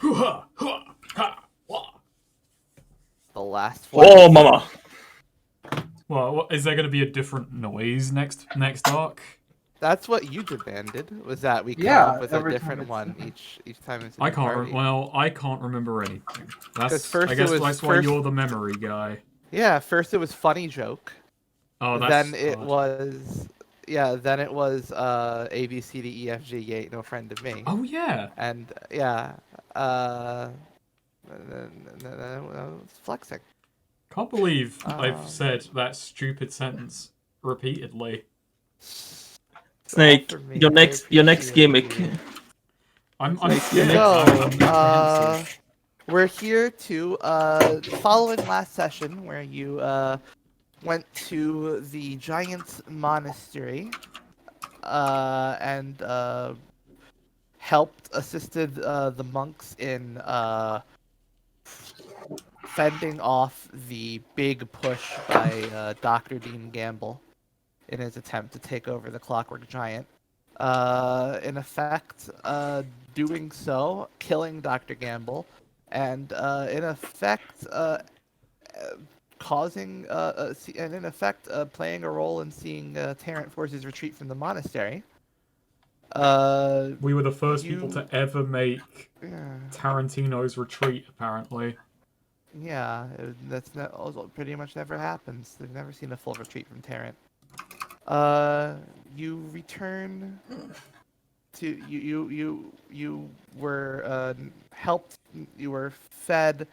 The last Oh, flex. mama. Well, is there going to be a different noise next arc? That's what you demanded. Was that we come Yeah, up with a every time different it's one different. each time it's a I new can't. party? I can't remember anything. Because That's. I first it guess was that's why you're the memory guy. first it was funny joke. Oh, Then that's it hard. was then it was A B C D E F G you ain't no friend of me. Oh yeah. And then it's flexing. Can't believe I've Um, said that stupid sentence repeatedly. it's all Snake, for me. your I next appreciate gimmick. you. I'm Snake, your scared. next. I'm apprehensive. We're here to following last session where you went to the Giant's Monastery and assisted the monks in fending off the big push by Dr. Dean Gamble in his attempt to take over the Clockwork Giant. In effect, doing so, killing Dr. Gamble, and in effect, playing a role in seeing Terrant forces retreat from the monastery. We were the first people You, to ever make yeah, Tarantino's retreat. Apparently, yeah, that's not, also pretty much never happens. They've never seen a full retreat from Terrant. You return to you were helped. You were fed,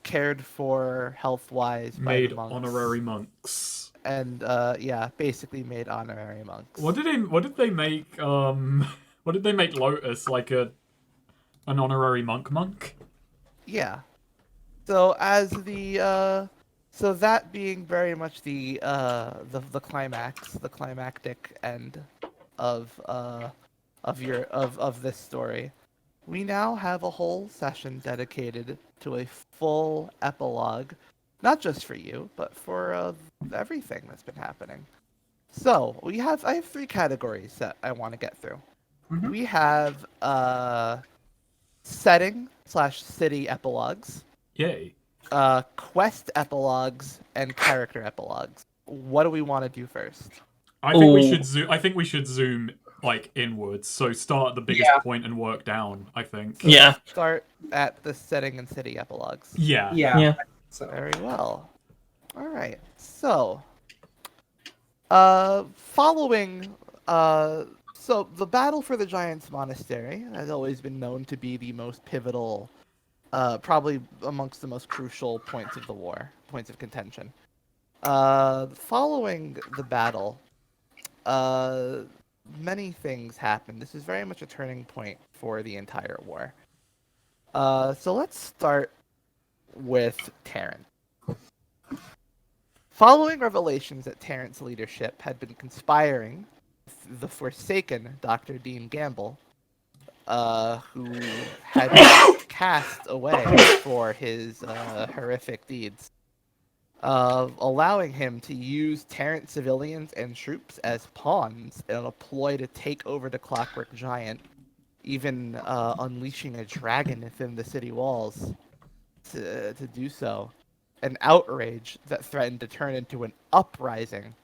cared for health wise by the made monks, honorary monks. and basically made honorary monks. What did they? What did they make? What did they make Lotus like an honorary monk? Yeah. So as the so that being very much the climax, the climactic end of this story, we now have a whole session dedicated to a full epilogue, not just for you, but for everything that's been happening. So I have three categories that I want to get through. We have setting/city epilogues, Yay! quest epilogues, and character epilogues. What do we want to do first? I think we Oh. should zoom. I think we should zoom like inwards. So start at the biggest Yeah. point and work down. I think. So Yeah. let's start at the setting and city epilogues. Yeah. Yeah. So Very well. All right. So, following, so the battle for the Giants Monastery has always been known to be the most pivotal, probably amongst the most crucial points of the war, points of contention. Following the battle, many things happened. This is very much a turning point for the entire war. So let's start with Terran. Following revelations that Terrant's leadership had been conspiring with the Forsaken Dr. Dean Gamble, who had been cast away for his horrific deeds, allowing him to use Terrant civilians and troops as pawns in a ploy to take over the Clockwork Giant, even unleashing a dragon within the city walls to do so. An outrage that threatened to turn into an uprising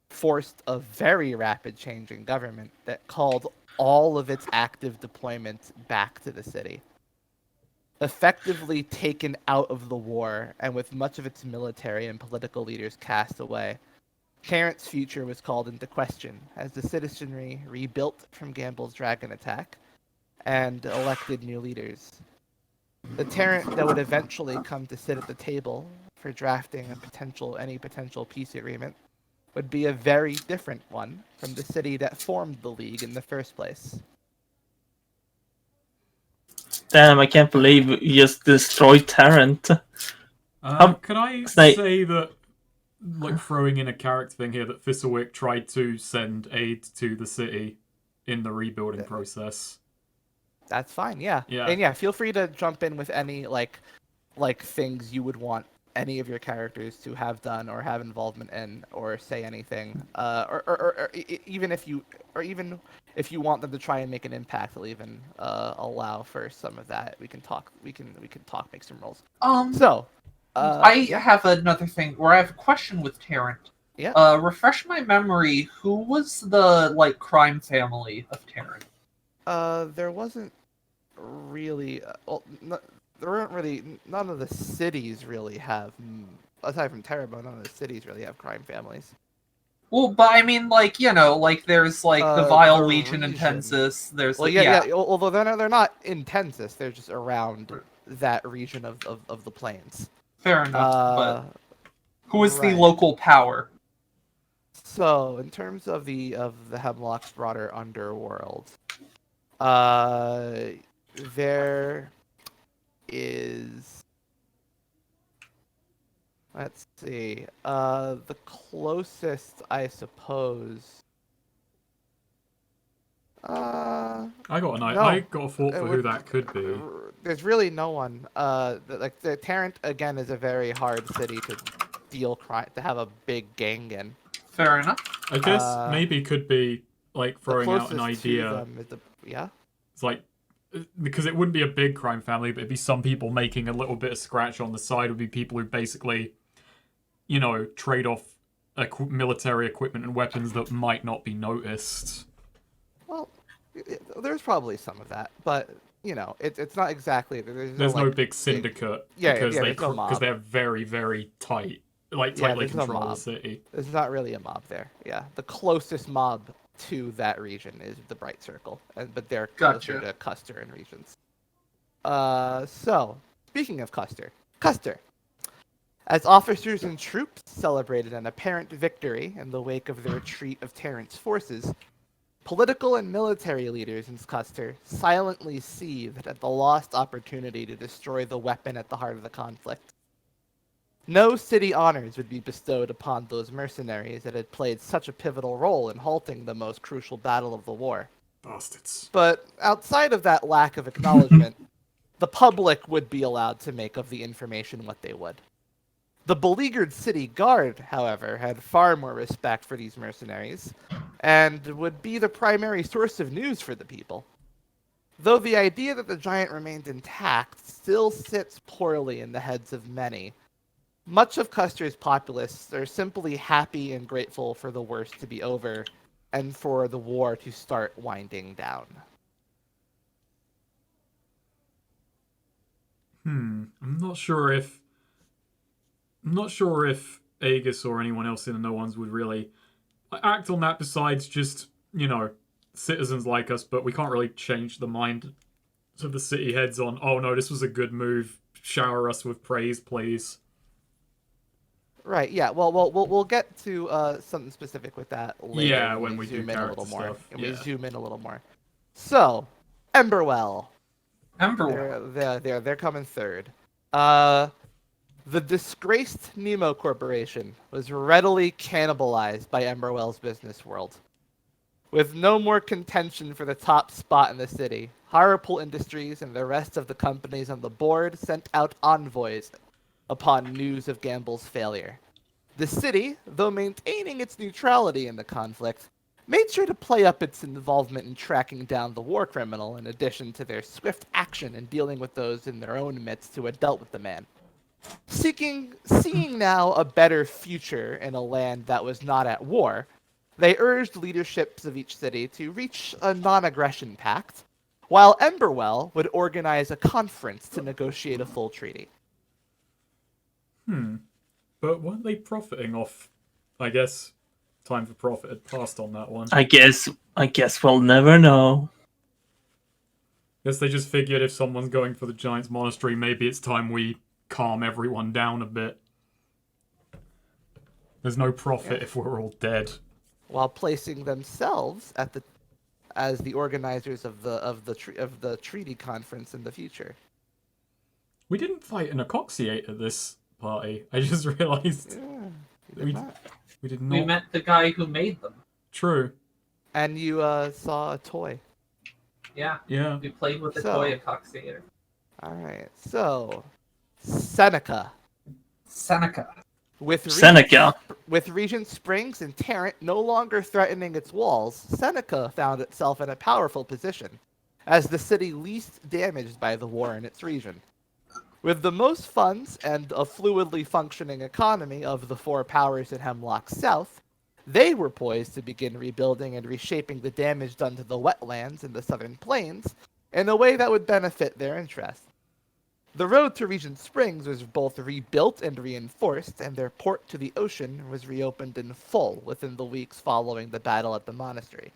forced a very rapid change in government that called all of its active deployments back to the city. Effectively taken out of the war, and with much of its military and political leaders cast away, Terrant's future was called into question as the citizenry rebuilt from Gamble's dragon attack and elected new leaders. The Terrant that would eventually come to sit at the table for drafting any potential peace agreement would be a very different one from the city that formed the League in the first place. Damn, I can't believe you just destroyed Tarrant. Could I Snake. say that, like, throwing in a character thing here, that Thistlewick tried to send aid to the city in the rebuilding process? That's fine, yeah. Yeah. And yeah, feel free to jump in with any like things you would want any of your characters to have done or have involvement in or say anything. Or even if you or even if you want them to try and make an impact, they'll even allow for some of that. We can talk. We can talk. Make some rolls. So, I yeah, have another thing where I have a question with Tarrant. yeah. Refresh my memory. Who was the crime family of Tarrant? There wasn't really. There weren't really. None of the cities really have. Aside from Terrebonne, none of the cities really have crime families. Well, but I mean, there's the Vile Legion in region. Tensis. There's Well, yeah. Although they're not in Tensis, they're just around that region of the plains. Fair enough. But who is the right. local power? So, in terms of the Hemlock's broader underworld, there is. Let's see. The closest, I suppose. I got No. I got a thought It for who would- that could be. There's really no one. The Tarrant again is a very hard city to deal crime to have a big gang in. Fair enough. I guess maybe could be like throwing out an The closest to idea. them is yeah. It's like because it wouldn't be a big crime family, but it'd be some people making a little bit of scratch on the side. Would be people who basically, trade off military equipment and weapons that might not be noticed. Well, there's probably some of that, but it's not exactly. There's no big syndicate because because they're very very tight, tightly there's no control the mob. city. There's not really a mob there. Yeah, the closest mob to that region is the Bright Circle, but they're closer to Custer and regions. So speaking of Custer, as officers and troops celebrated an apparent victory in the wake of the retreat of Terrant's forces, political and military leaders in Custer silently seethed at the lost opportunity to destroy the weapon at the heart of the conflict. No city honors would be bestowed upon those mercenaries that had played such a pivotal role in halting the most crucial battle of the war. Bastards. But outside of that lack of acknowledgement, the public would be allowed to make of the information what they would. The beleaguered city guard, however, had far more respect for these mercenaries, and would be the primary source of news for the people. Though the idea that the giant remained intact still sits poorly in the heads of many, much of Custer's populace are simply happy and grateful for the worst to be over, and for the war to start winding down. I'm not sure if Aegis or anyone else in the No Ones would really act on that besides just, citizens like us, but we can't really change the mind of the city heads on, oh no, this was a good move, shower us with praise, please. Right, yeah, well, we'll get to something specific with that later. Yeah, when we zoom do in a little character more. stuff, And we yeah. zoom in a little more. So, Emberwell. Emberwell. They're coming third. The disgraced Nemo Corporation was readily cannibalized by Emberwell's business world. With no more contention for the top spot in the city, Harpole Industries and the rest of the companies on the board sent out envoys upon news of Gamble's failure. The city, though maintaining its neutrality in the conflict, made sure to play up its involvement in tracking down the war criminal in addition to their swift action in dealing with those in their own midst who had dealt with the man. Seeing now a better future in a land that was not at war, they urged leaderships of each city to reach a non-aggression pact, while Emberwell would organize a conference to negotiate a full treaty. But weren't they profiting off, I guess, time for profit had passed on that one. I guess we'll never know. Guess they just figured if someone's going for the Giant's Monastery, maybe it's time we calm everyone down a bit. There's no profit if we're all dead. While placing themselves as the organizers of the treaty conference in the future. We didn't fight an Acoxiate at this party. I just realized Yeah, we did not. We met the guy who made them. True. And you saw a toy. Yeah. Yeah. We played with the So- toy Acoxiator. All right, so Seneca. Seneca. With Seneca. With Regent Springs and Tarrant no longer threatening its walls, Seneca found itself in a powerful position, as the city least damaged by the war in its region. With the most funds and a fluidly functioning economy of the four powers in Hemlock South, they were poised to begin rebuilding and reshaping the damage done to the wetlands in the southern plains in a way that would benefit their interests. The road to Regent Springs was both rebuilt and reinforced, and their port to the ocean was reopened in full within the weeks following the battle at the monastery.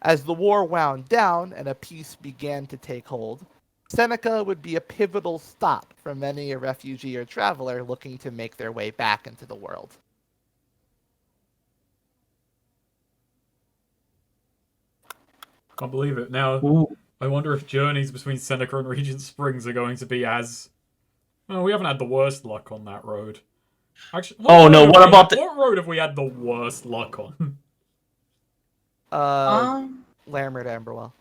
As the war wound down and a peace began to take hold, Seneca would be a pivotal stop for many a refugee or traveler looking to make their way back into the world. Can't believe it. Now, Ooh. I wonder if journeys between Seneca and Regent Springs are going to be as... Well, we haven't had the worst luck on that road. Actually, Oh, no, what about the... What road have we had the worst luck on? Lambert Amberwell.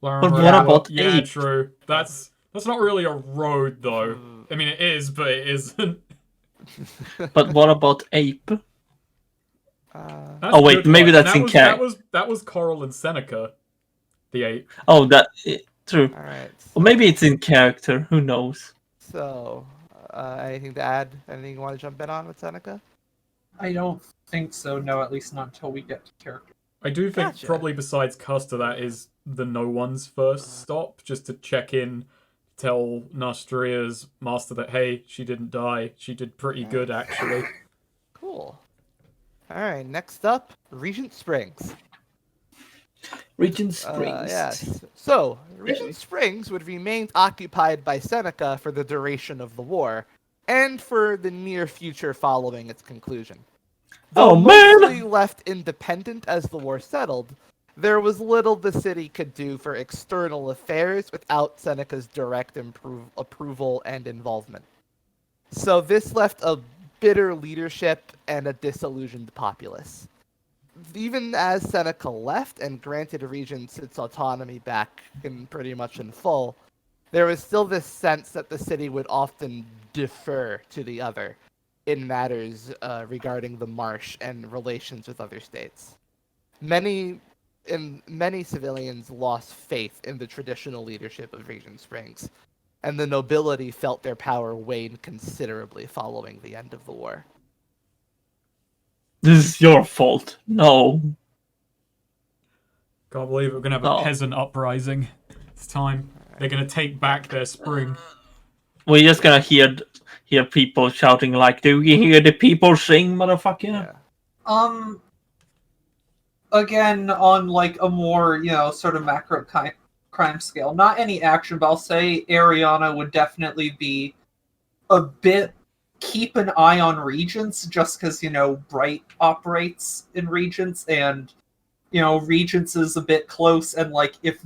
But what about Yeah, Ape? true. That's not really a road, though. I mean, it is, but it isn't. But what about Ape? That's Oh, wait, good maybe luck. that's in character. That was Coral and Seneca, the ape. Oh, true. Alright. Or maybe it's in character. Who knows? So, anything to add? Anything you want to jump in on with Seneca? I don't think so. No, at least not until we get to character. I do think Gotcha. probably besides Custer, that is the No One's first stop, just to check in, tell Nastria's master that, hey, she didn't die. She did pretty good, actually. Cool. Alright, next up, Regent Springs. Regent Springs. Yes. So, Regent Springs would remain occupied by Seneca for the duration of the war, and for the near future following its conclusion. Though mostly left independent as the war settled, there was little the city could do for external affairs without Seneca's direct approval and involvement. So this left a bitter leadership and a disillusioned populace. Even as Seneca left and granted Regents its autonomy back pretty much in full, there was still this sense that the city would often defer to the other in matters regarding the marsh and relations with other states. Many civilians lost faith in the traditional leadership of Regent Springs, and the nobility felt their power wane considerably following the end of the war. This is your fault. No. Can't believe we're gonna have a peasant uprising. It's time. They're gonna take back their spring. We're just gonna hear people shouting like, "Do you hear the people sing, motherfucker?" Yeah. Again, on like a more, sort of macro crime scale, not any action, but I'll say Ariana would definitely be a bit keep an eye on Regents, just because, Bright operates in Regents, and, Regents is a bit close, and like if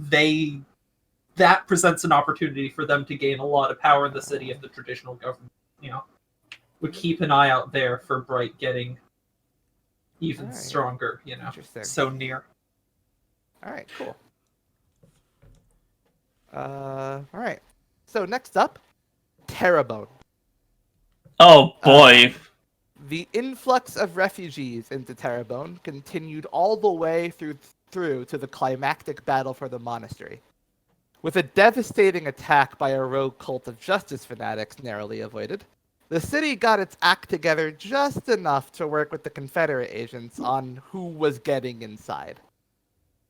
that presents an opportunity for them to gain a lot of power in the city if the traditional government, would keep an eye out there for Bright getting even stronger, Interesting. so near. Alright, cool. Alright. So next up, Terrebonne. Oh boy. The influx of refugees into Terrebonne continued all the way through to the climactic battle for the monastery. With a devastating attack by a rogue cult of justice fanatics narrowly avoided, the city got its act together just enough to work with the Confederate agents on who was getting inside.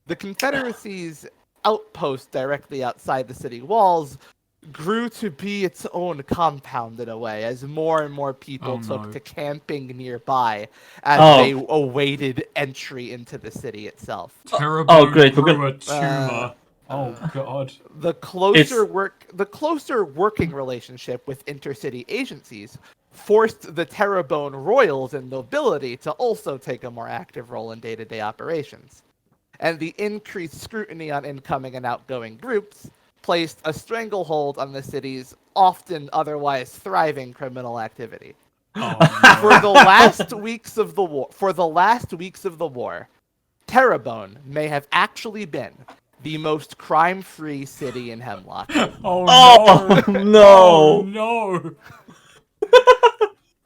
The Confederacy's outpost directly outside the city walls grew to be its own compound in a way, as more and more people took to camping nearby as they awaited entry into the city itself. Terrebonne great. grew a tumor. Oh god. The closer working relationship with intercity agencies forced the Terrebonne royals and nobility to also take a more active role in day-to-day operations. And the increased scrutiny on incoming and outgoing groups placed a stranglehold on the city's often otherwise thriving criminal activity. Oh, no. For the last weeks of the war, Terrebonne may have actually been the most crime-free city in Hemlock. Oh no! no! Oh no!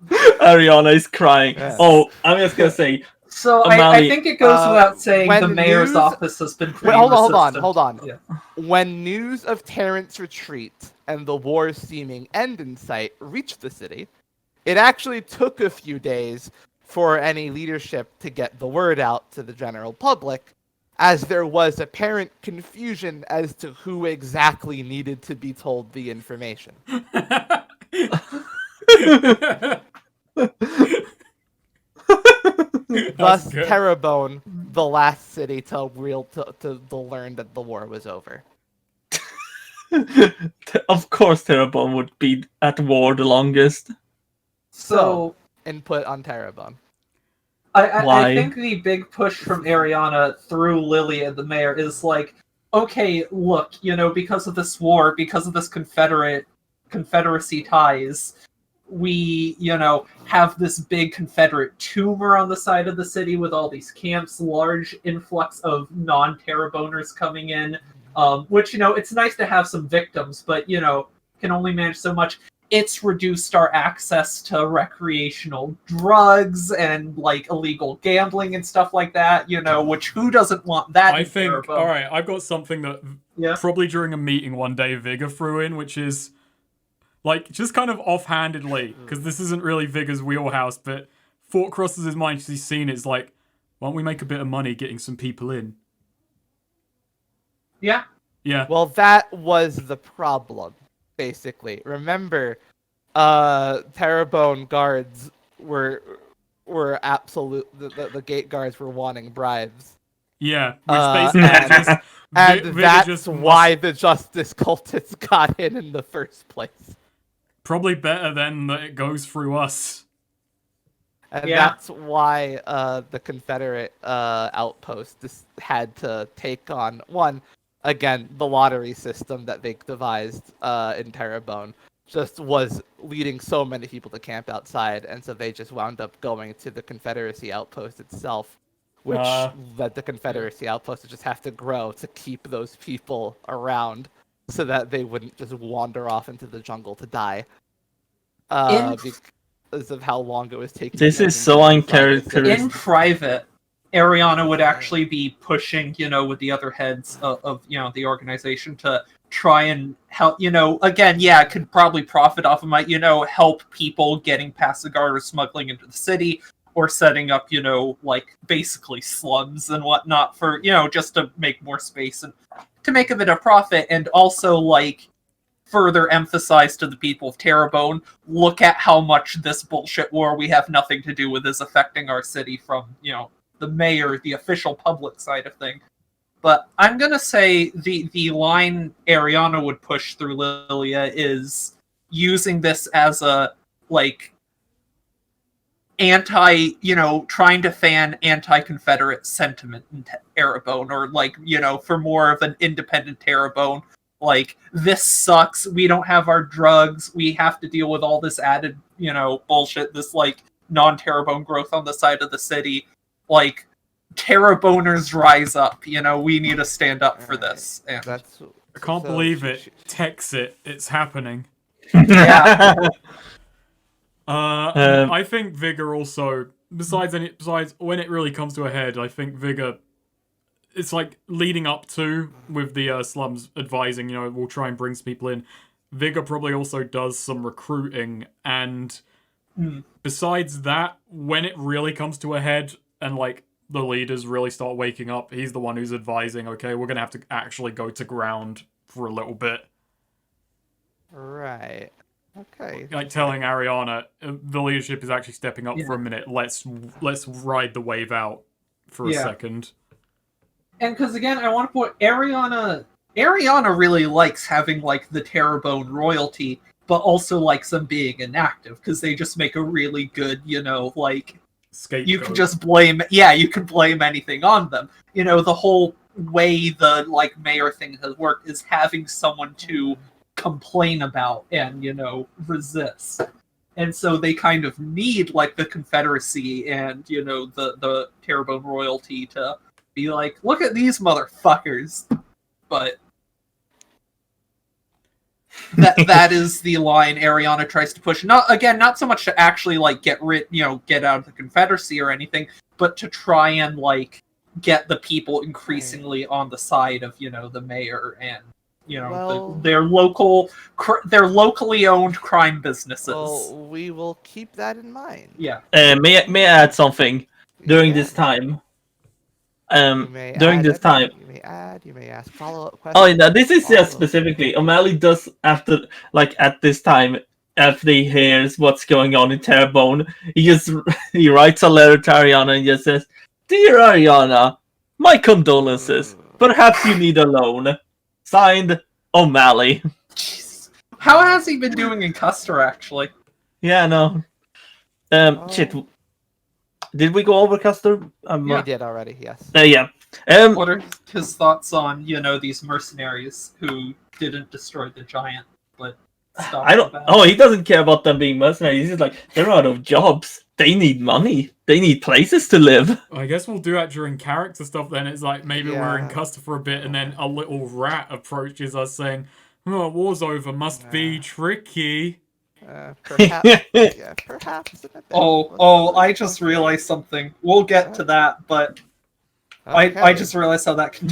Ariana is crying. Yes. Oh, I'm just gonna say, So I Amali, think it goes without saying when the mayor's news- office has been pretty Wait, hold on, resistant. hold on. Yeah. When news of Terrence' retreat and the war's seeming end in sight reached the city, it actually took a few days for any leadership to get the word out to the general public, as there was apparent confusion as to who exactly needed to be told the information. Thus, good. Terrebonne, the last city to learn that the war was over. of course, Terrebonne would be at war the longest. So Input on Terrebonne. I Why? think the big push from Ariana through Lily and the mayor is like, okay, look, because of this war, because of this Confederacy ties, we, have this big Confederate tumor on the side of the city with all these camps, large influx of non-Terreboners coming in, which, it's nice to have some victims, but, can only manage so much. It's reduced our access to recreational drugs and like illegal gambling and stuff like that, which who doesn't want that? I think, alright, I've got something that probably during a meeting one day Vigor threw in, which is like just kind of offhandedly, because this isn't really Vigor's wheelhouse, but thought crosses his mind because he's seen it's like, why don't we make a bit of money getting some people in? Yeah. Yeah. Well, that was the problem, basically. Remember, Terrebonne guards were absolute. The gate guards were wanting bribes. Yeah, which basically just and Vigor that's just why the Justice cultists got in the first place. probably better than that it goes through us. And that's why the Confederate outpost had to take on, one, again, the lottery system that they devised in Terrebonne just was leading so many people to camp outside, and so they just wound up going to the Confederacy outpost itself, which led the Confederacy outpost to just have to grow to keep those people around so that they wouldn't just wander off into the jungle to die. Because of how long it was taking. This is so uncharacteristic. In private, Ariana would actually be pushing, with the other heads of the organization to try and help, again, could probably profit off of my, help people getting past the guard or smuggling into the city or setting up, like basically slums and whatnot for, just to make more space and to make a bit of profit, and also like further emphasize to the people of Terrebonne, look at how much this bullshit war we have nothing to do with is affecting our city from, the mayor, the official public side of things. But I'm gonna say the line Ariana would push through Lilia is using this as a like trying to fan anti-Confederate sentiment in Terrebonne, or like, for more of an independent Terrebonne. Like, this sucks, we don't have our drugs, we have to deal with all this added, bullshit, this, like, non-Terrebonne growth on the side of the city. Like, Terreboners rise up, we need to stand up for this. And I can't believe it. Text it. It's happening. Yeah. I think Vigor also, besides when it really comes to a head, I think Vigor, it's like leading up to with the slums advising, we'll try and bring some people in. Vigor probably also does some recruiting, and besides that, when it really comes to a head and like the leaders really start waking up, he's the one who's advising, okay, we're gonna have to actually go to ground for a little bit. Right. Okay. Like telling Ariana, the leadership is actually stepping up for a minute. Let's ride the wave out for a second. And because again, I want to put Ariana really likes having like the Terrebonne royalty, but also likes them being inactive because they just make a really good, like scapegoat. You can just blame, you can blame anything on them. The whole way the like mayor thing has worked is having someone to complain about and resist. And so they kind of need like the Confederacy and the Terrebonne royalty to be like, look at these motherfuckers. But that is the line Ariana tries to push. Not so much to actually like get out of the Confederacy or anything, but to try and like get the people increasingly on the side of the mayor and Well- their locally owned crime businesses. Well, we will keep that in mind. Yeah. May I add something during Yeah. this time? You may During add this time. You may add. You may ask follow-up Oh, questions. no, this is just follow-up. specifically O'Malley does after at this time after he hears what's going on in Terrebonne, he writes a letter to Ariana and just says, "Dear Ariana, my condolences. Perhaps you need a loan. Signed, O'Malley." Jesus. How has he been doing in Custer actually? Yeah, no. Shit. Did we go over Custer? We did already. Yes. Yeah. What are his thoughts on these mercenaries who didn't destroy the giant but stopped I don't. the battle? Oh, he doesn't care about them being mercenaries. He's just like, they're out of jobs. They need money. They need places to live. I guess we'll do that during character stuff then. It's like maybe we're in Yeah. Custer for a bit and then a little rat approaches us saying, "Oh, war's over, must be tricky." Perhaps. Yeah. Perhaps. In a bit. I just realized something. We'll get to that, but I Okay. just realized how that can.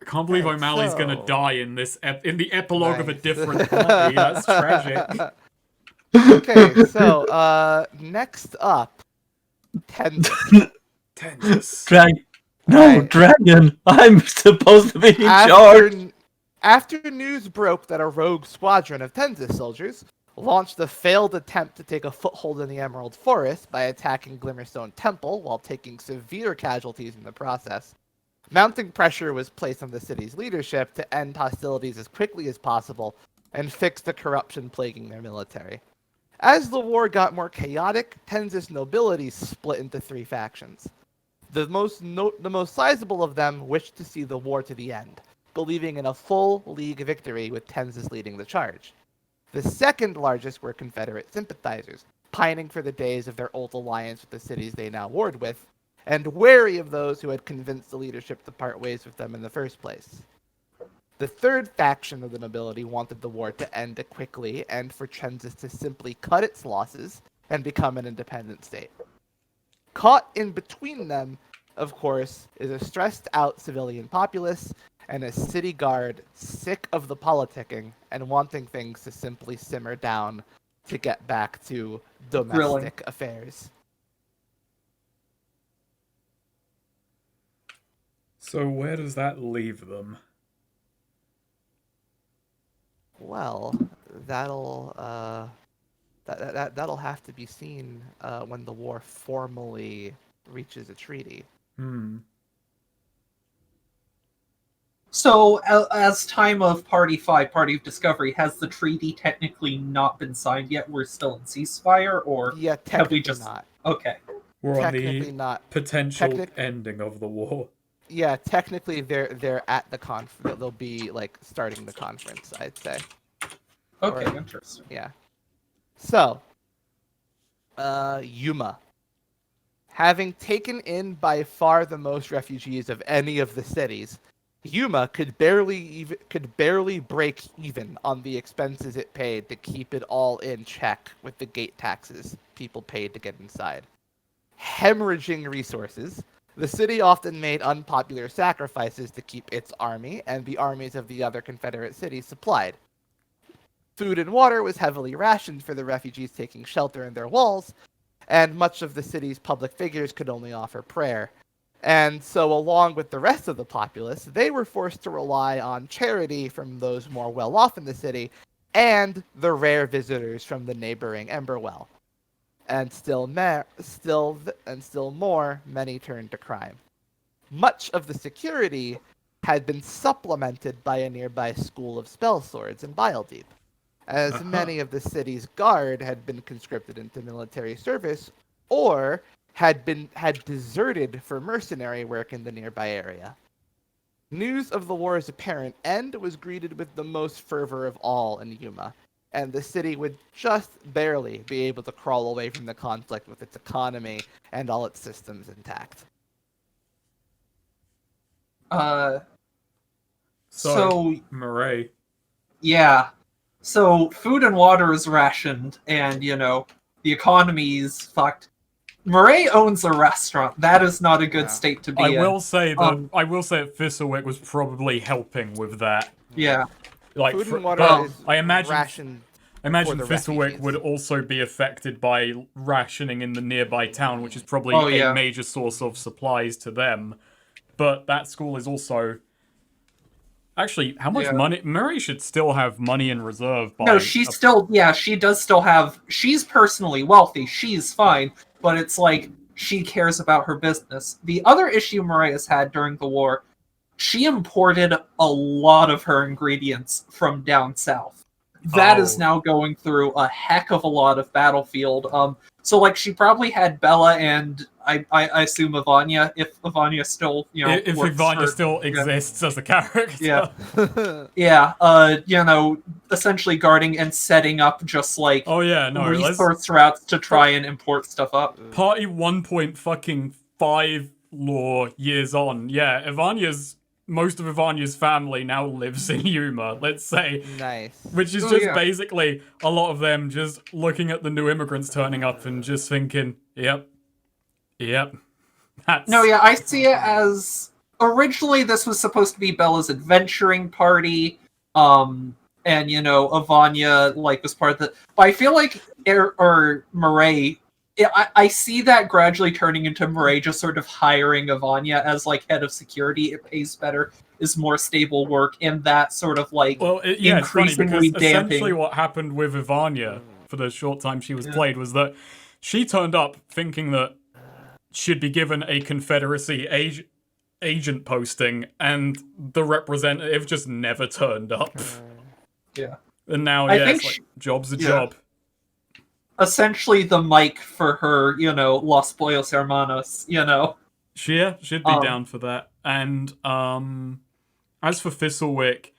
I can't believe Right, O'Malley's so- gonna die in this in the epilogue of a Nice. different party. That's tragic. Okay. So, next up, Tenzin. Tense. No, Right. Dragon. I'm supposed to be in charge. After news broke that a rogue squadron of Tenzin soldiers launched a failed attempt to take a foothold in the Emerald Forest by attacking Glimmerstone Temple while taking severe casualties in the process, mounting pressure was placed on the city's leadership to end hostilities as quickly as possible and fix the corruption plaguing their military. As the war got more chaotic, Tenzin's nobility split into three factions. The most sizable of them wished to see the war to the end, believing in a full League victory with Tenzin leading the charge. The second largest were Confederate sympathizers, pining for the days of their old alliance with the cities they now warred with, and wary of those who had convinced the leadership to part ways with them in the first place. The third faction of the nobility wanted the war to end quickly and for Tenzin to simply cut its losses and become an independent state. Caught in between them, of course, is a stressed-out civilian populace and a city guard sick of the politicking and wanting things to simply simmer down to get back to domestic affairs. So where does that leave them? Well, that'll have to be seen when the war formally reaches a treaty. So, as time of Party 5, Party of Discovery, has the treaty technically not been signed yet? We're still in ceasefire, or Yeah, have technically we just not. Okay? We're on Technically the not. potential ending of the war. Yeah, technically they're at the they'll be like starting the conference, I'd say. Okay, Or- interesting. Yeah. So, Yuma. Having taken in by far the most refugees of any of the cities, Yuma could barely break even on the expenses it paid to keep it all in check with the gate taxes people paid to get inside. Hemorrhaging resources, the city often made unpopular sacrifices to keep its army and the armies of the other Confederate cities supplied. Food and water was heavily rationed for the refugees taking shelter in their walls, and much of the city's public figures could only offer prayer. And so, along with the rest of the populace, they were forced to rely on charity from those more well-off in the city, and the rare visitors from the neighboring Emberwell. And still more, many turned to crime. Much of the security had been supplemented by a nearby school of spell swords in Biledeep, as many of the city's guard had been conscripted into military service or had deserted for mercenary work in the nearby area. News of the war's apparent end was greeted with the most fervor of all in Yuma, and the city would just barely be able to crawl away from the conflict with its economy and all its systems intact. So Murray. Yeah. So food and water is rationed, and the economy's fucked. Murray owns a restaurant. That is not a good Yeah. state to be I in. will say that Um, Thistlewick was probably helping with that. Yeah. Like, Food and water but is I imagine rationed I imagine for the Thistlewick refugees. would also be affected by rationing in the nearby town, which is probably Oh, a yeah. major source of supplies to them. But that school is also actually how much Yeah. money Murray should still have money in reserve by No, she does still have. She's personally wealthy. She's fine, but it's like she cares about her business. The other issue Mariah's had during the war, she imported a lot of her ingredients from down south. That is Oh. now going through a heck of a lot of battlefield. So like she probably had Bella and I assume Ivania, if Ivania still if works Ivania for, still exists as a character. Yeah. Yeah, essentially guarding and setting up just like Oh yeah, no. resource routes to try and import stuff up. Party 1.5 lore years on. Yeah, most of Ivania's family now lives in Yuma, let's say. Nice. Which is Oh, just yeah. basically a lot of them just looking at the new immigrants turning up and just thinking, yep. That's No, yeah, I see it as originally this was supposed to be Bella's adventuring party, and Ivania like was part of the. But I feel like Murray. I see that gradually turning into Murray just sort of hiring Ivania as like head of security. It pays better, is more stable work, and that sort of like Well, it's funny increasingly because essentially damping. what happened with Ivania for the short time she was played was that she turned up thinking that she'd be given a Confederacy agent posting, and the representative just never turned up. Yeah. And now, I yeah, think it's like, job's a yeah. job. Essentially the mic for her, Los Pollos Hermanos, She'd be down for that. And as for Thistlewick,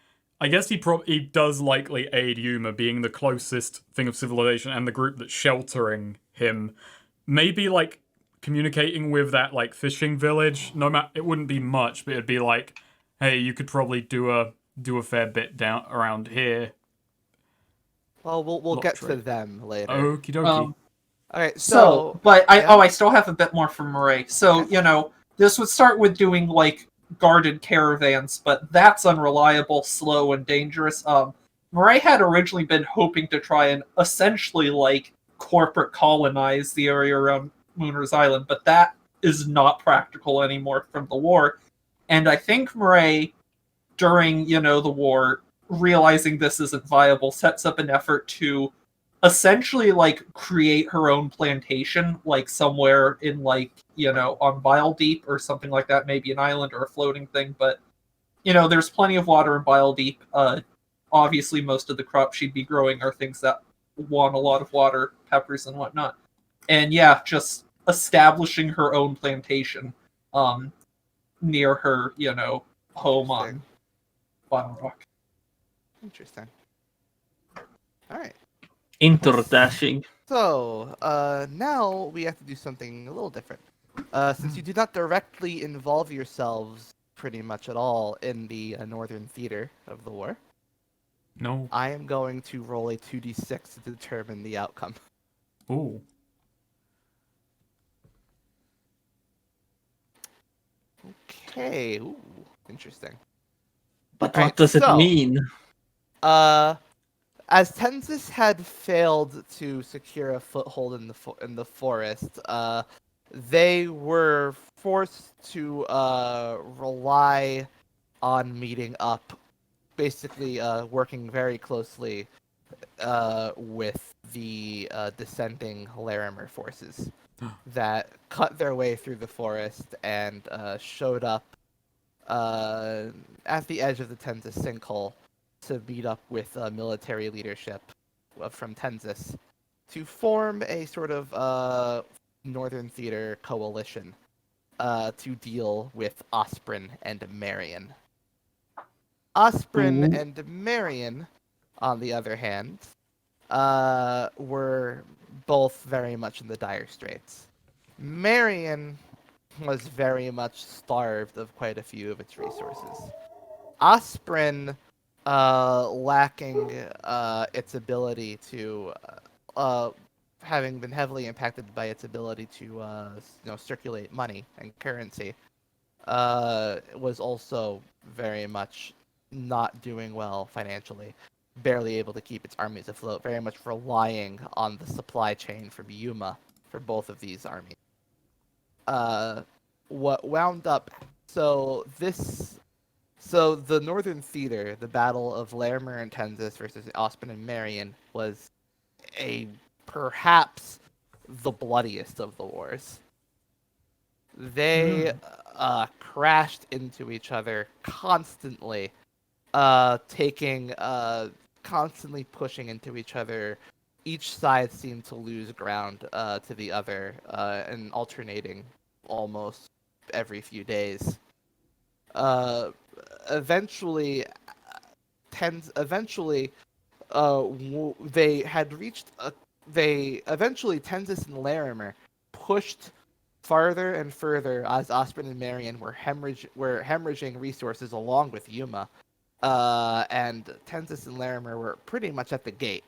I guess he does likely aid Yuma, being the closest thing of civilization and the group that's sheltering him. Maybe like communicating with that like fishing village. No matter, it wouldn't be much, but it'd be like, hey, you could probably do a fair bit down around here. Well, we'll get to Lottery. them later. Okie dokie. Okay, but yeah. I still have a bit more from Murray. So, this would start with doing like guarded caravans, but that's unreliable, slow, and dangerous. Murray had originally been hoping to try and essentially like corporate colonize the area around Mooners Island, but that is not practical anymore from the war. And I think Murray, during, the war, realizing this isn't viable, sets up an effort to essentially like create her own plantation, like somewhere in like, on Bile Deep or something like that, maybe an island or a floating thing. But, there's plenty of water in Bile Deep. Obviously, most of the crops she'd be growing are things that want a lot of water, peppers and whatnot. And yeah, just establishing her own plantation near her, home on Bottom Rock. Interesting. All right. Interdashing. So, now we have to do something a little different. Since you do not directly involve yourselves pretty much at all in the northern theater of the war, No. I am going to roll a 2d6 to determine the outcome. Ooh. Okay. Ooh, interesting. But Alright, what does it so- mean? As Tenzis had failed to secure a foothold in the forest, they were forced to rely on meeting up, basically working very closely with the descending Larimer forces that cut their way through the forest and showed up at the edge of the Tenzis sinkhole to meet up with military leadership from Tenzis to form a sort of Northern Theater coalition to deal with Osprey and Marion. Osprey and Marion, on the other hand, were both very much in the dire straits. Marion was very much starved of quite a few of its resources. Osprey lacking its ability to, uh, having been heavily impacted by its ability to, circulate money and currency, was also very much not doing well financially, barely able to keep its armies afloat, very much relying on the supply chain from Yuma for both of these armies. What wound up so this so the Northern Theater, the Battle of Larimer and Tenzis versus Ospin and Marion, was a perhaps the bloodiest of the wars. They crashed into each other constantly, constantly pushing into each other. Each side seemed to lose ground to the other, and alternating almost every few days. Uh, eventually, eventually, they had reached a. They eventually Tenzis and Larimer pushed farther and further as Osprey and Marion were hemorrhaging resources along with Yuma, and Tenzis and Larimer were pretty much at the gate,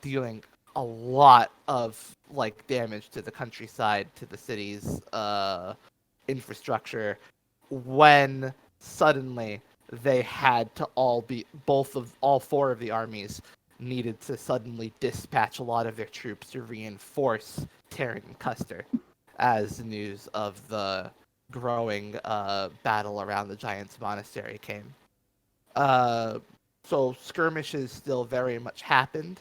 dealing a lot of damage to the countryside, to the city's infrastructure, when suddenly they had to all four of the armies needed to suddenly dispatch a lot of their troops to reinforce Terran and Custer as news of the growing battle around the Giants Monastery came. So skirmishes still very much happened,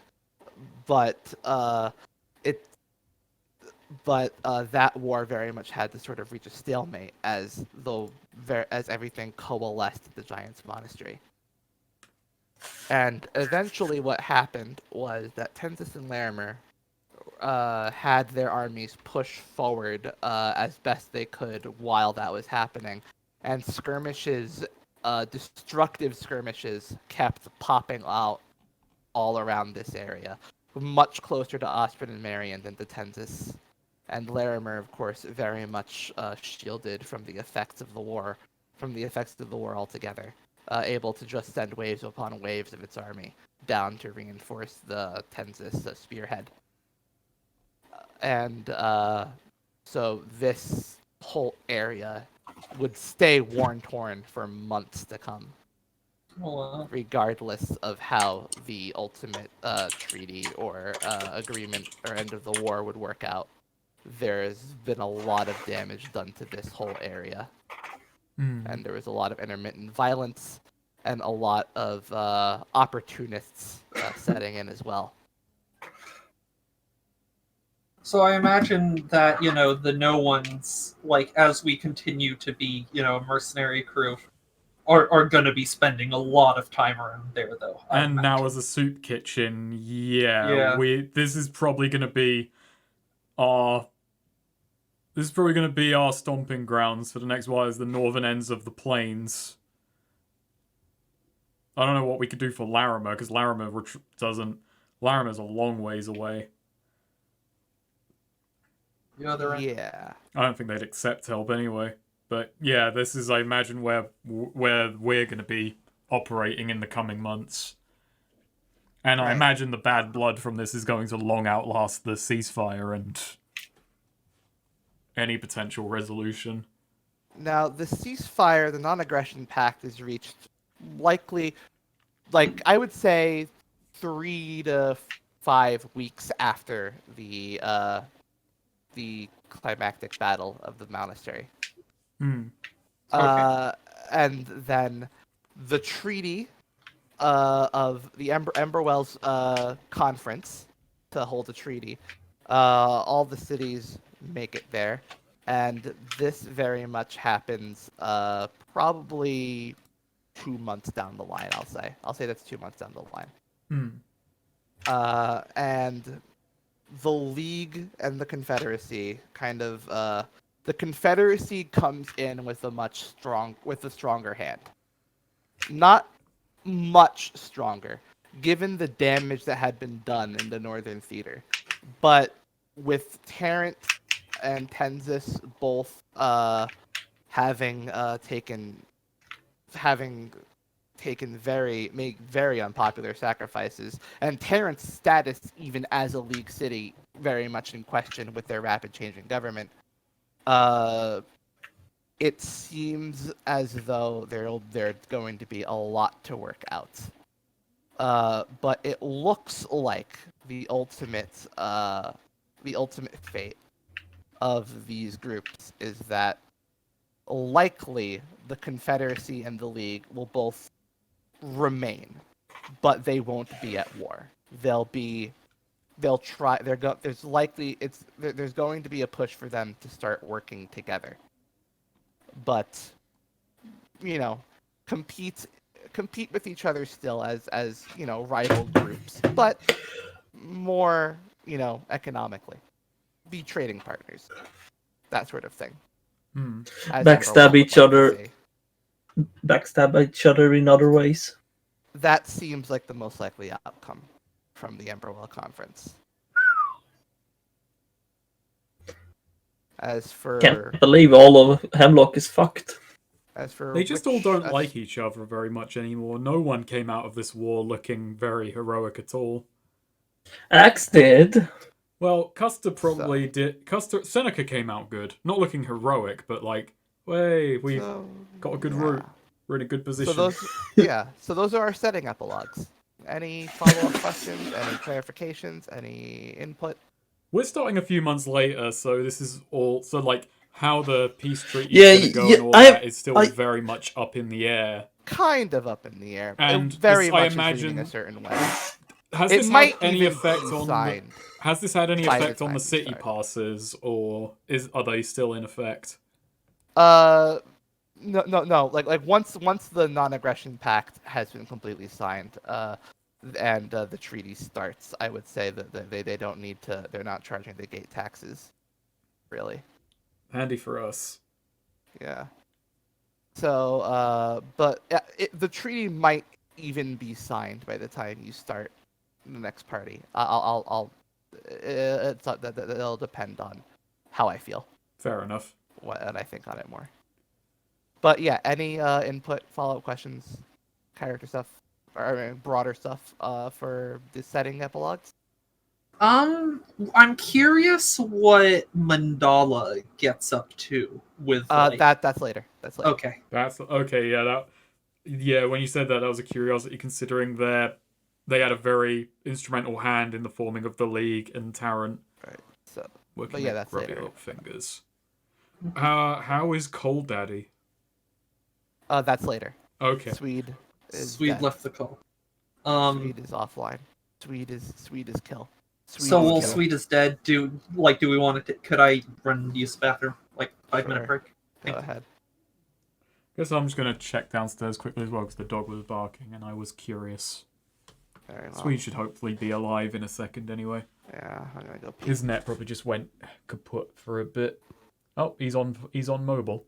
but it that war very much had to sort of reach a stalemate as everything coalesced at the Giants Monastery. And eventually what happened was that Tenzis and Larimer had their armies push forward as best they could while that was happening. And skirmishes, destructive skirmishes, kept popping out all around this area, much closer to Osprey and Marion than to Tenzis. And Larimer, of course, very much shielded from the effects of the war, altogether, able to just send waves upon waves of its army down to reinforce the Tenzis spearhead. And so this whole area would stay war-torn for months to come, regardless of how the ultimate treaty or agreement or end of the war would work out. There's been a lot of damage done to this whole area. And there was a lot of intermittent violence and a lot of opportunists setting in as well. So I imagine that, the no ones, as we continue to be, a mercenary crew, are going to be spending a lot of time around there, though. And now as a soup kitchen, Yeah. this is probably going to be our stomping grounds for the next while, is the northern ends of the plains. I don't know what we could do for Larimer, because Larimer's a long ways away. Yeah. I don't think they'd accept help anyway. But yeah, this is, I imagine, where we're going to be operating in the coming months. And I imagine the bad blood from this is going to long outlast the ceasefire and any potential resolution. Now, the ceasefire, the non-aggression pact, is reached likely, I would say, 3 to 5 weeks after the climactic battle of the monastery. Okay. And then the treaty of the Emberwell's conference to hold a treaty. All the cities make it there, and this very much happens probably 2 months down the line. I'll say that's 2 months down the line. And the League and the Confederacy the Confederacy comes in with a stronger hand. Not much stronger, given the damage that had been done in the Northern Theater. But with Tarrant and Tenzis both having made very unpopular sacrifices, and Terrance's status, even as a League city, very much in question with their rapid changing government. It seems as though there's going to be a lot to work out. But it looks like the ultimate fate of these groups is that likely the Confederacy and the League will both remain, but they won't be at war. They'll try. There's going to be a push for them to start working together, but compete with each other still as rival groups, but more economically, be trading partners, that sort of thing. As Backstab Emberwall would each like to other. see. Backstab each other in other ways. That seems like the most likely outcome from the Emberwell conference. As for Can't believe all of Hemlock is fucked. They just all don't like each other very much anymore. No one came out of this war looking very heroic at all. Axe did. Well, Custer probably did. Seneca came out good. Not looking heroic, but like, hey, we've got a good route. We're in a good position. So those are our setting epilogues. Any follow-up questions? Any clarifications? Any input? We're starting a few months later, so this is all like how the peace treaty is going to go and all that is still very much up in the air. Kind of up in the air. And it very much I imagine, is leaning a certain way. Has this had any effect on the city start. passes, or are they still in effect? No. Like once the non-aggression pact has been completely signed, and the treaty starts, I would say that they don't need to. They're not charging the gate taxes, really. Handy for us. Yeah. So, but the treaty might even be signed by the time you start the next party. It'll depend on how I feel. Fair enough. And I think on it more. But yeah, any input, follow-up questions, character stuff, or broader stuff for the setting epilogues? I'm curious what Mandala gets up to with that's later. That's later. Okay. That's okay. Yeah, when you said that was a curiosity, considering they had a very instrumental hand in the forming of the League and Tarrant. Right. So, working that's later. Little fingers. How is Cold Daddy? That's later. Okay. Swede left the call. Swede is offline. Swede is kill. Swede is dead. Do we want to? Could I use the bathroom? 5-minute break. Go ahead. Guess I'm just gonna check downstairs quickly as well because the dog was barking and I was curious. Very well. Swede should hopefully be alive in a second anyway. Yeah, I'm gonna go pee. His net probably just went kaput for a bit. Oh, he's on mobile.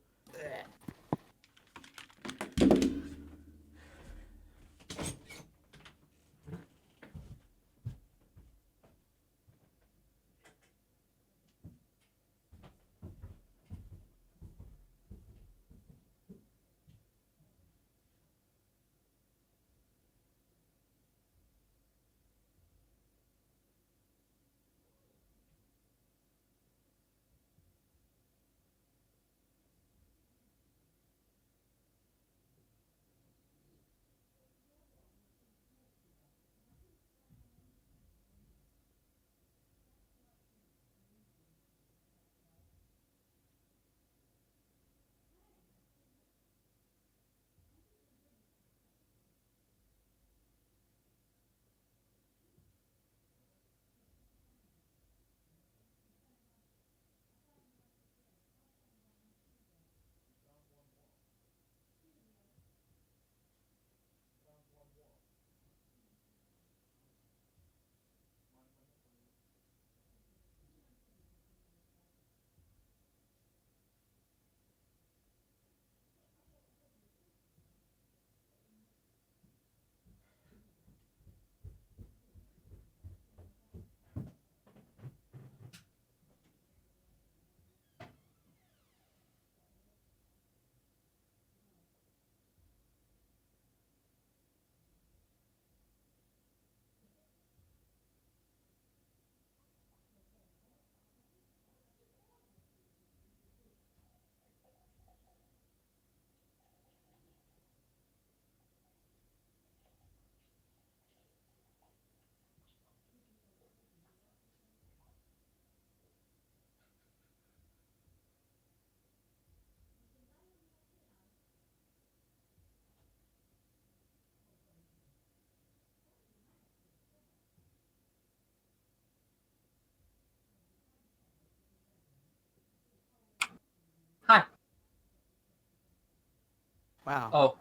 Wow. Oh,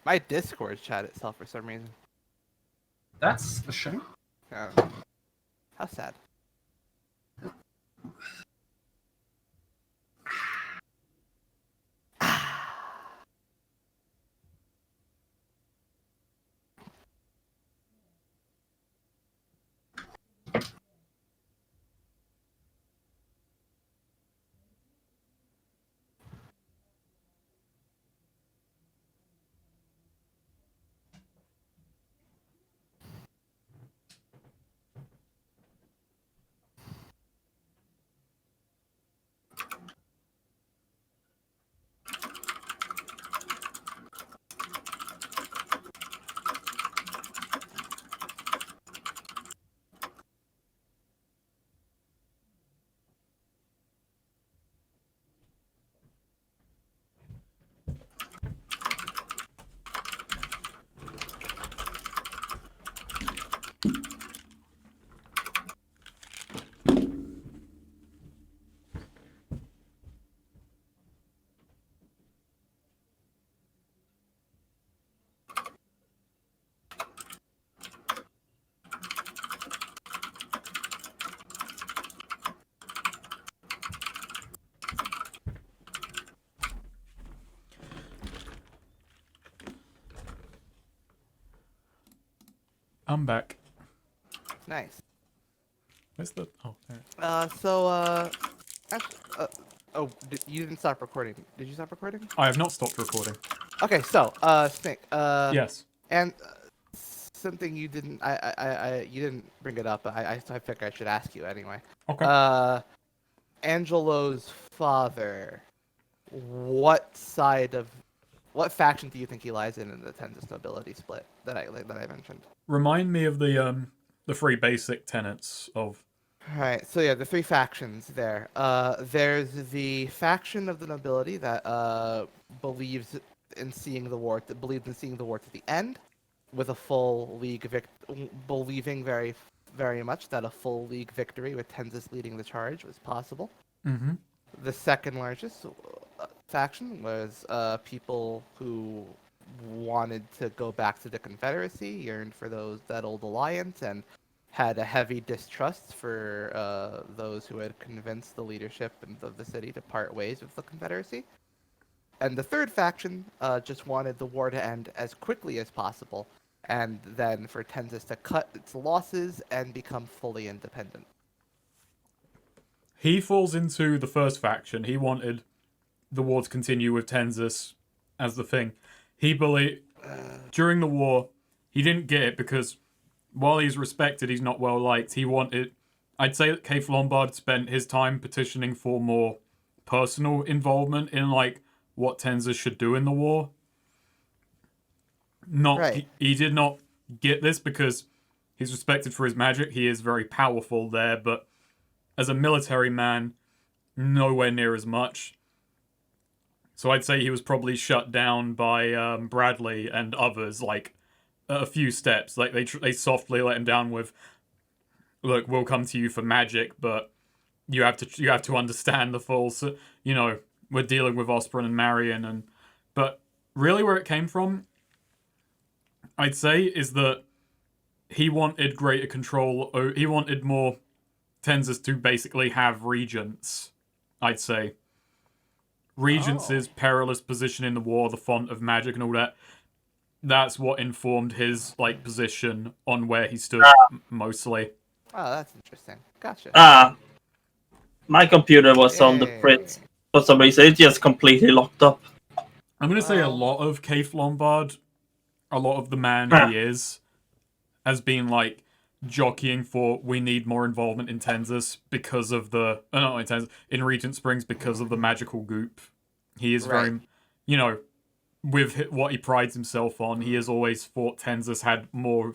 My Discord chat itself for some reason. that's a shame. How sad. I'm back. Nice. Where's the? Oh, there. Actually, you didn't stop recording. Did you stop recording? I have not stopped recording. Okay, so, Snake, Yes. and something you didn't, you didn't bring it up, but I think I should ask you anyway. Okay. Angelo's father, what faction do you think he lies in the Tensis nobility split that I mentioned? Remind me of the three basic tenets of. Right. So yeah, the three factions there. There's the faction of the nobility that believed in seeing the war to the end, with a full league believing very much that a full league victory with Tenzis leading the charge was possible. Mm-hmm. The second largest faction was people who wanted to go back to the Confederacy, yearned for that old alliance, and had a heavy distrust for those who had convinced the leadership of the city to part ways with the Confederacy. And the third faction just wanted the war to end as quickly as possible, and then for Tenzis to cut its losses and become fully independent. He falls into the first faction. He wanted the war to continue with Tenzis as the thing. He believed during the war, he didn't get it because while he's respected, he's not well liked. He wanted. I'd say that Cafe Lombard spent his time petitioning for more personal involvement in like what Tenzis should do in the war. Right. He did not get this because he's respected for his magic. He is very powerful there, but as a military man, nowhere near as much. So I'd say he was probably shut down by Bradley and others, like a few steps. Like they softly let him down with, "Look, we'll come to you for magic, but you have to understand the full. You know, we're dealing with Osprey and Marion, but really where it came from, I'd say, is that he wanted greater control. He wanted more Tenzis to basically have regents. I'd say." Regents' perilous position in the war, the font of magic and all that, that's what informed his like position on where he stood mostly. Oh, that's interesting. Gotcha. My computer was on the Yay. fritz for some reason. It just completely locked up. I'm going to say a lot of Cafe Lombard, a lot of the man he is, has been like jockeying for we need more involvement in Tenzis because of the not in Tenzis, in Regent Springs because of the magical goop. He is very, with what he prides himself on, he has always thought Tenzis had more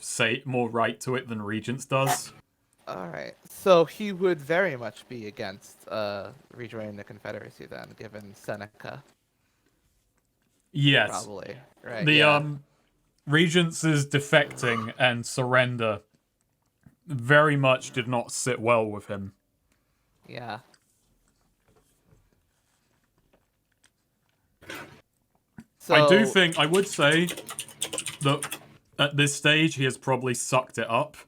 right to it than Regents does. All right. So he would very much be against rejoining the Confederacy then, given Seneca. Yes. Probably. Right. The Regents' defecting and surrender very much did not sit well with him. Yeah. So I do think I would say that at this stage he has probably sucked it up,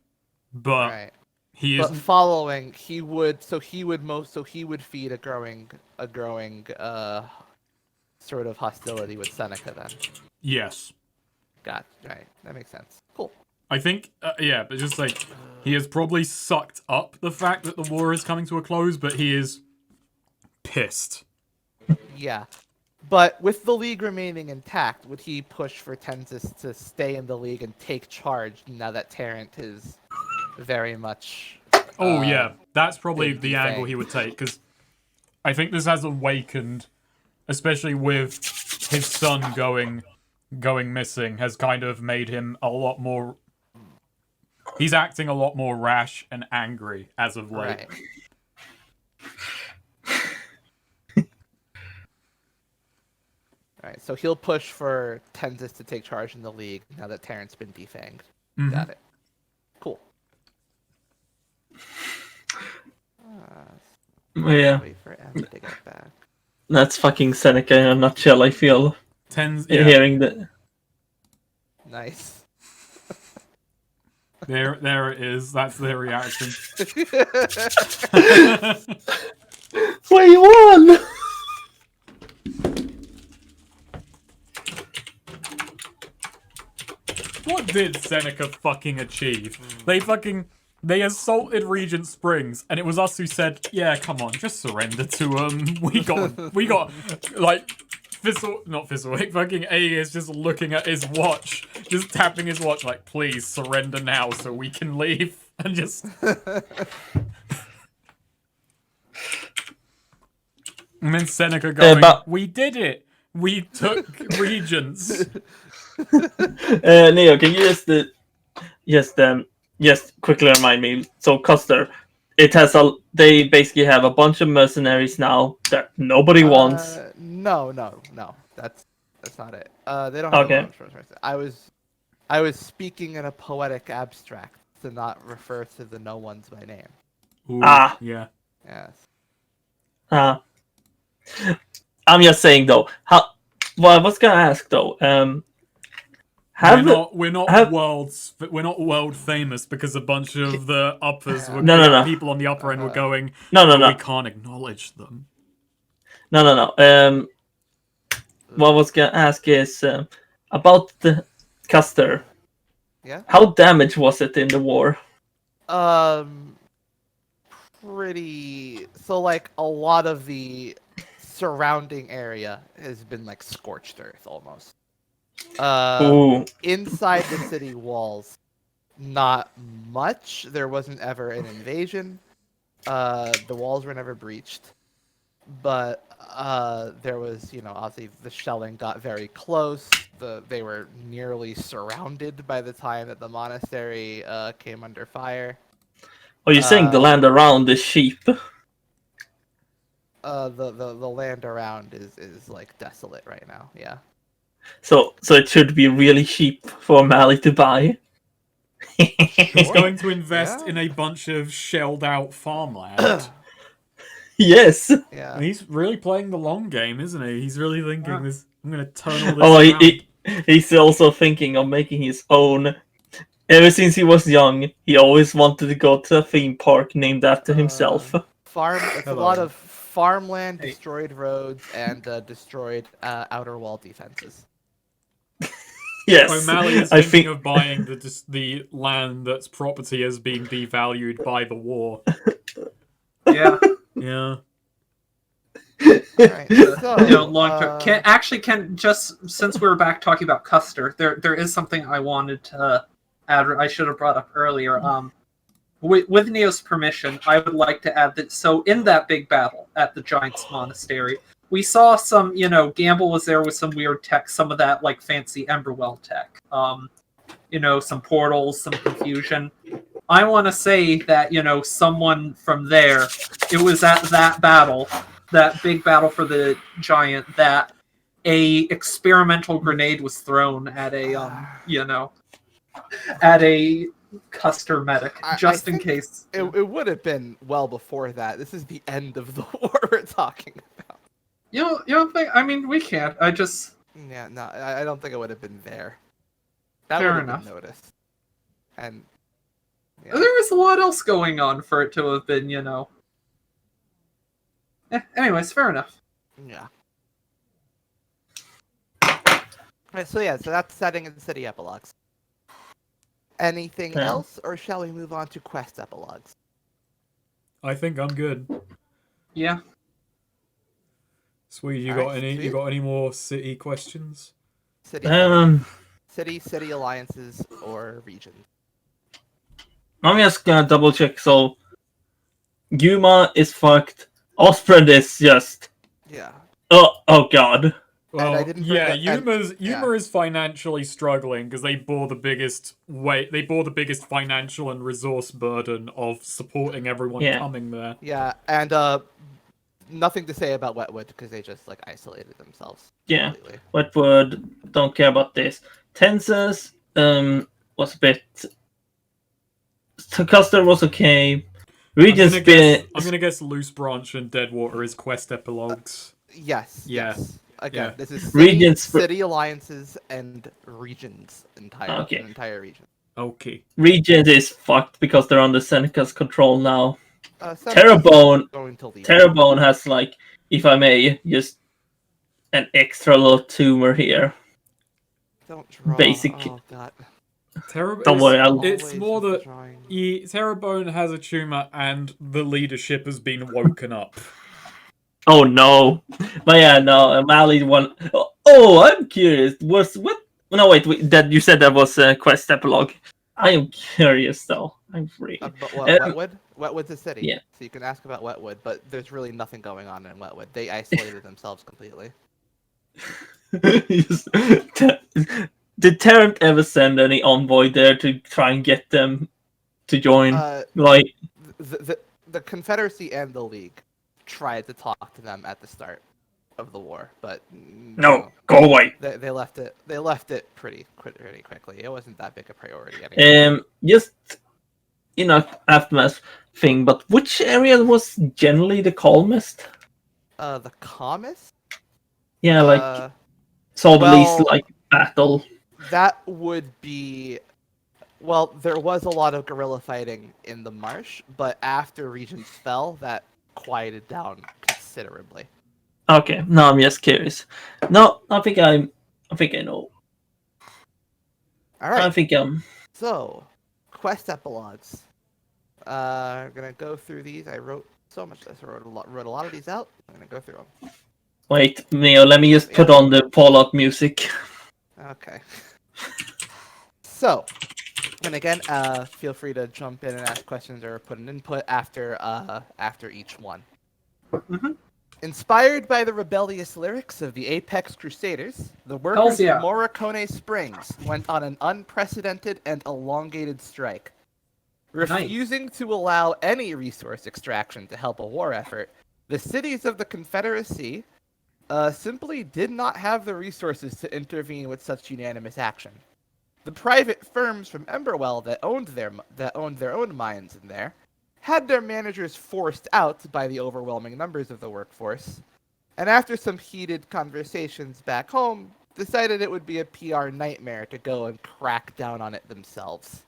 but right. he is But following, he would feed a growing sort of hostility with Seneca then. yes. Right. That makes sense. Cool. I think yeah, but just like he has probably sucked up the fact that the war is coming to a close, but he is pissed. Yeah. But with the league remaining intact, would he push for Tensis to stay in the league and take charge now that Tarrant is very much Oh yeah, that's probably big the angle defang. he would take, because I think this has awakened, especially with his son going missing, has kind of made him a lot more. He's acting a lot more rash and angry as of late. right. Right. So he'll push for Tensis to take charge in the league now that Tarrant's been defanged. Mhm. Got it. Cool. Yeah, Wait for Em to get back. that's fucking Seneca in a nutshell. I feel Yeah, hearing that. Nice. there it is. That's their reaction. We won. What did Seneca fucking achieve? They assaulted Regent Springs, and it was us who said, "Yeah, come on, just surrender to them." We got like not Fizzlewick, fucking A is just looking at his watch, just tapping his watch, like, "Please surrender now, so we can leave." And just and then Seneca going, but- "We did it. We took Regents." Neo, can you just quickly remind me? So Custer, they basically have a bunch of mercenaries now that nobody wants. No. That's not it. They don't have Okay. a lot of mercenaries. I was speaking in a poetic abstract to not refer to the no ones by name. Ooh, Ah. yeah. Yes. I'm just saying though. Well, I was gonna ask though. We're not have- world famous because a bunch of the uppers were No. people on the upper end were going, No. we can't acknowledge them. No. What I was gonna ask is about the Custer. Yeah. How damaged was it in the war? Pretty. So like a lot of the surrounding area has been like scorched earth almost. Ooh. Inside the city walls, not much. There wasn't ever an invasion. The walls were never breached, but there was, obviously the shelling got very close. They were nearly surrounded by the time that the monastery came under fire. Are you saying the land around is sheep? The land around is like desolate right now. Yeah. So it should be really cheap for Mali to buy. He's going to invest Yeah. in a bunch of shelled out farmland. Yes. Yeah. And he's really playing the long game, isn't he? He's really thinking this. I'm going to turn all this Oh, around. he's also thinking of making his own. Ever since he was young, he always wanted to go to a theme park named after himself. It's a Hello. lot of farmland, Hey. destroyed roads, and destroyed outer wall defenses. Yes. O'Malley is I thinking think of buying the land that's property has been devalued by the war. Yeah. Yeah. Right. So, Long term. Can just since we're back talking about Custer, there is something I wanted to add. I should have brought up earlier. With Neo's permission, I would like to add that. So in that big battle at the Giants Monastery, we saw some. Gamble was there with some weird tech, some of that like fancy Emberwell tech. Some portals, some confusion. I want to say that someone from there. It was at that battle. That big battle for the giant, that a experimental grenade was thrown at a Custer medic, I just in think case. it would have been well before that. This is the end of the war we're talking about. You don't think? I mean, we can't. Yeah, no, I don't think it would have been there. That Fair would have enough. been noticed. And yeah. There was a lot else going on for it to have been, Anyways, fair enough. Yeah. Right, so yeah, so that's setting and city epilogues. Anything Yeah. else, or shall we move on to quest epilogues? I think I'm good. Yeah. Sweet, you Alright, got any? You sweet. got any more city questions? City, city alliances, or regions. I'm just gonna double check. So, Yuma is fucked. Osprey is just. Yeah. Oh god. Well, I didn't bring yeah, that- and- Yuma is financially struggling because they bore the biggest weight. They bore the biggest financial and resource burden of supporting everyone Yeah. coming there. Yeah, and nothing to say about Wetwood because they just like isolated themselves. Yeah. Completely. Wetwood, don't care about this. Tensas was a bit. Custer was okay. Region's been. I'm gonna guess Loose Branch and Deadwater is quest epilogues. Yes. Yeah. Yes. Again, Yeah. this is Regions for- city alliances and regions Okay. an entire region. Okay. Regions is fucked because they're under Seneca's control now. Seneca's Terrebonne going to leave. Terrebonne has, like, if I may, just an extra little tumor here. Don't draw. basic- Oh god. Don't worry, It's Always more with the that drawing. Terrebonne has a tumor and the leadership has been woken up. Oh no. But yeah, no, Mali one. Oh, I'm curious. Was what? No, wait. That you said that was a quest epilogue. I am curious though. I'm free. But what, Wetwood? Wetwood's a city. Yeah. So you can ask about Wetwood, but there's really nothing going on in Wetwood. They isolated themselves completely. Yes. Did Terrant ever send any envoy there to try and get them to join? Like, The Confederacy and the League tried to talk to them at the start of the war, but no, go away. They left it. They left it pretty quickly. It wasn't that big a priority anymore. Just aftermath thing. But which area was generally the calmest? The calmest. Yeah, like saw the least like battle. That would be. Well, there was a lot of guerrilla fighting in the marsh, but after Regents fell, that quieted down considerably. Okay, no, I'm just curious. No, I think I know. All right. I think So, quest epilogues. I'm gonna go through these. I wrote so much. I wrote a lot of these out. I'm gonna go through them. Wait, Neo, let me just put on the Fallout music. Okay. So, and again, feel free to jump in and ask questions or put an input after each one. Mhm. Inspired by the rebellious lyrics of the Apex Crusaders, the workers Hells yeah. of Morricone Springs went on an unprecedented and elongated strike. Refusing to allow any resource extraction to help a war effort, the cities of the Confederacy simply did not have the resources to intervene with such unanimous action. The private firms from Emberwell that owned their own mines in there had their managers forced out by the overwhelming numbers of the workforce, and after some heated conversations back home, decided it would be a PR nightmare to go and crack down on it themselves.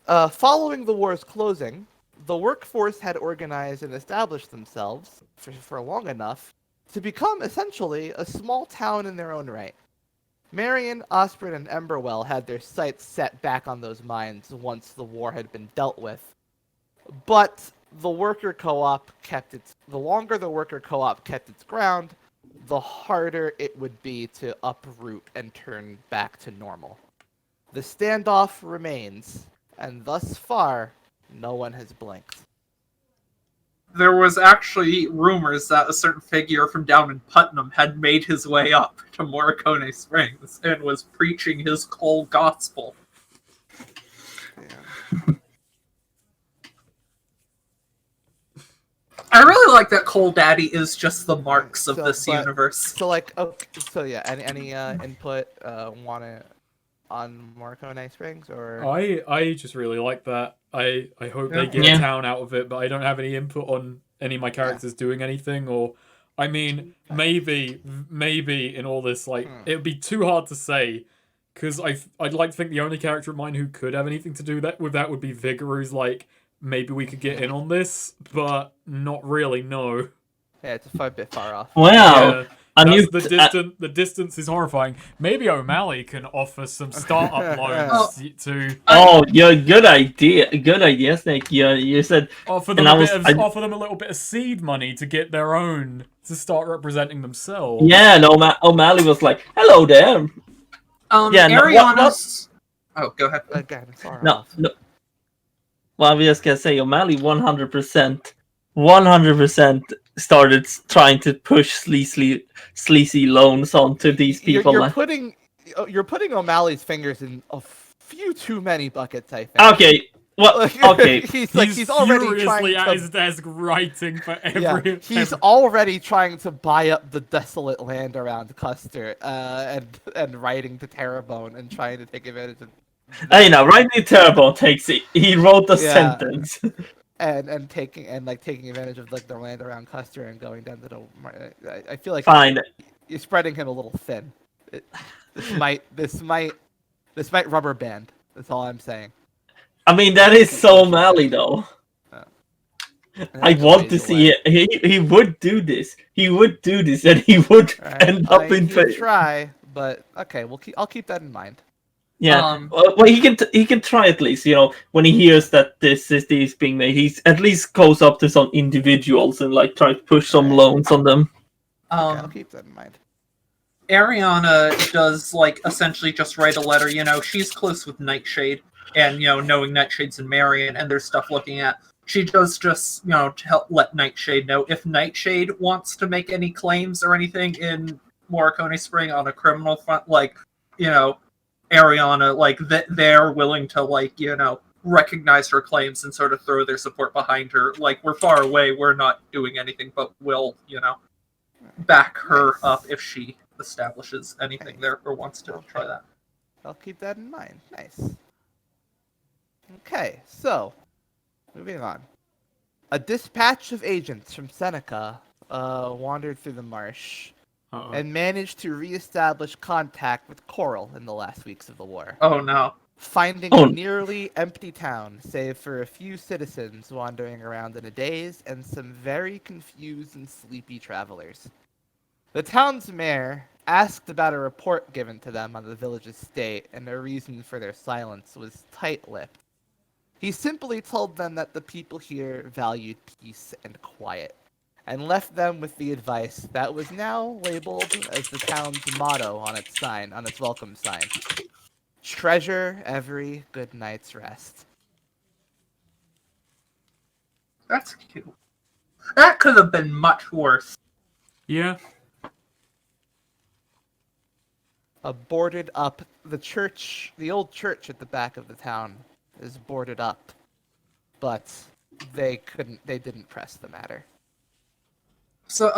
Following the war's closing, the workforce had organized and established themselves for long enough to become essentially a small town in their own right. Marion, Osprey, and Emberwell had their sights set back on those mines once the war had been dealt with. But the worker co-op the longer the worker co-op kept its ground, the harder it would be to uproot and turn back to normal. The standoff remains, and thus far, no one has blinked. There was actually rumors that a certain figure from down in Putnam had made his way up to Morricone Springs and was preaching his coal gospel. Yeah. I really like that Coal Daddy is just the marks of this universe. So like, okay, so yeah, any input on Morricone Springs or? I just really like that. I hope they get a town out of it, but I don't have any input on any of my characters doing anything, or I mean, maybe in all this, like, it would be too hard to say, because I'd like to think the only character of mine who could have anything to do with that would be Vigor, who's like, maybe we could get in on this, but not really, no. Yeah, it's a bit far off. Wow. Yeah, A new that's the distance is horrifying. Maybe O'Malley can offer some startup loans to Oh, yeah, good idea. Good idea, Snake. Yeah, you said offer them and I was- I- offer them a little bit of seed money to get their own to start representing themselves. yeah, and O'Malley was like, "Hello there." Yeah, no, Ariana's. Oh, go ahead. Again, far No, off. no. Well, I was just gonna say, O'Malley 100% started trying to push sleazy loans onto these people. You're putting O'Malley's fingers in a few too many buckets, I think. Okay, well, okay. he's already furiously trying at to. his desk writing for Yeah, every. he's already trying to buy up the desolate land around Custer, and writing to Terrebonne and trying to take advantage of. You know, right in Terrible takes it. He wrote a Yeah. sentence. And taking advantage of like the land around Custer and going down to the. I feel like Fine. you're spreading him a little thin. This might rubber band. That's all I'm saying. I mean, that is so O'Malley, though. And I that's want to ways see away. it. He would do this. He would do this, and he would All right, end up in he'd favor. try, but okay, I'll keep that in mind. Yeah. Well, he can try at least. You know, when he hears that this is being made, he's at least goes up to some individuals and like try to push some loans on them. Okay, I'll keep that in mind. Ariana does like essentially just write a letter. You know, she's close with Nightshade, and you know, knowing Nightshade's in Marion, and there's stuff looking at. She does just to help let Nightshade know if Nightshade wants to make any claims or anything in Morricone Spring on a criminal front, like Ariana, like they're willing to recognize her claims and sort of throw their support behind her. Like, we're far away, we're not doing anything, but we'll back her up if she establishes anything there or wants to try that. I'll keep that in mind. Nice. Okay, so moving on. A dispatch of agents from Seneca wandered through the marsh and managed to reestablish contact with Coral in the last weeks of the war. Oh no. Finding a nearly empty town, save for a few citizens wandering around in a daze and some very confused and sleepy travelers. The town's mayor asked about a report given to them on the village's state, and their reason for their silence was tight-lipped. He simply told them that the people here valued peace and quiet, and left them with the advice that was now labeled as the town's motto on its welcome sign. Treasure every good night's rest. That's cute. That could have been much worse. Yeah. Boarded up, the old church at the back of the town is boarded up, but they didn't press the matter. So,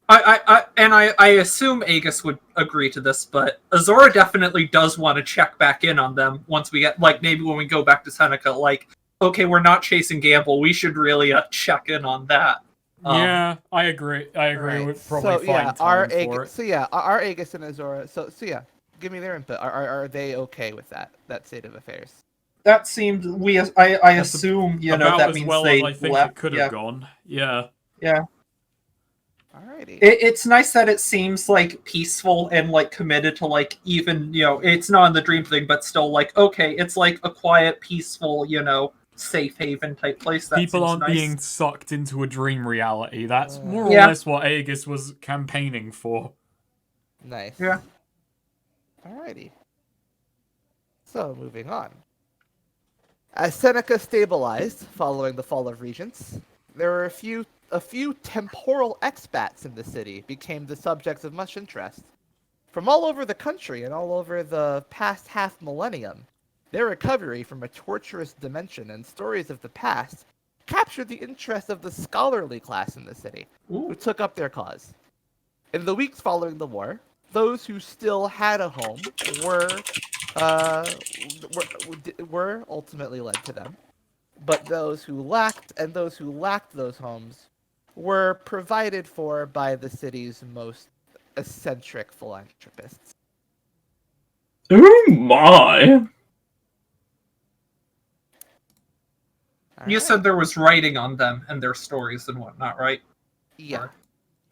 I assume Aegis would agree to this, but Azora definitely does want to check back in on them once we get, maybe when we go back to Seneca, okay, we're not chasing Gamble, we should really check in on that. Yeah, I agree. Right. We'd probably find our time for it. So yeah, our Aegis and Azora. So yeah, give me their input. Are they okay with that state of affairs? That seemed I assume about that as means well they as I think left. it could have gone. Yeah. Yeah. Alrighty. It's nice that it seems peaceful and committed to even it's not in the dream thing, but still okay, it's a quiet, peaceful safe haven type place. That People aren't nice. being sucked into a dream reality. That's more or Yeah. less what Aegis was campaigning for. Nice. Yeah. Alrighty. So moving on. As Seneca stabilized following the fall of regents, there were a few temporal expats in the city became the subjects of much interest. From all over the country and all over the past half millennium, their recovery from a torturous dimension and stories of the past captured the interest of the scholarly class in the city, who took up their cause. In the weeks following the war, those who still had a home were ultimately led to them, but those who lacked those homes were provided for by the city's most eccentric philanthropists. Oh my! You said there was writing on them and their stories and whatnot, right? Yeah.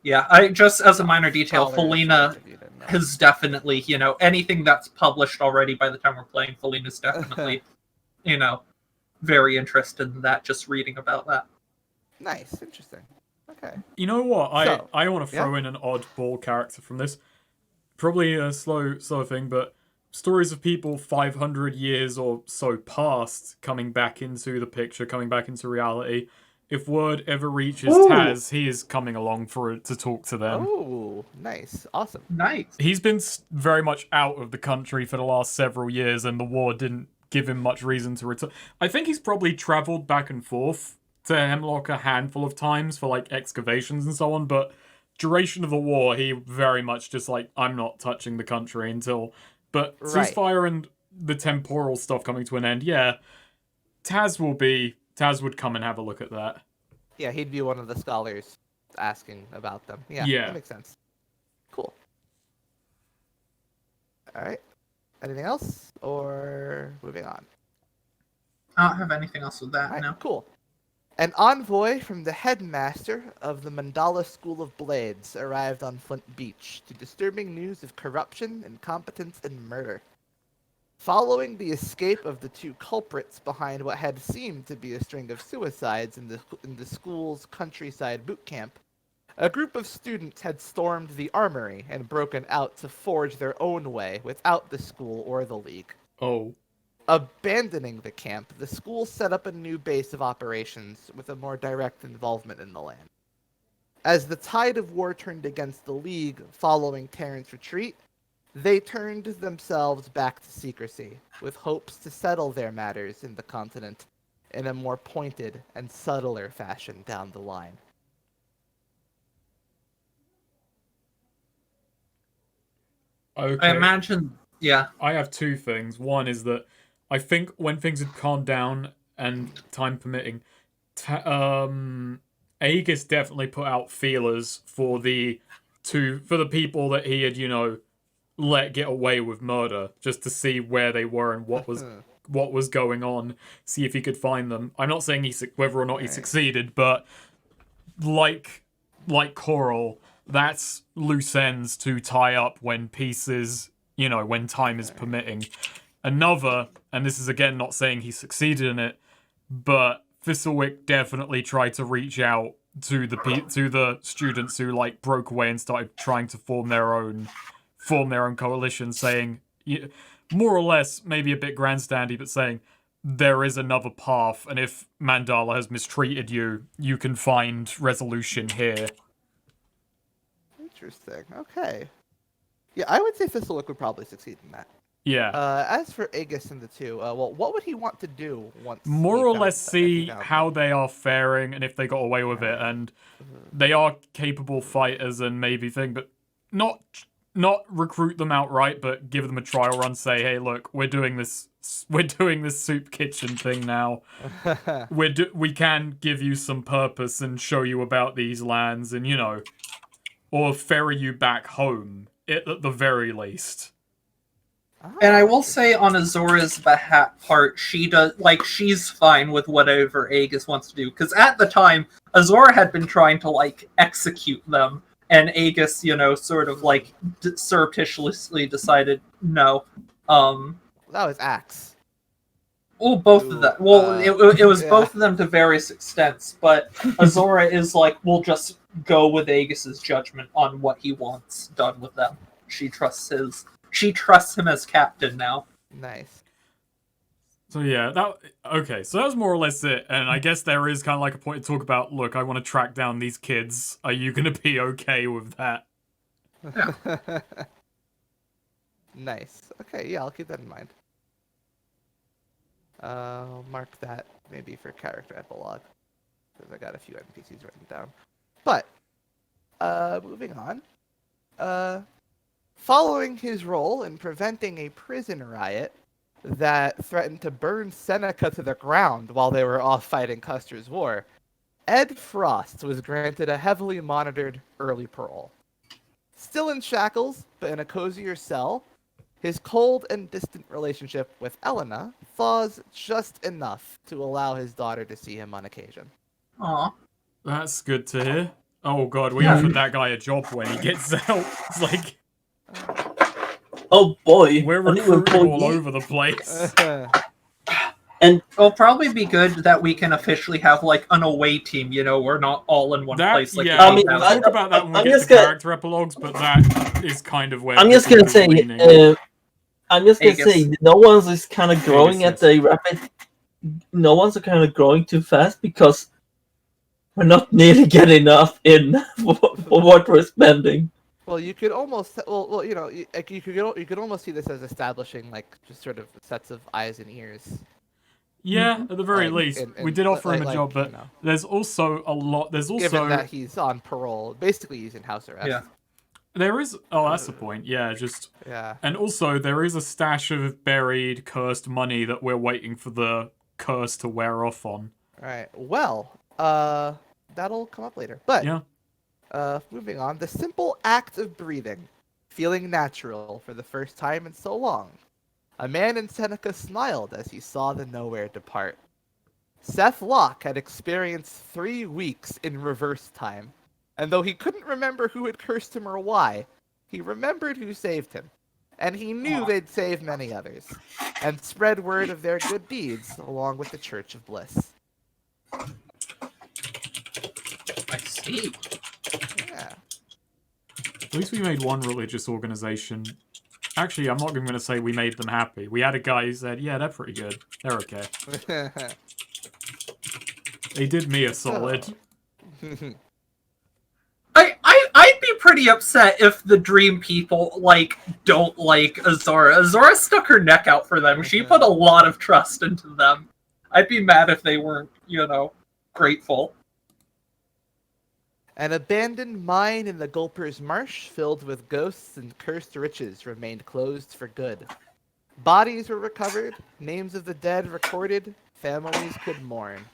Yeah, I just as a minor detail, Scholars Felina interviewed in them. has definitely, anything that's published already by the time we're playing, Felina's definitely, very interested in that, just reading about that. Nice, interesting. Okay. You know what? So, I want to throw in an oddball character from this. Probably a slow thing, but stories of people 500 years or so past coming back into the picture, coming back into reality. If word ever reaches Ooh. Taz, he is coming along to talk to them. Oh, nice, awesome. Nice. He's been very much out of the country for the last several years, and the war didn't give him much reason to return. I think he's probably traveled back and forth to Hemlock a handful of times for like excavations and so on, but duration of the war, he very much just like, I'm not touching the country until. But Right. ceasefire and the temporal stuff coming to an end, yeah. Taz would come and have a look at that. Yeah, he'd be one of the scholars asking about them. Yeah, Yeah. that makes sense. Cool. All right. Anything else, or moving on? I don't have anything else with that, All right, no. cool. An envoy from the headmaster of the Mandala School of Blades arrived on Flint Beach to disturbing news of corruption, incompetence, and murder. Following the escape of the two culprits behind what had seemed to be a string of suicides in the school's countryside boot camp, a group of students had stormed the armory and broken out to forge their own way without the school or the league. Oh. Abandoning the camp, the school set up a new base of operations with a more direct involvement in the land. As the tide of war turned against the League following Terran's retreat, they turned themselves back to secrecy, with hopes to settle their matters in the continent in a more pointed and subtler fashion down the line. Okay. I imagine, yeah. I have two things. One is that I think when things had calmed down and time permitting, Aegis definitely put out feelers for the people that he had, let get away with murder, just to see where they were and what was going on, see if he could find them. I'm not saying whether or not he succeeded, but like Coral, that's loose ends to tie up when pieces, when time is permitting. Another, and this is again not saying he succeeded in it, but Thistlewick definitely tried to reach out to the students who like broke away and started trying to form their own coalition, saying, more or less, maybe a bit grandstandy, but saying there is another path, and if Mandala has mistreated you, you can find resolution here. Interesting. Okay. Yeah, I would say Thistlewick would probably succeed in that. Yeah. As for Aegis and the two, what would he want to do once? More he or found less them, if he see found how they are faring and if they got away with it, and they are capable fighters and maybe but not recruit them outright, but give them a trial run. Say, hey, look, we're doing this soup kitchen thing now. them? We can give you some purpose and show you about these lands, and or ferry you back home at the very least. And I will say on Azora's part, she's fine with whatever Aegis wants to do. Because at the time, Azora had been trying to, execute them. And Aegis, sort of, surreptitiously decided, no. That was Axe. Well, both of them. Well, it was both of them to various extents. But Azora is we'll just go with Aegis's judgment on what he wants done with them. She trusts him as captain now. Nice. So yeah, so that was more or less it. And I guess there is kind of like a point to talk about, look, I want to track down these kids. Are you going to be okay with that? Nice. Okay, yeah, I'll keep that in mind. I'll mark that maybe for character epilogue, because I got a few NPCs written down. But, moving on. Following his role in preventing a prison riot that threatened to burn Seneca to the ground while they were off fighting Custer's War, Ed Frost was granted a heavily monitored early parole. Still in shackles, but in a cozier cell, his cold and distant relationship with Elena thaws just enough to allow his daughter to see him on occasion. Aw. That's good to hear. Oh god, we Yeah. offered that guy a job when he gets out. It's like, Oh boy, we're a new recruiting all employee. over the place. And It'll probably be good that we can officially have like an away team. We're not all in one That, place. Like yeah, we mean, we'll have. talk about that when we I'm get just to gonna- character epilogues, but that is kind of where I'm just this gonna is say, leaning. I'm just gonna say, Aegis. no one's is kind of growing Aegis, at a rapid. No one's kind of growing too fast because we're not nearly getting enough in for what we're spending. Well, you could almost you could almost see this as establishing like just sort of sets of eyes and ears. Yeah, at the very Like, least, and- we and did offer him a like, job, but there's also a lot. There's given also that he's on parole, basically he's in house arrest. Yeah. there is. Oh, that's the point. Yeah, just Yeah. and also there is a stash of buried, cursed money that we're waiting for the curse to wear off on. All right. Well, that'll come up later. But Yeah. moving on, the simple act of breathing, feeling natural for the first time in so long. A man in Seneca smiled as he saw the nowhere depart. Seth Locke had experienced 3 weeks in reverse time, and though he couldn't remember who had cursed him or why, he remembered who saved him, and he knew they'd save many others, and spread word of their good deeds along with the Church of Bliss. I see. Yeah. At least we made one religious organization. Actually, I'm not even going to say we made them happy. We had a guy who said, "Yeah, they're pretty good. They're okay. They did me a solid." I'd be pretty upset if the Dream people don't like Azora. Azora stuck her neck out for them. She put a lot of trust into them. I'd be mad if they weren't, grateful. An abandoned mine in the Gulper's Marsh, filled with ghosts and cursed riches, remained closed for good. Bodies were recovered, names of the dead recorded, families could mourn.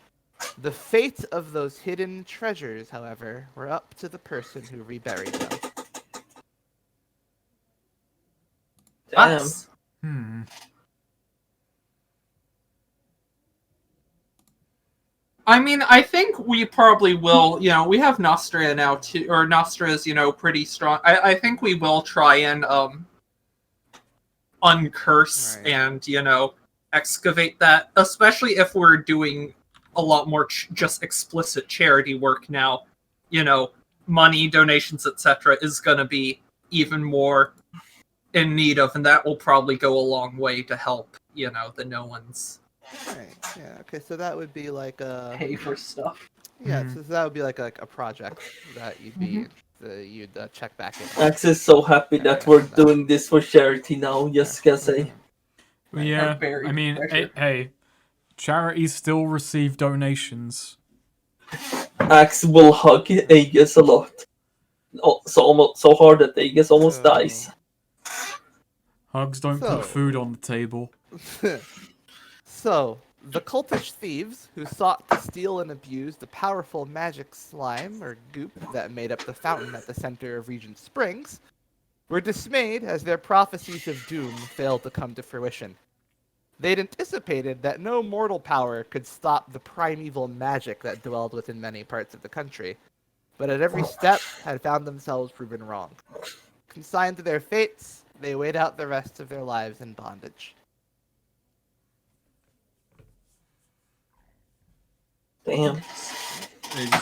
The fate of those hidden treasures, however, were up to the person who reburied them. Damn. Us. I mean, I think we probably will, we have Nostria now too, or Nostria's, pretty strong. I think we will try and uncurse Right. and, excavate that, especially if we're doing a lot more just explicit charity work now. Money, donations, etc. is going to be even more in need of, and that will probably go a long way to help, the no ones Right. Yeah. Okay. So that would be like a pay for stuff. yeah. So that would be like a project that you'd check back in. Max is so happy that we're doing this for charity now, just gonna say. Yeah, buried I mean, treasure. hey, charities still receive donations. Axe will hug Aegis a lot. Oh, so hard that Aegis almost dies. Hugs don't So- put food on the table. So, the cultish thieves who sought to steal and abuse the powerful magic slime or goop that made up the fountain at the center of Regent Springs were dismayed as their prophecies of doom failed to come to fruition. They'd anticipated that no mortal power could stop the primeval magic that dwelled within many parts of the country, but at every step had found themselves proven wrong. Consigned to their fates, they wait out the rest of their lives in bondage. Damn. It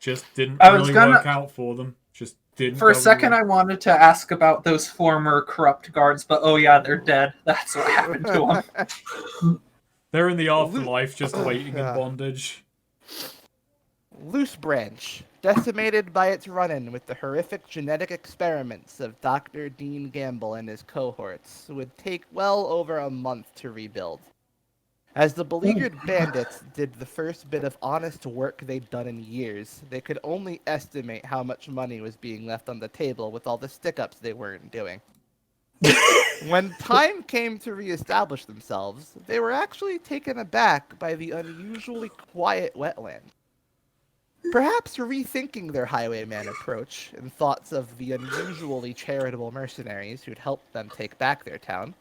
just didn't I was really gonna- work out for them. Just didn't. For a go second, well. I wanted to ask about those former corrupt guards, but oh yeah, they're dead. That's what happened to them. They're in the afterlife, just waiting in Yeah. bondage. Loose Branch, decimated by its run-in with the horrific genetic experiments of Dr. Dean Gamble and his cohorts, would take well over a month to rebuild. As the beleaguered bandits did the first bit of honest work they'd done in years, they could only estimate how much money was being left on the table with all the stick-ups they weren't doing. When time came to reestablish themselves, they were actually taken aback by the unusually quiet wetland. perhaps rethinking their highwayman approach in thoughts of the unusually charitable mercenaries who'd helped them take back their town,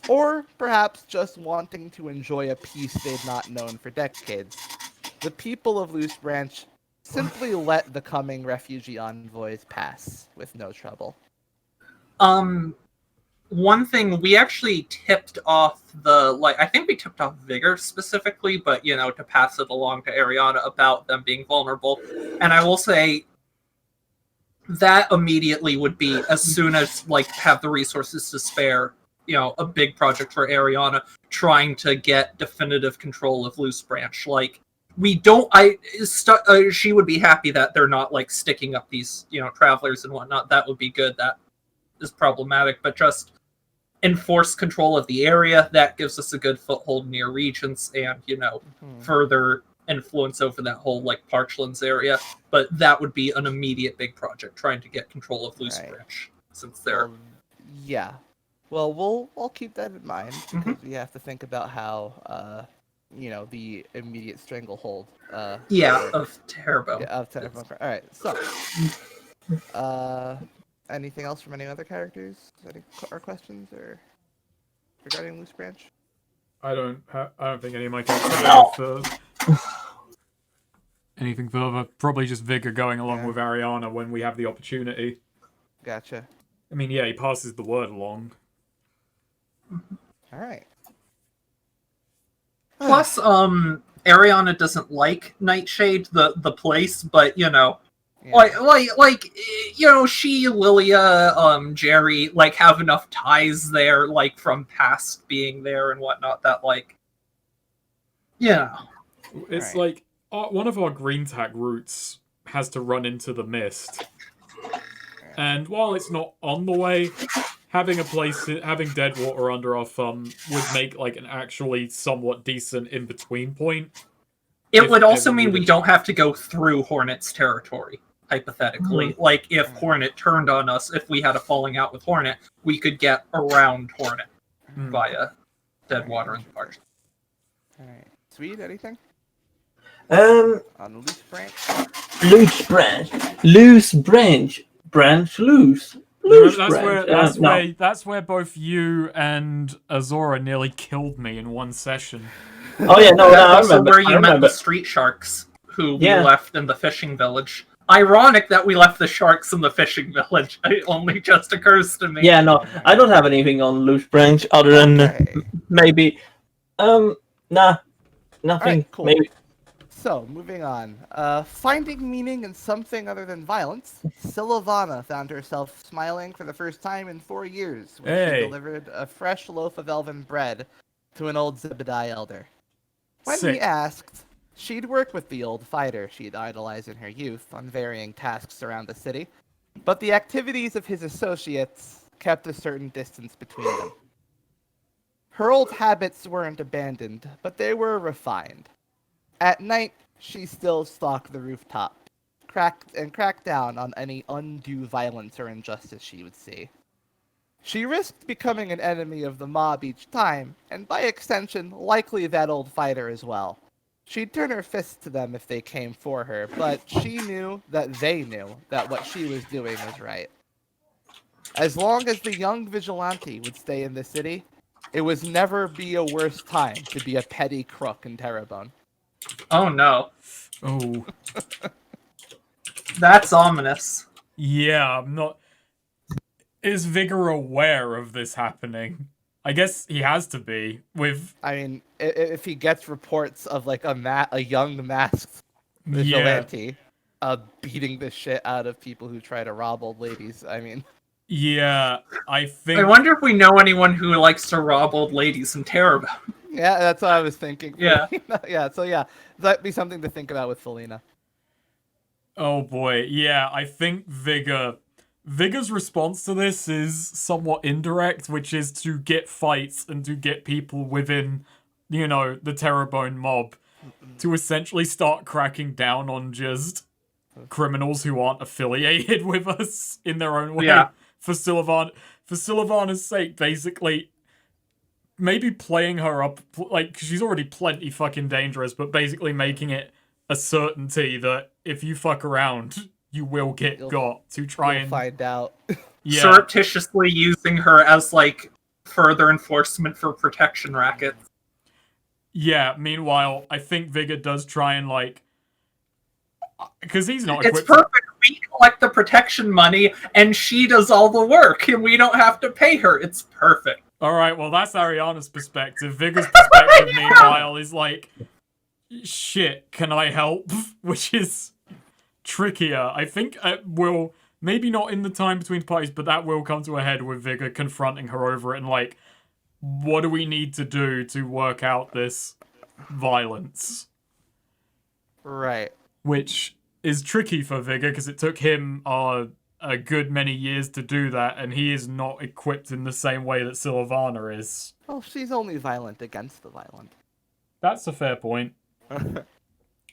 or perhaps just wanting to enjoy a peace they'd not known for decades. The people of Loose Branch simply let the coming refugee envoys pass with no trouble. One thing we actually tipped off I think we tipped off Vigor specifically, but to pass it along to Ariana about them being vulnerable. And I will say that immediately would be, as soon as have the resources to spare, a big project for Ariana trying to get definitive control of Loose Branch. She would be happy that they're not sticking up these travelers and whatnot. That would be good. That is problematic, but just enforce control of the area. That gives us a good foothold near Regents and further influence over that whole Parchlands area. But that would be an immediate big project, trying to get control of Loose Branch, since they're yeah. Well, we'll keep that in mind, because we have to think about how the immediate stranglehold of Terrebonne. of Terrebonne. All right, so anything else from any other characters? Any questions or regarding Loose Branch? I don't think any of my characters have anything further. Probably just Vigor going along with Ariana when we have the opportunity. Gotcha. I mean, yeah, he passes the word along. All right. Plus, Ariana doesn't like Nightshade, the place, but she, Lilia, Jerry, have enough ties there, from past being there and whatnot, that, It's right. One of our green tack routes has to run into the mist. And while it's not on the way, having Deadwater under our thumb would make, an actually somewhat decent in-between point. It would also mean we don't have to go through Hornet's territory. Hypothetically, if Hornet turned on us, if we had a falling out with Hornet, we could get around Hornet via Deadwater and the Parch. All right, Swede, anything? On Loose Branch. Loose branch. That's where both you and Azora nearly killed me in one session. Oh yeah, no, that's I remember. Where you met the street sharks who we left in the fishing village. Ironic that we left the sharks in the fishing village. It only just occurs to me. Yeah, no, I don't have anything on Loose Branch other than maybe, nothing. Right, cool. Maybe. So, moving on. Finding meaning in something other than violence, Silvana found herself smiling for the first time in 4 years when she delivered a fresh loaf of elven bread to an old Zebediah elder. When he asked, she'd work with the old fighter she'd idolized in her youth on varying tasks around the city, but the activities of his associates kept a certain distance between them. Her old habits weren't abandoned, but they were refined. At night, she still stalked the rooftop, cracked down on any undue violence or injustice she would see. She risked becoming an enemy of the mob each time, and by extension, likely that old fighter as well. She'd turn her fists to them if they came for her, but she knew that they knew that what she was doing was right. As long as the young vigilante would stay in the city, it would never be a worse time to be a petty crook in Terrebonne. Oh no. Oh. That's ominous. Yeah, I'm not... Is Vigor aware of this happening? I guess he has to be, with... I mean, if he gets reports of, a young masked vigilante beating the shit out of people who try to rob old ladies, I mean... Yeah, I think... I wonder if we know anyone who likes to rob old ladies in Terrebonne. Yeah, that's what I was thinking. Yeah. That'd be something to think about with Felina. Oh boy, yeah, I think Vigor's response to this is somewhat indirect, which is to get fights and to get people within, the Terrebonne mob to essentially start cracking down on just criminals who aren't affiliated with us in their own way. Yeah. For Silvana's sake, basically, maybe playing her up, 'cause she's already plenty fucking dangerous, but basically making it a certainty that if you fuck around, you will get You'll- got to try You'll and find out. yeah. Surreptitiously using her as like further enforcement for protection rackets. Yeah, meanwhile, I think Vigor does try and, like... Because he's not It's equipped... perfect. We collect the protection money, and she does all the work, and we don't have to pay her. It's perfect. Alright, well, that's Ariana's perspective. Vigor's perspective, meanwhile, is like... Shit, can I help? Which is trickier. I think it will... Maybe not in the time between parties, but that will come to a head with Vigor confronting her over it and, like... What do we need to do to work out this violence? Right. Which is tricky for Vigor because it took him a good many years to do that, and he is not equipped in the same way that Sylvana is. Well, she's only violent against the violent. That's a fair point. At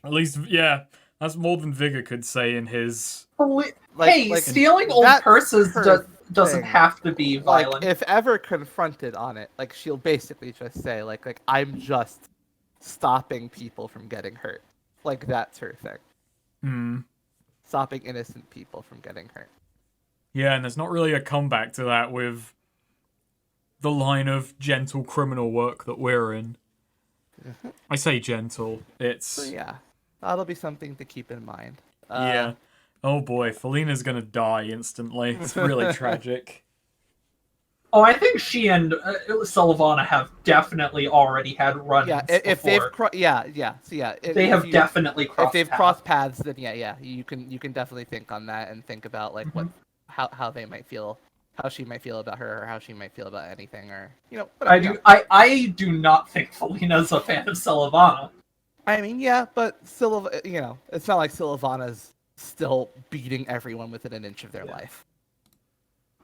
least, yeah, that's more than Vigor could say in his... Stealing old that's purses her doesn't thing. have to be violent. Like, if ever confronted on it, like, she'll basically just say, like, I'm just stopping people from getting hurt. Like, that's her thing. Hmm. Stopping innocent people from getting hurt. Yeah, and there's not really a comeback to that with the line of gentle criminal work that we're in. I say gentle. It's... So, yeah. That'll be something to keep in mind. yeah. Oh boy, Felina's gonna die instantly. It's really tragic. Oh, I think she and Sylvana have definitely already had run-ins Yeah, if they've before. they have definitely crossed if they've paths. crossed paths, then yeah, you can definitely think on that and think about like how they might feel, how she might feel about her, or how she might feel about anything, or whatever, I do not think Felina's a fan of Sylvana. I mean, yeah, but it's not like Sylvana's still beating everyone within an inch of their life.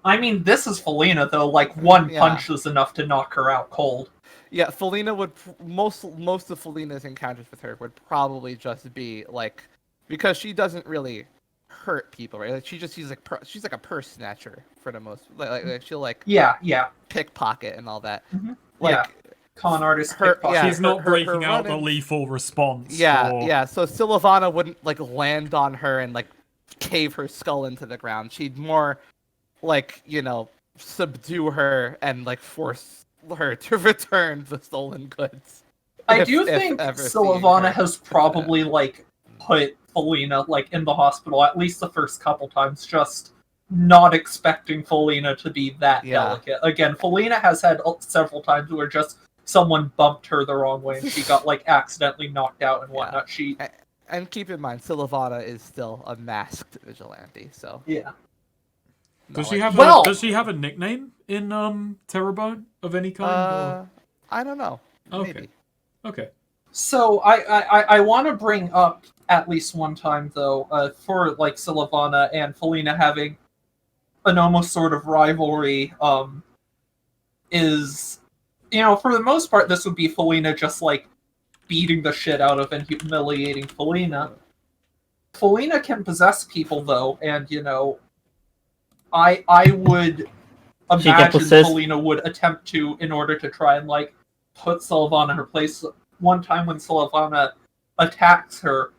I mean, this is Felina though. Like one Yeah. punch is enough to knock her out cold. Yeah, Felina would most of Felina's encounters with her would probably just be like, because she doesn't really hurt people, right? Like she's like a purse snatcher for the most. Like she'll like Yeah. pickpocket and all that. Mhm. Like Yeah. Con artist. her- pickpocket. yeah, She's not her breaking out the run-ins- lethal response. yeah. So Sylvana wouldn't like land on her and like cave her skull into the ground. She'd more like subdue her and like force her to return the stolen goods. I if- do if think ever seeing Sylvana her. has probably like put Felina like in the hospital at least the first couple times, just not expecting Felina to be that Yeah. delicate. Again, Felina has had several times where just someone bumped her the wrong way and she got like accidentally knocked out and whatnot. She And keep in mind, Sylvana is still a masked vigilante, so yeah. Does not she like- have does she have a nickname in Terrabone of any kind? I don't know. Okay. Maybe. Okay. So I want to bring up at least one time though, for like Sylvana and Felina having an almost sort of rivalry, is for the most part this would be Felina just like beating the shit out of and humiliating Felina. Felina can possess people though, and I would She can imagine possess- Felina would attempt to in order to try and like put Sylvana in her place. One time when Sylvana attacks her,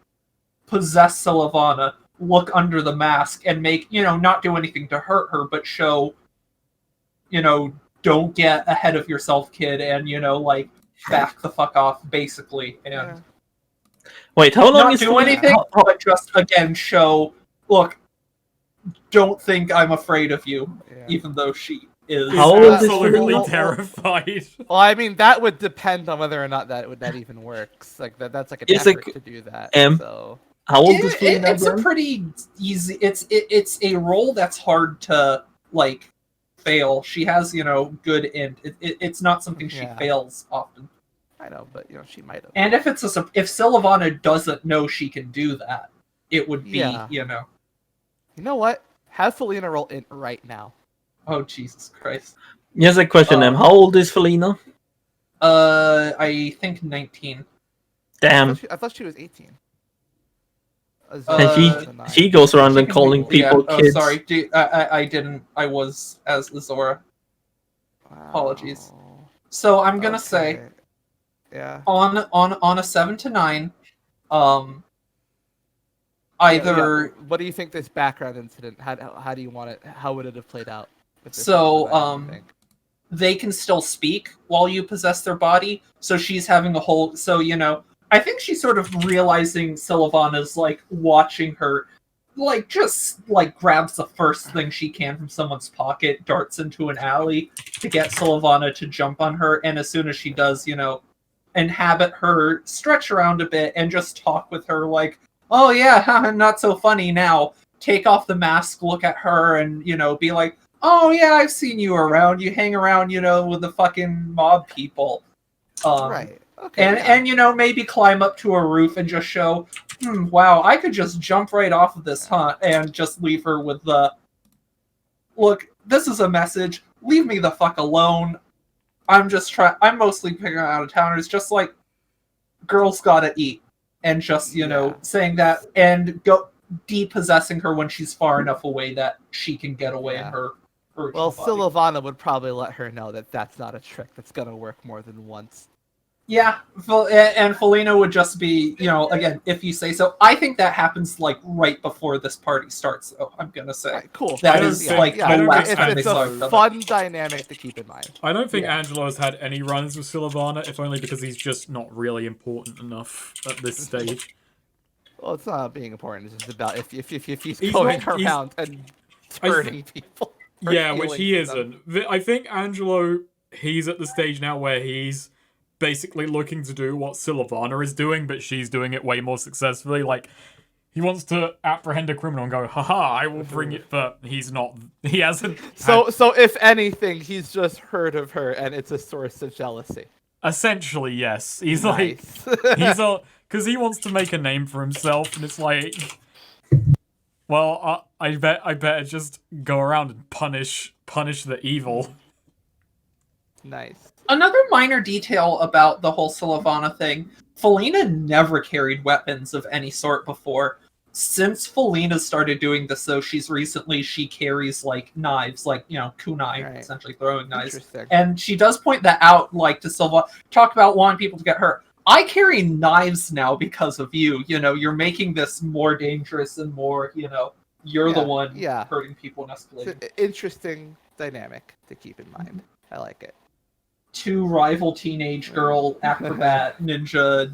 possess Sylvana, look under the mask, and make, not do anything to hurt her, but show, don't get ahead of yourself, kid, and, like, back the fuck off, basically. And Yeah. Wait, how long not is do Felina- anything, how- but just, again, show, look, don't think I'm afraid of you, Yeah. even though she is. How old is absolutely Felina? terrified. Well, I mean, that would depend on whether or not that even works. Like that's like an It's like, effort to do that. M. So How old is Felina It's a again? pretty easy. It's a role that's hard to like fail. She has good int. It's not something she Yeah. fails often. I know, but she might have. And if if Sylvana doesn't know she can do that, it would be Yeah. You know what? Have Felina roll int right now. Oh Jesus Christ. Here's a question, Em. How old is Felina? I think 19. Damn. I thought she was 18. And she goes around and calling people Oh, kids. sorry. I didn't. I was as Azora. Apologies. So I'm gonna say Yeah. on a 7 to 9, Either What do you think this background incident? How do you want it? How would it have played out? With this So, Sylvana, do you think? they can still speak while you possess their body. So she's having a whole. So, I think she's sort of realizing Sylvana's like watching her, like just like grabs the first thing she can from someone's pocket, darts into an alley to get Sylvana to jump on her. And as soon as she does, inhabit her, stretch around a bit, and just talk with her like, oh yeah, not so funny now. Take off the mask, look at her, and, be like, oh yeah, I've seen you around. You hang around, with the fucking mob people. Right. Okay. And maybe climb up to a roof and just show, wow, I could just jump right off of this hunt and just leave her with the, look, this is a message. Leave me the fuck alone. I'm mostly picking out of towners, just like girls gotta eat. And just, saying that and go depossessing her when she's far enough away that she can get away in her original body. Sylvana would probably let her know that that's not a trick that's gonna work more than once. Yeah, and Felina would just be, again, if you say so. I think that happens like right before this party starts. Though I'm gonna say, Right, cool. That is like the last time they It's started. a fun dynamic to keep in mind. I don't think Angelo has had any runs with Sylvana, if only because he's just not really important enough at this stage. Well, it's not being important. It's just about if he's He's going not- he's- around and hurting people. or Yeah, which healing he them. isn't. I think Angelo, he's at the stage now where he's basically looking to do what Sylvana is doing, but she's doing it way more successfully. Like, he wants to apprehend a criminal and go, haha, I will bring it, but he hasn't. So if anything, he's just heard of her, and it's a source of jealousy. Essentially, yes. He's Nice. because he wants to make a name for himself, and it's like, well, I better just go around and punish the evil. Nice. Another minor detail about the whole Sylvana thing, Felina never carried weapons of any sort before. Since Felina started doing this, though, she carries, like, knives, like, kunai, Right. essentially throwing knives. Interesting. And she does point that out, like, to Sylvana, talk about wanting people to get hurt. I carry knives now because of you. You're making this more dangerous and more, you're the one hurting people and escalating. It's an interesting dynamic to keep in mind. I like it. Two rival teenage girl acrobat ninja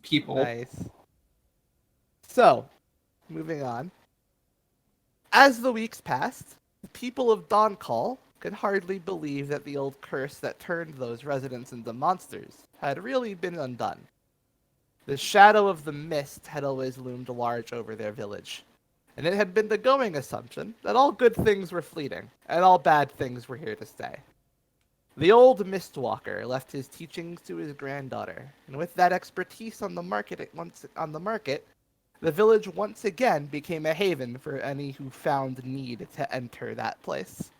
people. Nice. So, moving on. As the weeks passed, the people of Doncall could hardly believe that the old curse that turned those residents into monsters had really been undone. The shadow of the mist had always loomed large over their village, and it had been the going assumption that all good things were fleeting, and all bad things were here to stay. The old Mistwalker left his teachings to his granddaughter, and with that expertise on the market, the village once again became a haven for any who found need to enter that place.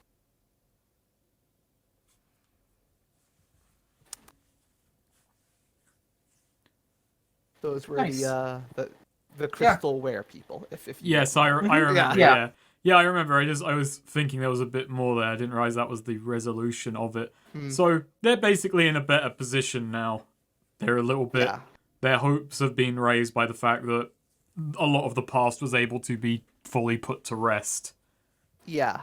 Those were Nice. the crystal wear people. If you Yes, I remember. Yeah. Yeah, I remember. I was thinking there was a bit more there. I didn't realize that was the resolution of it. Hmm. So they're basically in a better position now. They're a little bit. Yeah. Their hopes have been raised by the fact that a lot of the past was able to be fully put to rest. Yeah.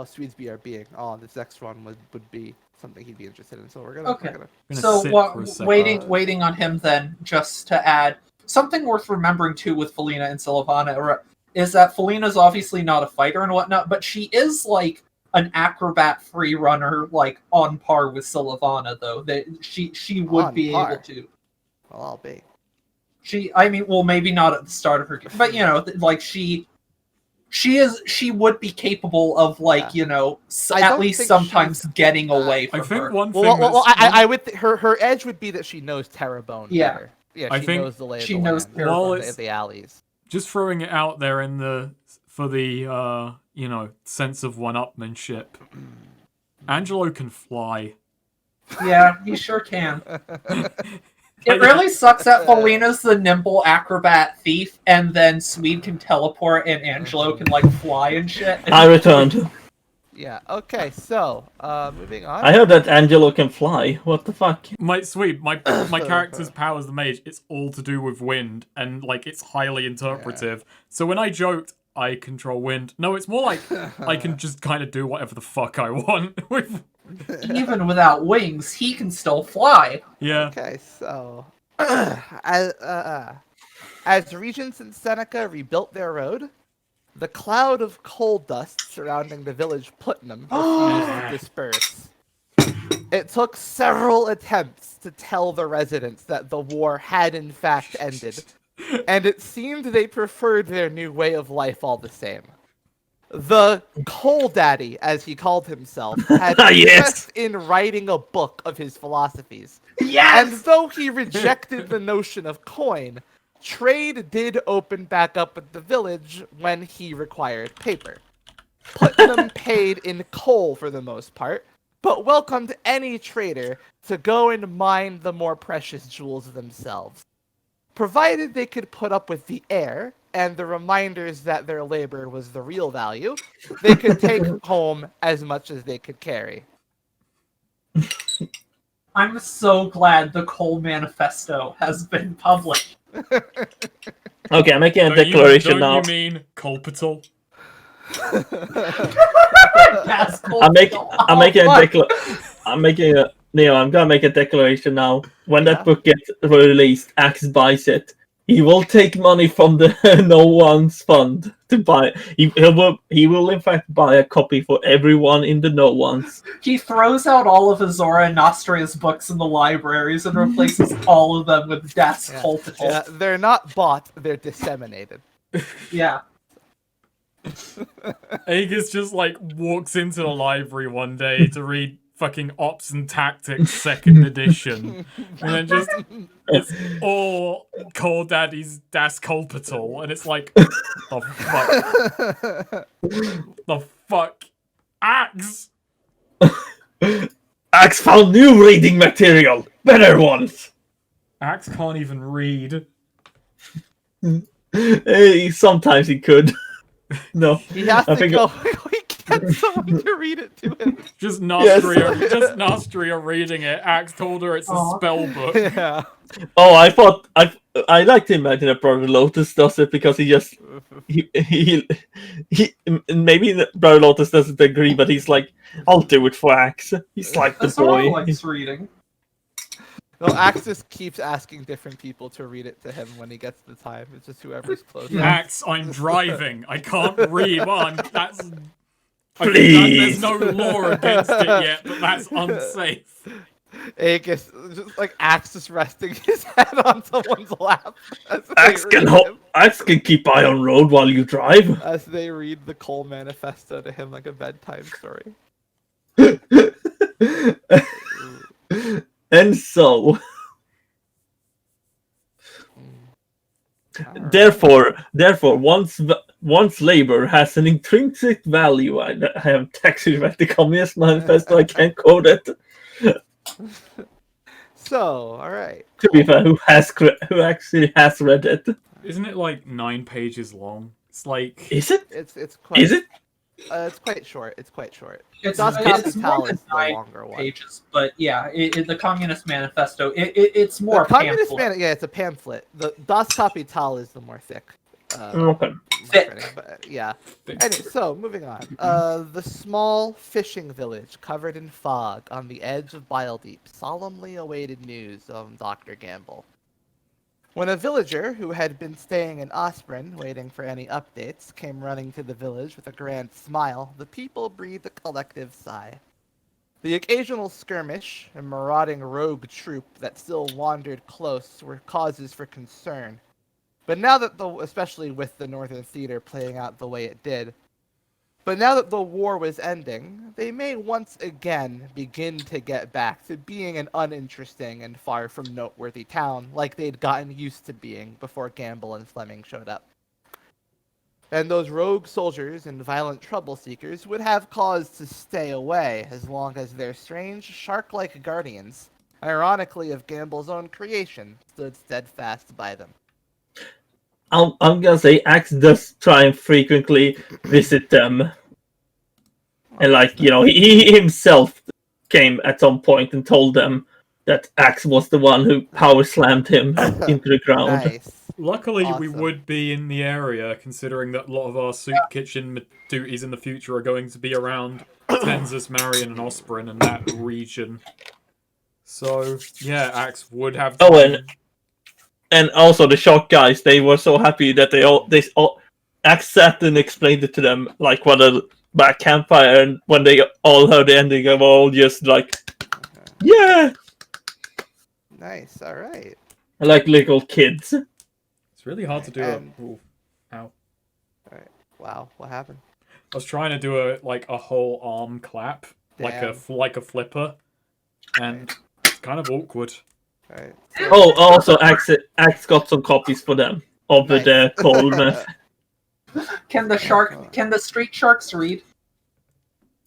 Swedes are being. Oh, this next one would be something he'd be interested in. So we're gonna. Okay. We're gonna I'm gonna So sit what, for a second. waiting on him then, just to add something worth remembering too with Felina and Sylvana is that Felina's obviously not a fighter and whatnot, but she is like an acrobat free runner, like on par with Sylvana though. That she would On be par. able to. Well, I'll be. Maybe not at the start of her, but like she would be capable of like Yeah. I at don't least think sometimes getting away I from think her. one thing. Well, that's- I would. Her edge would be that she knows Terrebonne Yeah. better. Yeah, I she think knows the lay of she the knows land. Terrebonne. Well, The alleys. just throwing it out there for the sense of one-upmanship. Angelo can fly. Yeah, he sure can. It really sucks that Felina's the nimble acrobat thief, and then Swede can teleport and Angelo can like fly and shit. I returned. Yeah. Okay. So, moving on. I heard that Angelo can fly. What the fuck? My character's power as the mage, it's all to do with wind, and like it's highly interpretive. So when I joked I control wind, no, it's more like I can just kind of do whatever the fuck I want with. Even without wings, he can still fly. Yeah. Okay. So, as Regents and Seneca rebuilt their road, the cloud of coal dust surrounding the village Putnam refused to disperse. It took several attempts to tell the residents that the war had in fact ended, and it seemed they preferred their new way of life all the same. The Coal Daddy, as he called himself, had Yes! interest in writing a book of his philosophies. Yes! And though he rejected the notion of coin, trade did open back up with the village when he required paper. Putnam paid in coal for the most part, but welcomed any trader to go and mine the more precious jewels themselves. Provided they could put up with the air and the reminders that their labor was the real value, they could take home as much as they could carry. I'm so glad the Coal Manifesto has been published. Okay, I'm making a Don't declaration now. you mean Colpital? Gas coal I'm making fuck. I'm gonna make a declaration now. When Yeah. that book gets released, Axe buys it. He will take money from the No One's fund to buy. He will in fact buy a copy for everyone in the No One's. He throws out all of Azora and Nostria's books in the libraries and replaces all of them with Das Yeah. Colpital. Yeah, they're not bought, they're disseminated. Yeah. Aegis just like walks into the library one day to read fucking Ops and Tactics 2nd edition, and then just it's all Coal Daddy's Das Colpital, and it's like, the fuck, the fuck, Axe. Axe found new reading material, better ones. Axe can't even read. Sometimes he could. No, He has I to think- go. He gets someone to read it to him. Just Nostria reading it. Axe told her it's a Aw. spell book. Yeah. Oh, I like to imagine that Brother Lotus does it because he maybe Brother Lotus doesn't agree, but he's like, I'll do it for Axe. He's like the Azora boy. likes reading. No, Axe just keeps asking different people to read it to him when he gets the time. It's just whoever's closest. Axe, I'm driving. I can't read. Well, that's. Please. There's no law against it yet, but that's unsafe. Aegis, just like Axe is resting his head on someone's lap as they Axe read him. Axe can keep eye on road while you drive. As they read the Coal Manifesto to him like a bedtime story. And so, Alright. therefore, once labor has an intrinsic value, I have texted read the Communist Manifesto. I can't quote it. So, alright. To be fair, who actually has read it? Isn't it like 9 pages long? It's like. Is it? It's quite. Is it? It's quite short. It's quite short. It's Das more Kapital than is the 9 longer one. pages, but yeah, the Communist Manifesto. It's more The Communist pamphlet. yeah, it's a pamphlet. The Das Kapital is the more thick. Okay. Thick. printing, but, yeah. Anyway, so moving on. The small fishing village covered in fog on the edge of Bile Deep solemnly awaited news of Dr. Gamble. When a villager who had been staying in Osprey, waiting for any updates, came running to the village with a grand smile, the people breathed a collective sigh. The occasional skirmish and marauding rogue troop that still wandered close were causes for concern. But now that especially with the Northern Theater playing out the way it did, but now that the war was ending, they may once again begin to get back to being an uninteresting and far from noteworthy town like they'd gotten used to being before Gamble and Fleming showed up. And those rogue soldiers and violent trouble seekers would have cause to stay away as long as their strange, shark-like guardians, ironically of Gamble's own creation, stood steadfast by them. I'm gonna say Axe does try and frequently visit them. And like, you know, he himself came at some point and told them that Axe was the one who power slammed him into the ground. Nice. Luckily, we Awesome. would be in the area, considering that a lot of our soup kitchen duties in the future are going to be around Tenzis, Marion, and Osprin and that region. So, yeah, Axe would have time. Oh, and also the shock guys, they were so happy that they all Axe sat and explained it to them like what a back campfire, and when they all heard the ending, they were all just like, yeah, Nice. All right. like little kids. It's really hard to do And- a... Ooh, ow. Wow. What happened? I was trying to do a whole arm clap, like a flipper, and it's kind of awkward. All right. Oh, also Axe got some copies for them of Nice. the coldness. Can the street sharks read?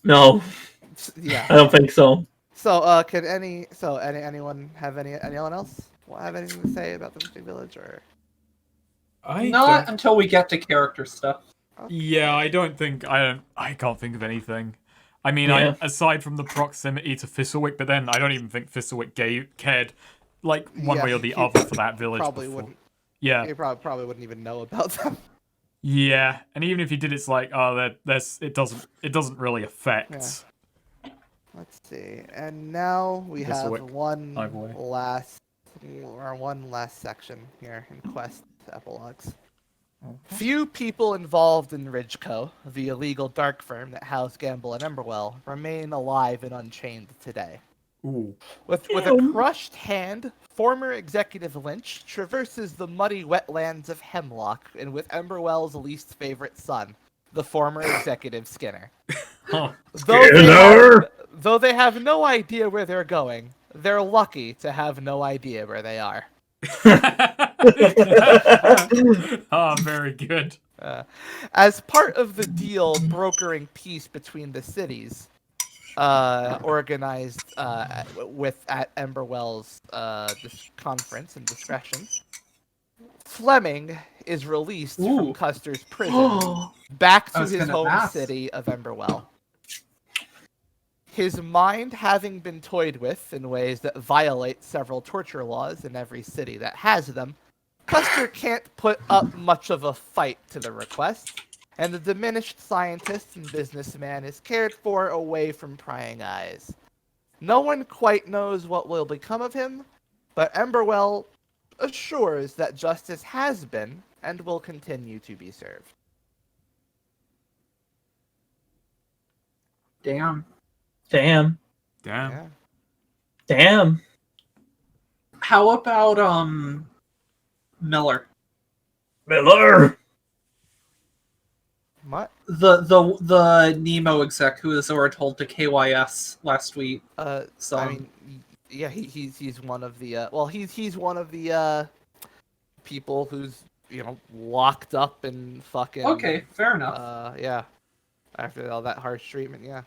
No, Yeah. I don't think so. So, can anyone have anyone else have anything to say about the Mystic Village, or? Not until we get to character stuff. Yeah, I can't think of anything. I mean, Yeah. aside from the proximity to Thistlewick, but then I don't even think Thistlewick cared, like, one way or the he other for that village. Probably before. wouldn't. Yeah, He probably wouldn't even know about them. yeah, and even if he did, it's like, oh, it doesn't really affect. Yeah. Let's see. And now we have Thistlewick. one Hi, boy. last section here in quest epilogues. Few people involved in Ridgeco, the illegal dark firm that housed Gamble and Emberwell, remain alive and unchained today. Ooh. With a crushed hand, former executive Lynch traverses the muddy wetlands of Hemlock, and with Emberwell's least favorite son, the former executive Skinner. Huh. Though they have no idea where they're going, they're lucky to have no idea where they are. Oh, very good. As part of the deal brokering peace between the cities, organized at Emberwell's this conference and discretion, Fleming is released from Ooh. Custer's prison back I to was his gonna home ask. city of Emberwell. His mind having been toyed with in ways that violate several torture laws in every city that has them, Custer can't put up much of a fight to the request, and the diminished scientist and businessman is cared for away from prying eyes. No one quite knows what will become of him, but Emberwell assures that justice has been and will continue to be served. Damn. Damn. Damn. Yeah. Damn. How about Miller? Miller. What? The Nemo exec who was told to KYS last week. So I mean, yeah, he's one of the he's one of the people who's locked up and fucking. okay, fair enough. Yeah. After all that harsh treatment, yeah.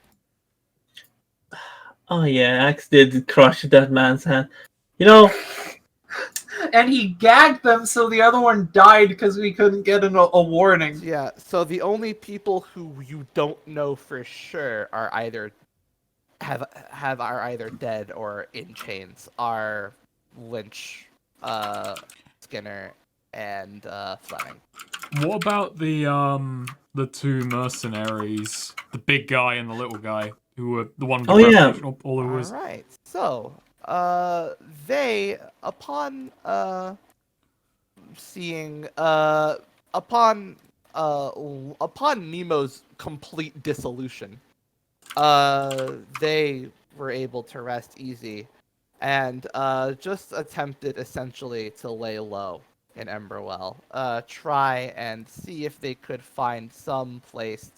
Oh yeah, Axe did crush that man's hand. You know, And he gagged them so the other one died because we couldn't get a warning. Yeah. So the only people who you don't know for sure are either are either dead or in chains are Lynch, Skinner, and Fleming. What about the two mercenaries, the big guy and the little guy, who were the one with the Oh, yeah. gravitational pull who All was right. So, they upon seeing upon Nemo's complete dissolution, they were able to rest easy, and just attempted essentially to lay low in Emberwell. Try and see if they could find some place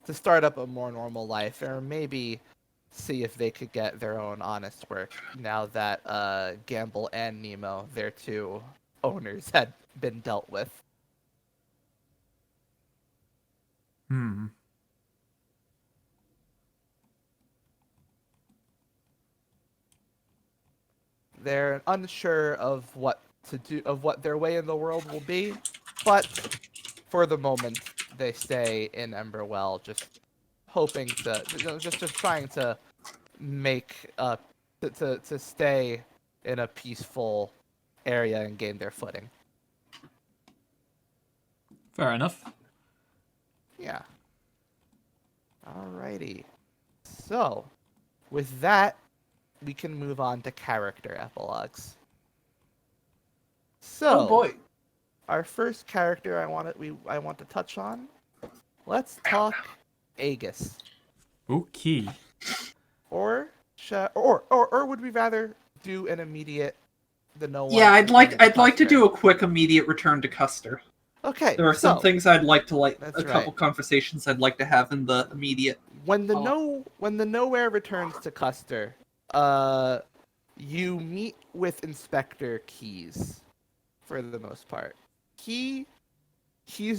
to start up a more normal life, or maybe see if they could get their own honest work now that Gamble and Nemo, their two owners, had been dealt with. Hmm. They're unsure of what to do, of what their way in the world will be, but for the moment, they stay in Emberwell, just hoping to, just trying to make to stay in a peaceful area and gain their footing. Fair enough. Yeah. Alrighty. So, with that, we can move on to character epilogues. So, Oh boy. our first character I want to touch on. Let's talk Aegis. Okay. Or would we rather do an immediate no one? Yeah, I'd like to Custer? do a quick immediate return to Custer. Okay. There are some so, things I'd like to That's a couple right. conversations I'd like to have in the immediate. when the nowhere returns to Custer, you meet with Inspector Keyes for the most part. He's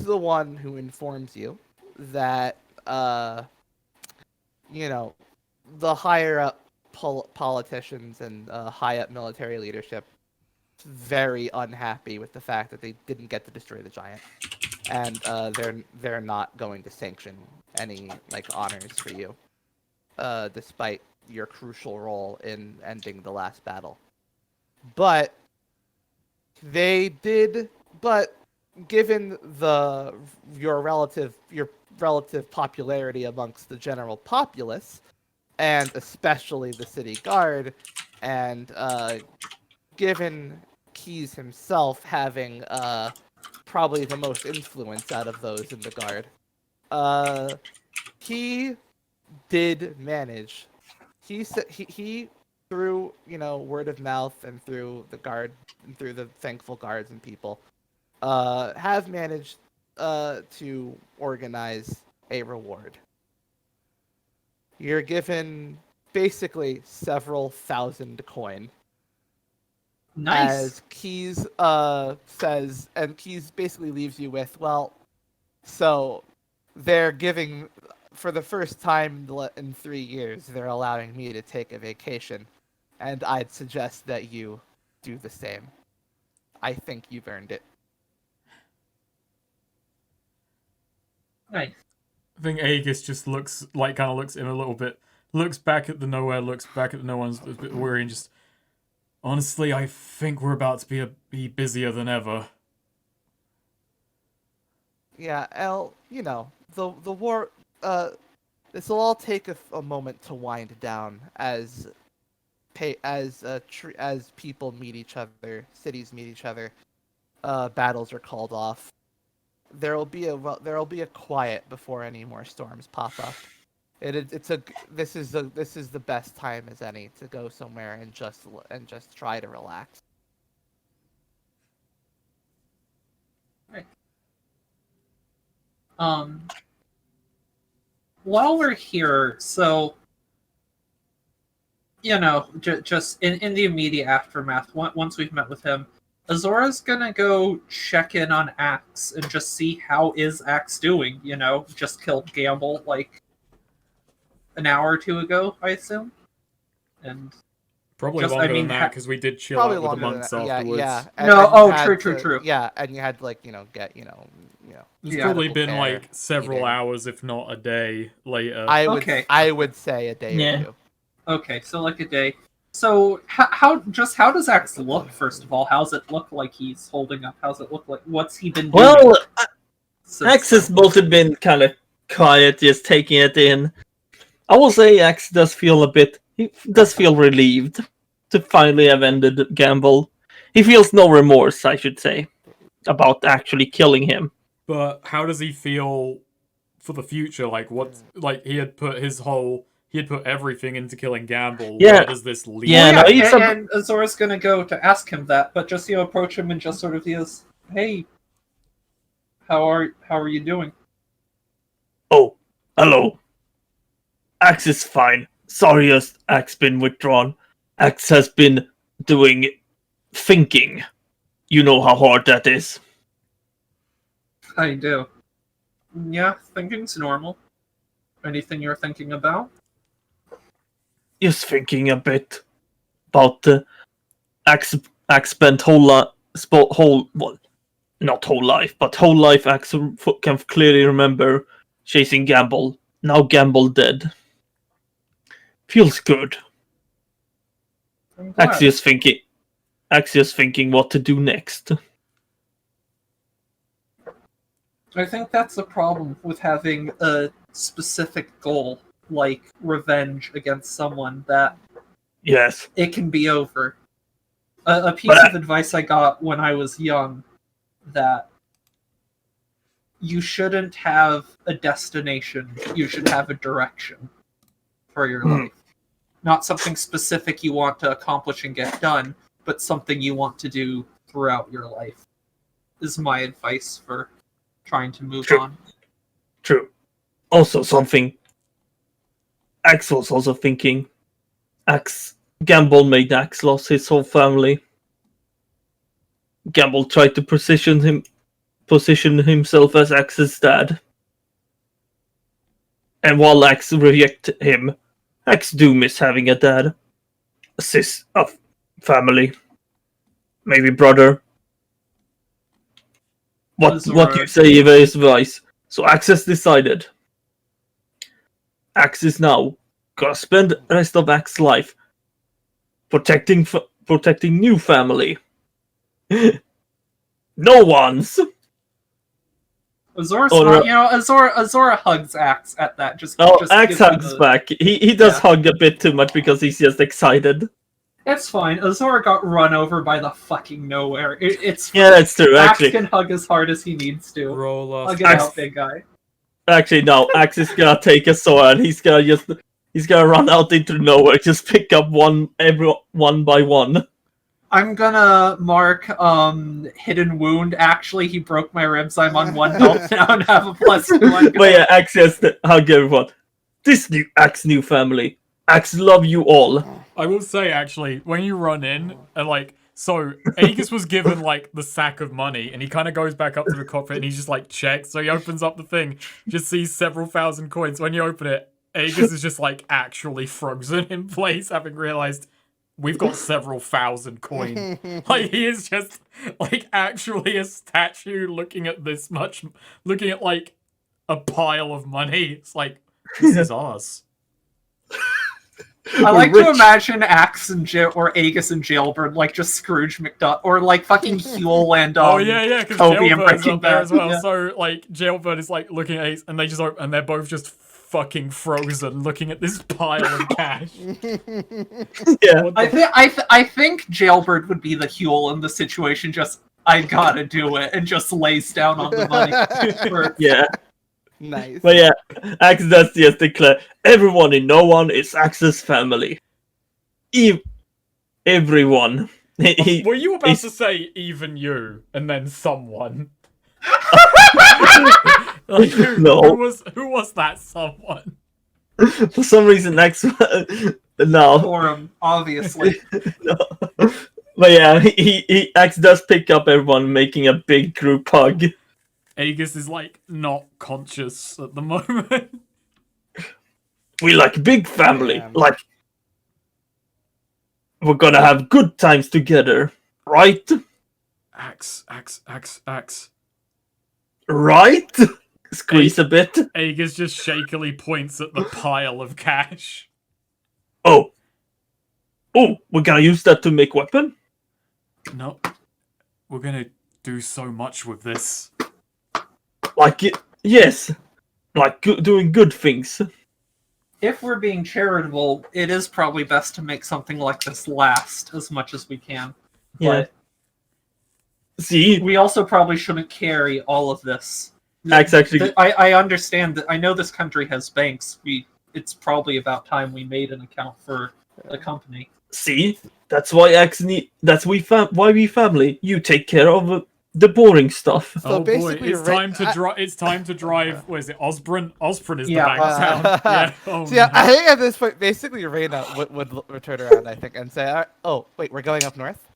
the one who informs you that the higher up politicians and high up military leadership very unhappy with the fact that they didn't get to destroy the giant, and they're not going to sanction any honors for you, despite your crucial role in ending the last battle. But given your relative popularity amongst the general populace, and especially the city guard, and given Keyes himself having probably the most influence out of those in the guard, he did manage. He through word of mouth and through the guard and through the thankful guards and people, have managed to organize a reward. You're given basically several thousand coin. Nice. As Keyes says, and Keyes basically leaves you with, well, so they're giving, for the first time in 3 years, they're allowing me to take a vacation, and I'd suggest that you do the same. I think you've earned it. Nice. I think Aegis just looks at him a little bit, looks back at the nowhere, looks back at the no one's a bit worried, and just, honestly, I think we're about to be busier than ever. Yeah, the war. This will all take a moment to wind down as people meet each other, cities meet each other, battles are called off. There'll be a quiet before any more storms pop up. This is the best time as any to go somewhere and just try to relax. While we're here, so just in the immediate aftermath, once we've met with him, Azora's gonna go check in on Axe and just see how is Axe doing. Just killed Gamble like an hour or two ago, I assume, and Probably longer than that, because we did chill Probably out with the longer than monks that. afterwards. Yeah. True. Yeah, and you had to get It's Yeah. probably been care, several eating. hours, if not a day later. I would say a day Yeah. or two. Okay, so like a day. So how does Axe look? First of all, how's it look like he's holding up? How's it look like? What's he been doing? Well, since- Axe has mostly been kind of quiet, just taking it in. I will say Axe does feel relieved to finally have ended Gamble. He feels no remorse, I should say, about actually killing him. But how does he feel for the future? He had put everything into killing Gamble. Yeah. Where does this lead? Yeah, no, he's and Azora's gonna go to ask him that, but just approach him and just sort of is, hey, how are you doing? Oh, hello. Axe is fine. Sorry, Axe been withdrawn. Axe has been doing thinking. You know how hard that is. I do. Yeah, thinking's normal. Anything you're thinking about? Just thinking a bit about Axe spent not whole life, but whole life Axe can clearly remember chasing Gamble Now Gamble dead. Feels good. I'm glad. Axios thinking what to do next. I think that's the problem with having a specific goal, like revenge against someone, that Yes. it can be over. A piece But of advice I got when I was young, that you shouldn't have a destination, you should have a direction for your life. Not something specific you want to accomplish and get done, but something you want to do throughout your life, is my advice for trying to move on. True. Also something Axe was also thinking. Gamble made Axe lost his whole family. Gamble tried to position himself as Axe's dad. And while Axe reject him, Axe do miss having a dad. A family. Maybe brother. What do you say, Eva, is advice? So Axe has decided. Axe is now gonna spend the rest of Axe's life protecting new family. No one's. Azor's not, Azora hugs Axe at that. Axe hugs back. He does hug a bit too much because he's just excited. It's fine. Azora got run over by the fucking nowhere. It's fine. Yeah, that's true. Axe Actually, can hug as hard as he needs to. Roll off. Hug it out, big guy. Actually, no. Axe is gonna take a sword and he's gonna run out into nowhere. Just pick up one by one. I'm gonna mark hidden wound. Actually, he broke my ribs. I'm on 1 health now and have a +1. But yeah, Axe has to hug everyone. This new family. Axe love you all. I will say, actually, when you run in, and so Aegis was given the sack of money, and he kind of goes back up to the cockpit and he just checks. So he opens up the thing, just sees several thousand coins. When you open it, Aegis is just actually frozen in place, having realized we've got several thousand coin. He is just actually a statue looking at this much, looking at a pile of money. It's this is ours. I like to imagine Axe and or Aegis and Jailbird just Scrooge McDuck, or Hmm. fucking Huel and because Toby and Jailbird's Breaking up there Bad. as well. Yeah. So Jailbird is looking at Ace, and they just and they're both just fucking frozen, looking at this pile of cash. Yeah, I think Jailbird would be the Huel in the situation. Just I gotta do it, and just lays down on the money. yeah. Nice. But yeah, Axe does just declare everyone in no one is Axe's family. Everyone. Were you about to say even you and then someone? No. Who was that someone? For some reason, Axe. No. Forum, obviously. No. But yeah, Axe does pick up everyone, making a big group hug. Aegis is not conscious at the moment. We big family. Yeah. We're gonna have good times together, right? Axe. Right? Squeeze a bit. Aegis just shakily points at the pile of cash. Oh, we're gonna use that to make weapon? No. We're gonna do so much with this. Yes. Doing good things. If we're being charitable, it is probably best to make something like this last as much as we can. Yeah. But See? we also probably shouldn't carry all of this. Axe actually... I understand that. I know this country has banks. It's probably about time we made an account for the company. See? That's why why we family. You take care of the boring stuff. So boy, basically, it's time to drive. What is it? Osprey is the Yeah, bank sound. Yeah. Oh, So yeah, no. I think at this point, basically, Reina would return around, I think, and say, "Oh, wait, we're going up north."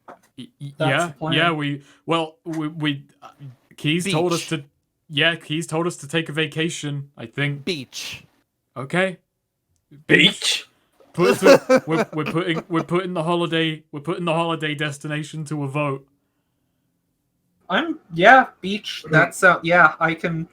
That's the plan. Yeah. We Keys told us Beach. to. Yeah, Keys told us to take a vacation. I think. Beach. Okay. Beach? We're putting the holiday destination to a vote. Beach. That's I can.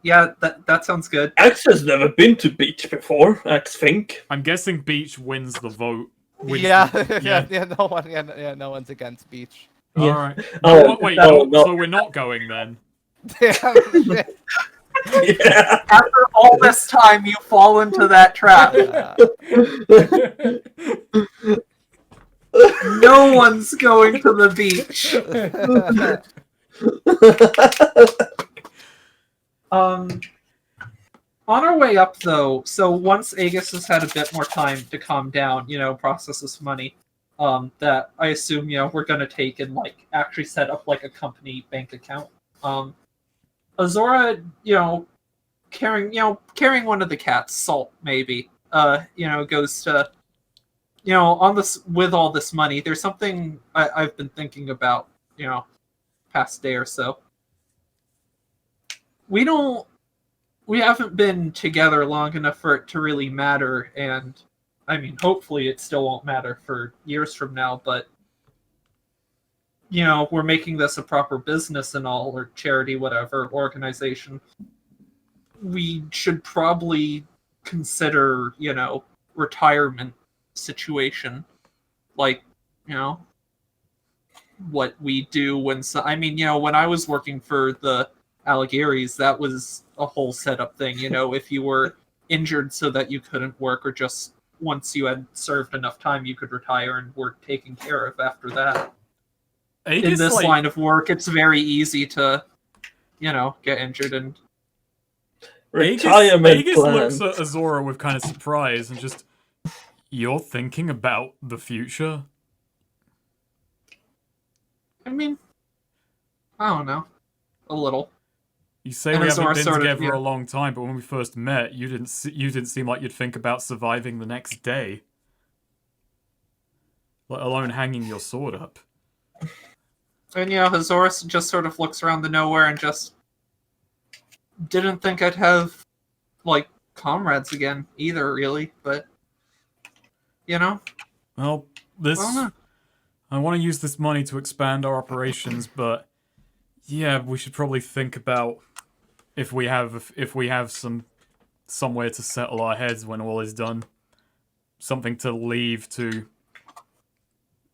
Yeah, that sounds good. Axe has never been to beach before, Axe think. I'm guessing Beach wins the vote. Wins Yeah, the- no one's against Beach. Yeah. Alright. Oh, Wait, no, no. so we're not going then? Damn shit. Yeah. After all this time, you fall into that trap. No one's going to the beach. On our way up, though, so once Aegis has had a bit more time to calm down, process this money, that I assume, we're gonna take and actually set up a company bank account. Azora, carrying one of the cats, Salt maybe, goes to, on this with all this money. There's something I've been thinking about, past day or so. We haven't been together long enough for it to really matter, and I mean, hopefully it still won't matter for years from now, but we're making this a proper business and all, or charity, whatever, organization. We should probably consider, retirement situation. What we do when when I was working for the Alligaries, that was a whole setup thing. If you were injured so that you couldn't work, or just once you had served enough time, you could retire and were taken care of after that. In this line of work, it's very easy to, get injured and. Retirement Aegis plans. looks at Azora with kind of surprise and just, you're thinking about the future? I mean, I don't know, a little. You say And we haven't Azora been sort of, together yeah. a long time, but when we first met, you didn't seem like you'd think about surviving the next day, let alone hanging your sword up. And Azora just sort of looks around the nowhere and just didn't think I'd have comrades again either, really. But Well, this. I don't know. I want to use this money to expand our operations, but yeah, we should probably think about if we have somewhere to settle our heads when all is done. Something to leave to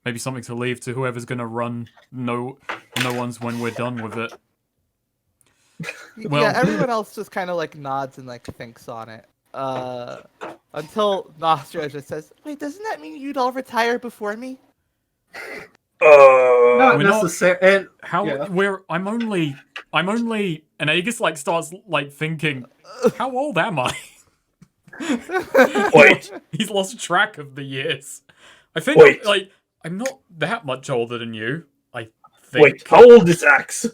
whoever's gonna run no one's when we're done with it. Well, yeah, everyone else just kind of nods and thinks on it. Until Nostra just says, "Wait, doesn't that mean you'd all retire before me?" Not We're not- necessarily. how Yeah. I'm only and Aegis starts thinking, how old am I? Wait. He's lost track of the years. I think Wait. I'm not that much older than you. I think. Wait, how old is Axe?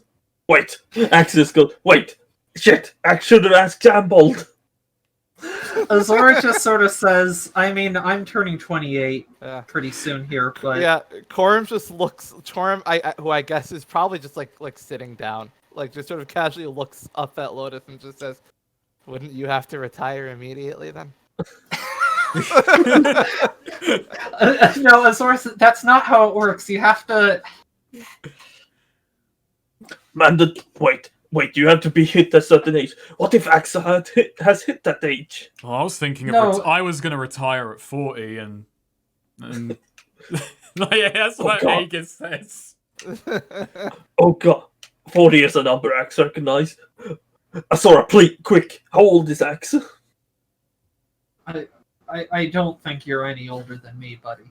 Wait, Axe is good. Wait, shit, Axe should have asked Jambold. Azora just sort of says, I mean, I'm turning 28 Yeah. pretty soon here, but Yeah, Corum just looks. Corum, who I guess is probably just like sitting down, just sort of casually looks up at Lotus and just says, "Wouldn't you have to retire immediately then?" no, Azora, that's not how it works. You have to. Man, wait, you have to be hit at a certain age. What if Axe has hit that age? Well, I was thinking No. I was gonna retire at 40 and yeah, that's what God. Aegis says. Oh god, 40 is a number Axe recognized. Azora, please, quick, how old is Axe? I don't think you're any older than me, buddy.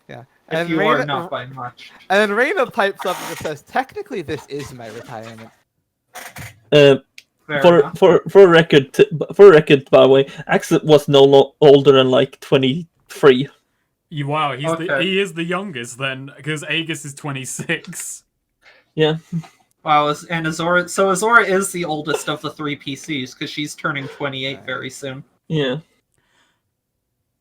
Yeah, If and you Reina, are, not by much. And then Reina pipes up and just says, "Technically, this is my retirement." Fair enough. For record, by the way, Axe was no older than 23. Wow, Okay. he is the youngest then, because Aegis is 26. Yeah. Wow, and Azora. So Azora is the oldest of the three PCs because she's turning 28 very soon. Yeah.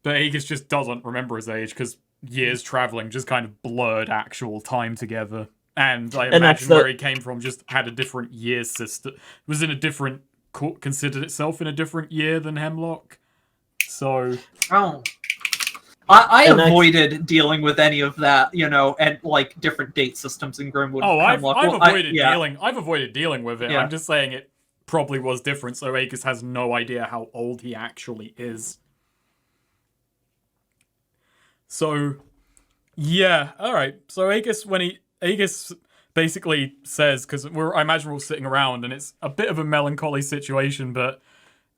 But Aegis just doesn't remember his age because years traveling just kind of blurred actual time together. And I imagine where he came from just had a different year system. Was in a different considered itself in a different year than Hemlock. So Oh. I And avoided dealing with any of that, and different date systems in Grimwood. I've Hemlock. avoided yeah. dealing. I've avoided dealing with it. Yeah. I'm just saying it probably was different, so Aegis has no idea how old he actually is. So, yeah, alright. So Aegis basically says, because I imagine we're all sitting around, and it's a bit of a melancholy situation, but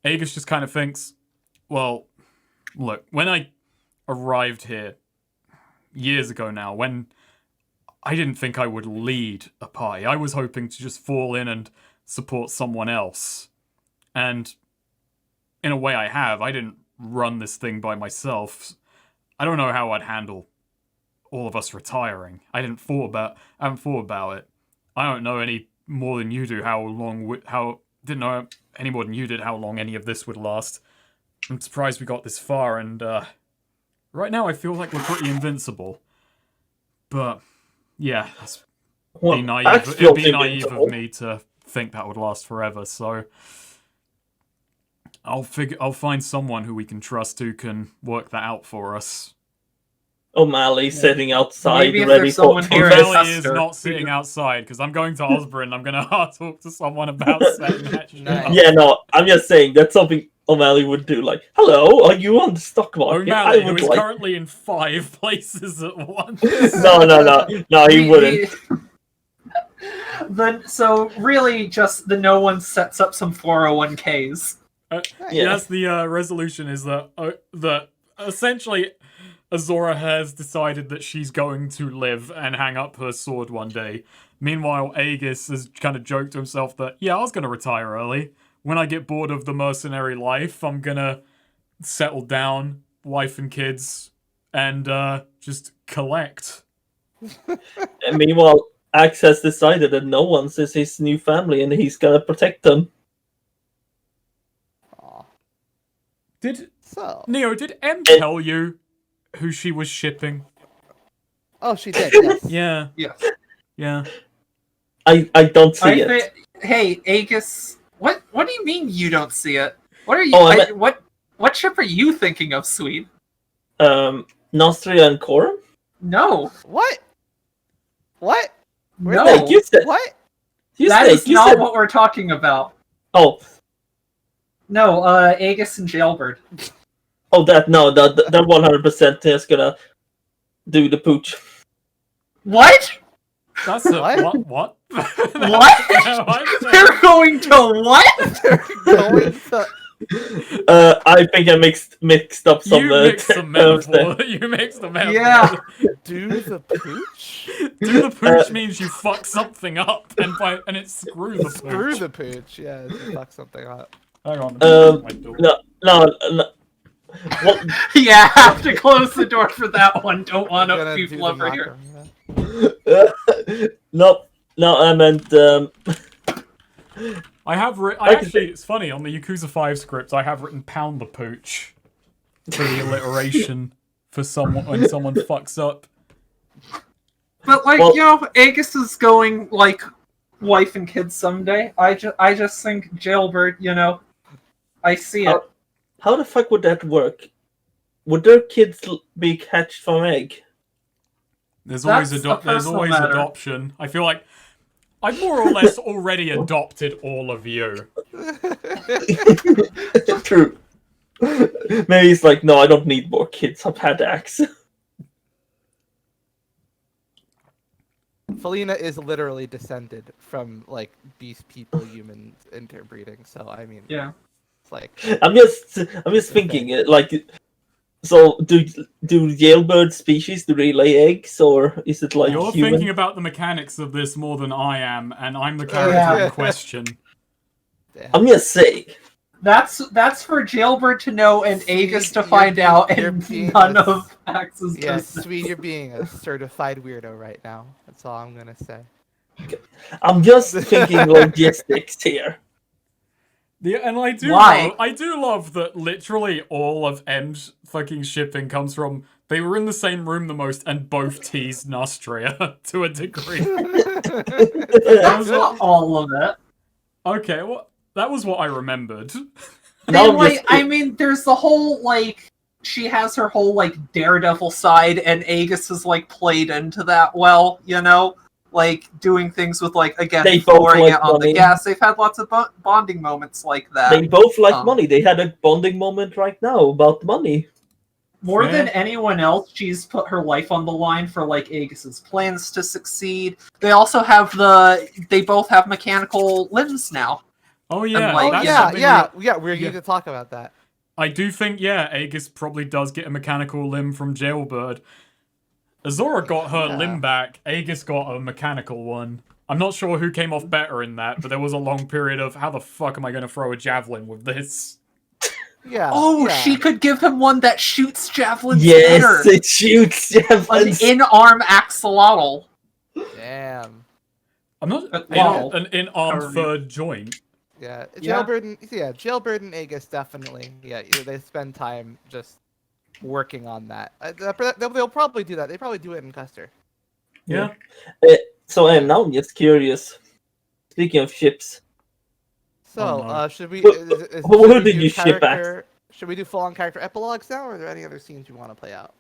Aegis just kind of thinks, well, look, when I arrived here years ago now, when I didn't think I would lead a party, I was hoping to just fall in and support someone else. And in a way I have. I didn't run this thing by myself. I don't know how I'd handle all of us retiring. I haven't thought about it. I don't know any more than you do didn't know any more than you did how long any of this would last. I'm surprised we got this far, and right now I feel like we're pretty invincible. But yeah, it'd be naive of me to think that would last forever. So I'll find someone who we can trust who can work that out for us. O'Malley's sitting outside, Maybe if ready there's for someone here at O'Malley is Hester. not sitting outside because I'm going to Osborne. I'm gonna talk to someone about setting that shit up. Yeah, no, I'm just saying that's something O'Malley would do. Like, hello, are you on the stock market? O'Malley, I who would is like. currently in 5 places at once. No, he wouldn't. So really, just the no one sets up some 401ks. Yeah. Yes, the resolution is that essentially Azora has decided that she's going to live and hang up her sword one day. Meanwhile, Aegis has kind of joked to himself that, yeah, I was going to retire early. When I get bored of the mercenary life, I'm going to settle down, wife and kids, and just collect. And meanwhile, Axe has decided that no one's is his new family and he's gonna protect them. Aw. Did So, did M tell you who she was shipping? oh, she did. Yes. Yeah, Yes. yeah. I don't see it. Hey, Aegis, what do you mean you don't see it? What are you? Oh, I meant- what ship are you thinking of, Sweet? Nostria and Corum? No, What? What? no, Like you said, What? that is not what we're talking about. Oh, No, Aegis and Jailbird. that 100% is gonna do the pooch. What? That's a What? what? What? They're going to what? Going to... I think I mixed up some. You mixed the terms there. metaphor. You mixed the metaphor. Yeah. Do the pooch? Do the pooch means you fuck something up, and it's screw the pooch. Screw the pooch. Yeah, to fuck something up. Hang on. No. What? Yeah, have to close the door for that one. Don't want Gonna do people the over here. Macarena. No, I meant. Actually, it's funny, on the Yakuza 5 script, I have written pound the pooch for the alliteration for someone when someone fucks up. But Well- Aegis is going like wife and kids someday. I just think Jailbird, I see it. How the fuck would that work? Would their kids be hatched from egg? There's always That's a personal matter. adoption. I feel like I've more or less already adopted all of you. True. Maybe he's like, no, I don't need more kids. I've had Axe. Felina is literally descended from like beast people humans interbreeding. So I mean, Yeah. it's like I'm just thinking, like, so do jailbird species, do they lay eggs, or is it like You're human? thinking about the mechanics of this more than I am, and I'm the character Yeah. in question. damn. I'm just saying. That's for Jailbird to know and See, Aegis to you're find being- out, you're and being none a- of Axe's Yeah, business. Sweet, you're being a certified weirdo right now. That's all I'm gonna say. I'm just thinking logistics here. Yeah, and I do love that literally all of M's fucking shipping comes from they were in the same room the most and both teased Nostria to a degree. That's not all of it. Okay, well, that was what I remembered. Now I'm just- I mean, there's the whole she has her whole daredevil side, and Aegis is played into that well, like doing things with like again They both pouring like it on money. the gas. They've had lots of bonding moments like that. They both like Um, money. They had a bonding moment right now about money. More than Fair. anyone else, she's put her life on the line for like Aegis's plans to succeed. They also have they both have mechanical limbs now. Oh yeah, like, Oh that's yeah, something yeah. We yeah. need to talk about that. I do think, yeah, Aegis probably does get a mechanical limb from Jailbird. Azora got her Yeah. limb back. Aegis got a mechanical one. I'm not sure who came off better in that, but there was a long period of how the fuck am I going to throw a javelin with this? Yeah. Oh, yeah. she could give him one that shoots javelins Yes, better. it shoots An javelins. in-arm axolotl. Damn. I'm not Wow. an in-armed Curry. third joint. Yeah. Yeah. Jailbird and Aegis definitely. Yeah, they spend time just working on that. They'll probably do that. They probably do it in Custer. Yeah. So now I'm just curious. Speaking of ships, So, Oh, no. should we? Who- Should who we did do you ship back? Should we do full-on character epilogues now, or are there any other scenes you want to play out?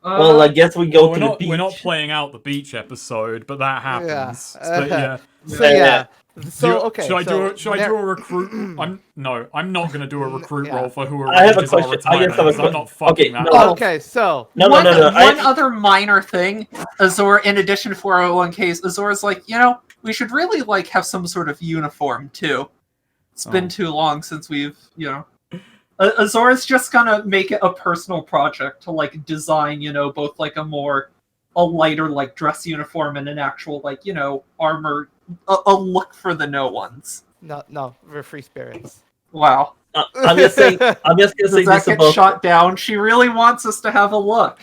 well, I guess we go Well, to the beach. we're not playing out the beach episode, but that happens. Yeah. But yeah. So yeah. So okay. Should I so do a recruit? I'm not gonna do a recruit Yeah. roll for who I have a arranges our question. I retirement. just have a 'Cause I'm not question. fucking Okay, that. no. up. Okay. So No. One I- other minor thing, Azor, in addition to 401ks, Azor's like, we should really like have some sort of uniform too. It's been Oh. too long since we've, Azor's just gonna make it a personal project to like design, both like a lighter like dress uniform and an actual like, armor, a look for the no ones. no, we're free spirits. Wow. I'm just saying. I'm just gonna say Does that this get about. shot down? She really wants us to have a look.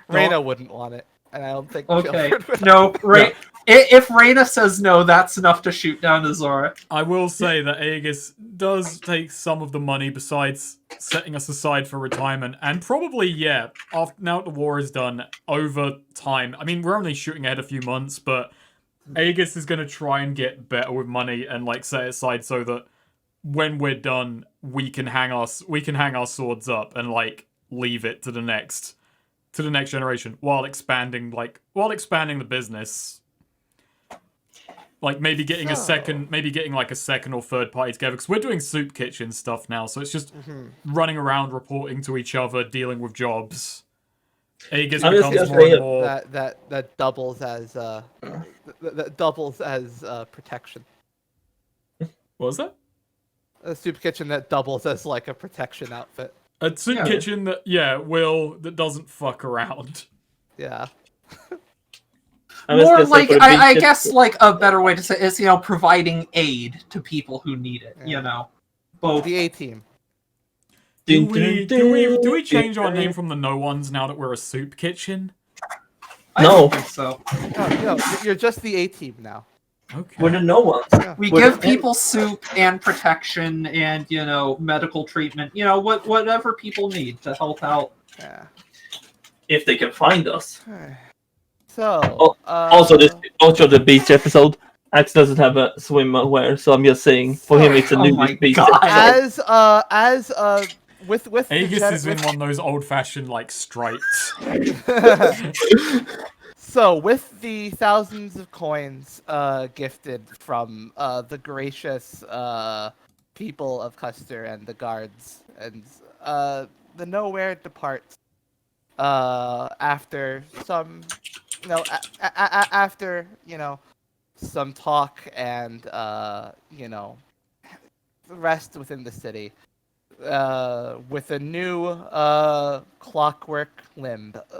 Reyna wouldn't want it, and I don't think. Okay. Jailbird would. No, right. If Reyna says no, that's enough to shoot down Azora. I will say that Aegis does take some of the money besides setting us aside for retirement, and probably, yeah, after, now that the war is done, over time. I mean, we're only shooting ahead a few months, but Aegis is going to try and get better with money and like set it aside so that when we're done, we can hang our swords up and like leave it to the next generation while expanding the business. Like maybe getting a second or third party together, because we're doing soup kitchen stuff now, so it's just running around reporting to each other, dealing with jobs. Aegis I'm just becomes gonna more say and more. That doubles as that doubles as protection. What was that? A soup kitchen that doubles as like a protection outfit. A soup Yeah. kitchen that that doesn't fuck around. Yeah. I'm just More gonna say like, for the I beach- guess, like a better way to say it is, providing aid to people who need it. Yeah. Both. The A team. Do we change our name from the No Ones now that we're a soup kitchen? I No. don't think so. No, you're just the A team now. Okay. We're the no ones. Yeah. We What give if- people soup and protection and medical treatment. Whatever people need to help out. Yeah. If they can find us. So. Also, the beach episode. Axe doesn't have a swimwear, so I'm just saying for him it's a Oh new my beach God. as with the Aegis is in with- one of those old-fashioned like stripes. So, with the thousands of coins gifted from the gracious people of Custer and the guards, and the Nowhere departs after some, after some talk and rest within the city. With a new clockwork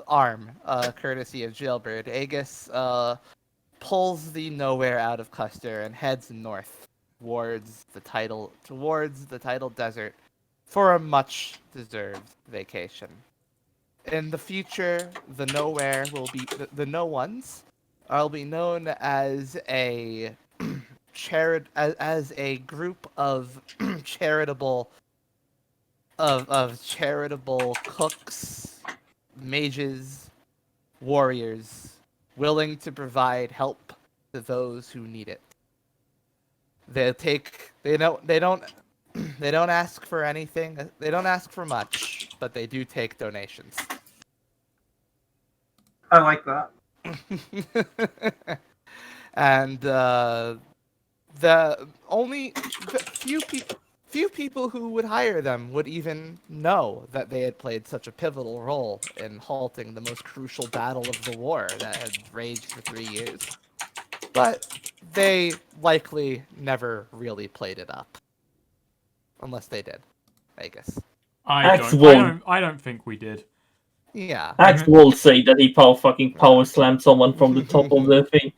arm, courtesy of Jailbird, Aegis pulls the Nowhere out of Custer and heads north towards the tidal desert for a much deserved vacation. In the future, the Nowhere will be the No Ones will be known as a as a group of charitable charitable cooks, mages, warriors, willing to provide help to those who need it. They don't ask for anything. They don't ask for much, but they do take donations. I like that. And the only few people who would hire them would even know that they had played such a pivotal role in halting the most crucial battle of the war that had raged for 3 years. But they likely never really played it up, unless they did, I guess. Axe won't. I don't think we did. Yeah. Axe will say that he fucking power slammed someone from the top of the thing.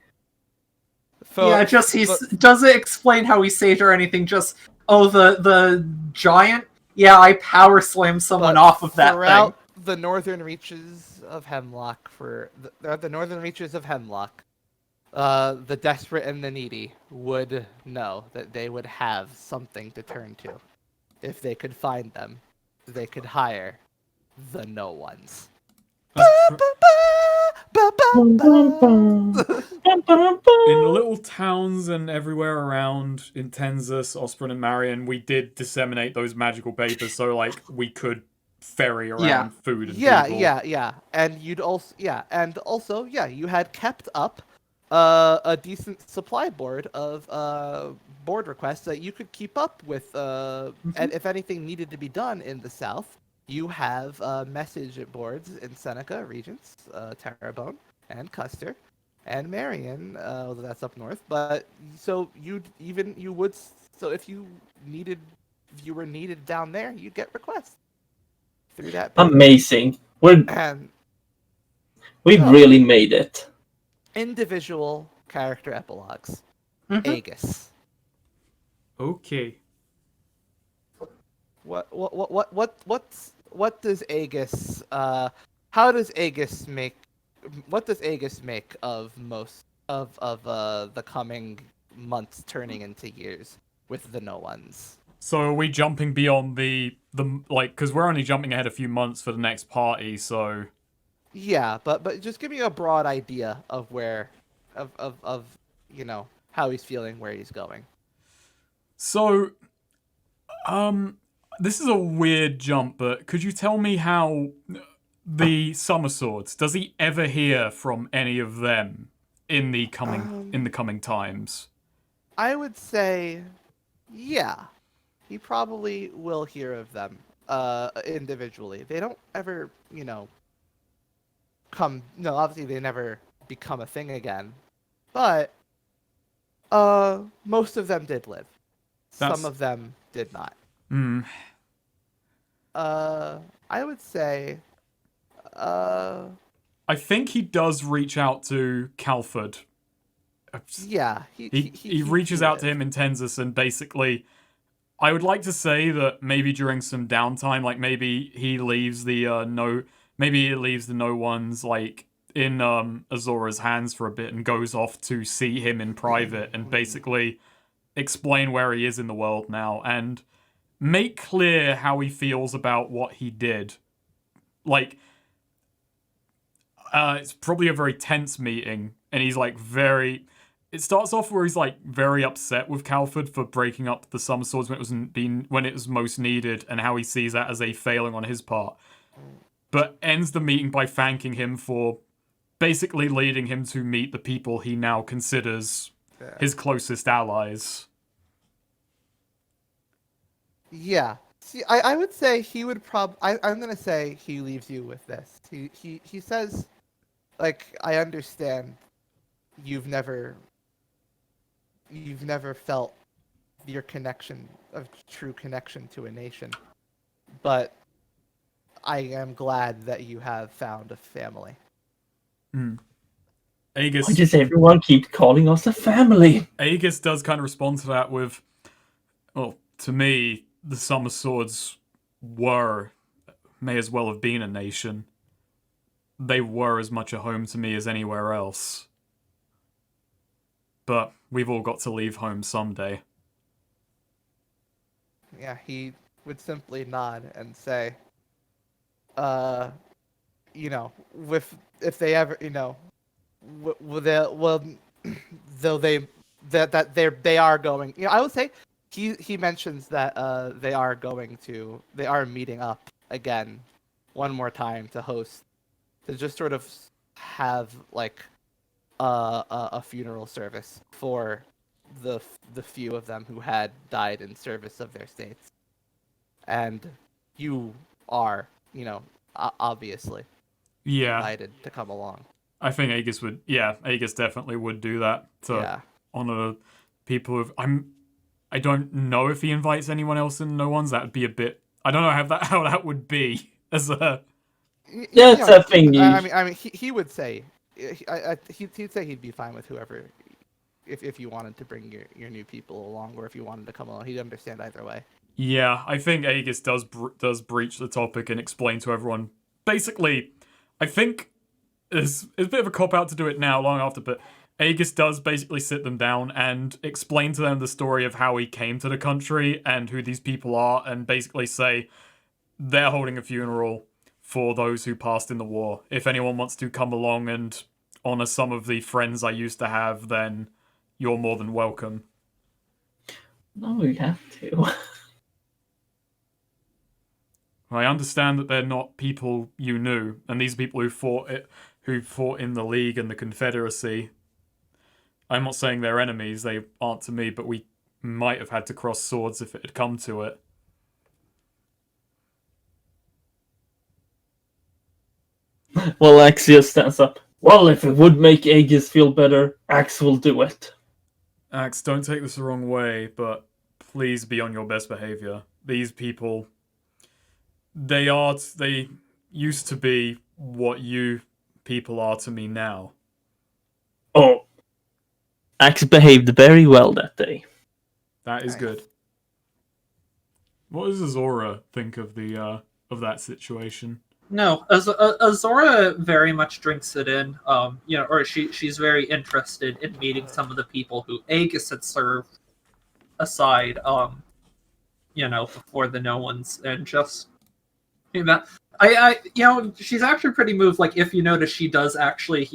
Yeah, just doesn't explain how he saved or anything. Just the giant. Yeah, I power slammed someone But off of that throughout thing. the northern reaches of Hemlock, the desperate and the needy would know that they would have something to turn to. If they could find them, they could hire the no ones. In the little towns and everywhere around in Tenzas, Osprey, and Marion, we did disseminate those magical papers, so like we could ferry around Yeah. food and Yeah, people. yeah. And you had kept up a decent supply board of board requests that you could keep up with. And if anything needed to be done in the south, you have message buards in Seneca, Regents, Terrebonne, and Custer, and Marion. Although that's up north, but so if you were needed down there, you'd get requests through that board. Amazing. And We've so, really made it. individual character epilogues. Mhm. Aegis. Okay. What does Aegis how does Aegis make what does Aegis make of most of the coming months turning into years with the no ones? So are we jumping beyond the like because we're only jumping ahead a few months for the next party, so Yeah, but just give me a broad idea of where of how he's feeling, where he's going. so this is a weird jump, but could you tell me how the Summer Swords, does he ever hear from any of them in the coming times? I would say yeah. He probably will hear of them individually. They don't ever, obviously they never become a thing again. But most of them did live. Some of them did not. I would say I think he does reach out to Calford. yeah, He reaches out to him in Tenzas and basically I would like to say that maybe during some downtime, like maybe he leaves the no ones like in Azora's hands for a bit and goes off to see him in private and basically explain where he is in the world now and make clear how he feels about what he did. Like it's probably a very tense meeting and he's like very it starts off where he's like very upset with Calford for breaking up the Summer Swords when it was most needed and how he sees that as a failing on his part. But ends the meeting by thanking him for basically leading him to meet the people he now considers his closest allies. Yeah. See, I would say he would I'm gonna say he leaves you with this. He says, like, I understand you've never felt your true connection to a nation, but I am glad that you have found a family. Aegis, Why does everyone keep calling us a family? Aegis does kind of respond to that with, well, to me, the Summer Swords may as well have been a nation. They were as much a home to me as anywhere else. But we've all got to leave home someday. Yeah, he would simply nod and say, if they ever, they are going. I would say he mentions that they are meeting up again, one more time to just sort of have like a funeral service for the few of them who had died in service of their states, and you are, obviously Yeah, invited to come along. I think Aegis would. Yeah, Aegis definitely would do that to Yeah. honor people who. I don't know if he invites anyone else in No One's. That would be a bit. I don't know how that would be as a. Yeah, it's a thing. He would say, he'd say he'd be fine with whoever, if you wanted to bring your new people along, or if you wanted to come along, he'd understand either way. Yeah, I think Aegis does breach the topic and explain to everyone. Basically, I think it's a bit of a cop out to do it now, long after, but Aegis does basically sit them down and explain to them the story of how he came to the country and who these people are, and basically say they're holding a funeral for those who passed in the war. If anyone wants to come along and honor some of the friends I used to have, then you're more than welcome. No, we have to. I understand that they're not people you knew, and these are people who fought in the League and the Confederacy. I'm not saying they're enemies, they aren't to me, but we might have had to cross swords if it had come to it. Well, Axios stands up. Well, if it would make Aegis feel better, Axe will do it. Axe, don't take this the wrong way, but please be on your best behavior. These people, they used to be what you people are to me now. Oh. Axe behaved very well that day. That is good. What does Azora think of of that situation? No, Azora very much drinks it in. Or she's very interested in meeting some of the people who Aegis had served aside. Before the No Ones, and just she's actually pretty moved. Like, if you notice, she does actually,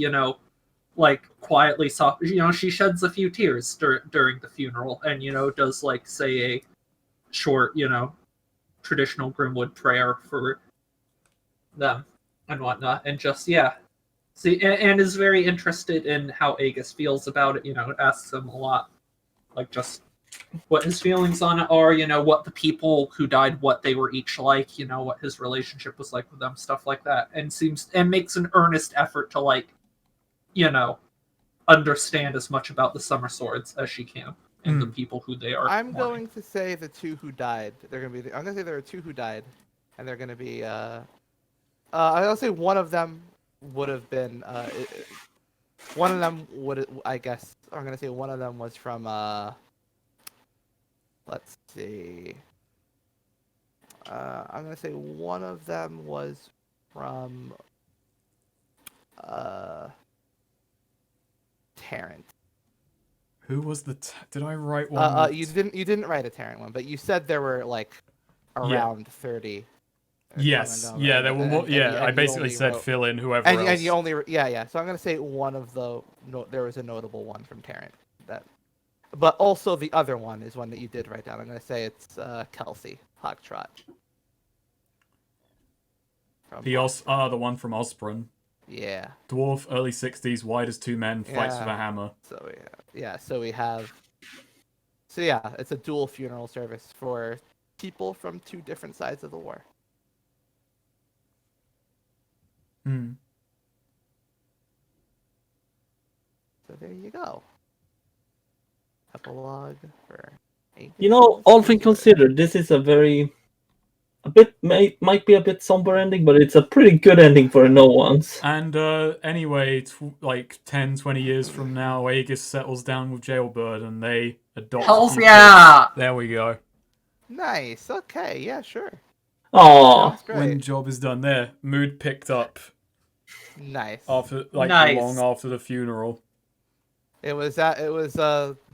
quietly soft. She sheds a few tears during the funeral, and does say a short, traditional Grimwood prayer for them and whatnot, and just see, and is very interested in how Aegis feels about it. Asks him a lot, just what his feelings on it are. What the people who died, what they were each like. What his relationship was like with them, stuff like that, and makes an earnest effort to understand as much about the Summer Swords as she can and the people who they are. I'm going to say the two who died. I'm going to say there are two who died, and they're going to be. I'll say one of them would have been. One of them would, I guess. I'm going to say one of them was from. Let's see. I'm going to say one of them was from. Tarrant. Who was the? Did I write one? You didn't write a Tarrant one, but you said there were around 30. Yes, yeah, there were more. I basically said fill in whoever else. And you only So I'm gonna say one of there was a notable one from Tarrant but also the other one is one that you did write down. I'm gonna say it's Kelsey Hogtrot. The one from Osborne. Yeah. Dwarf, early 60s, white as two men, fights with a hammer. So we have. So it's a dual funeral service for people from two different sides of the war. So there you go. Epilogue for. All things considered, this is might be a bit somber ending, but it's a pretty good ending for No One's. And anyway, 10, 20 years from now, Aegis settles down with Jailbird and they adopt. Hells yeah! There we go. Nice. Okay. Yeah. Sure. Aww. When job is done there, mood picked up. Nice. After long after the funeral. It was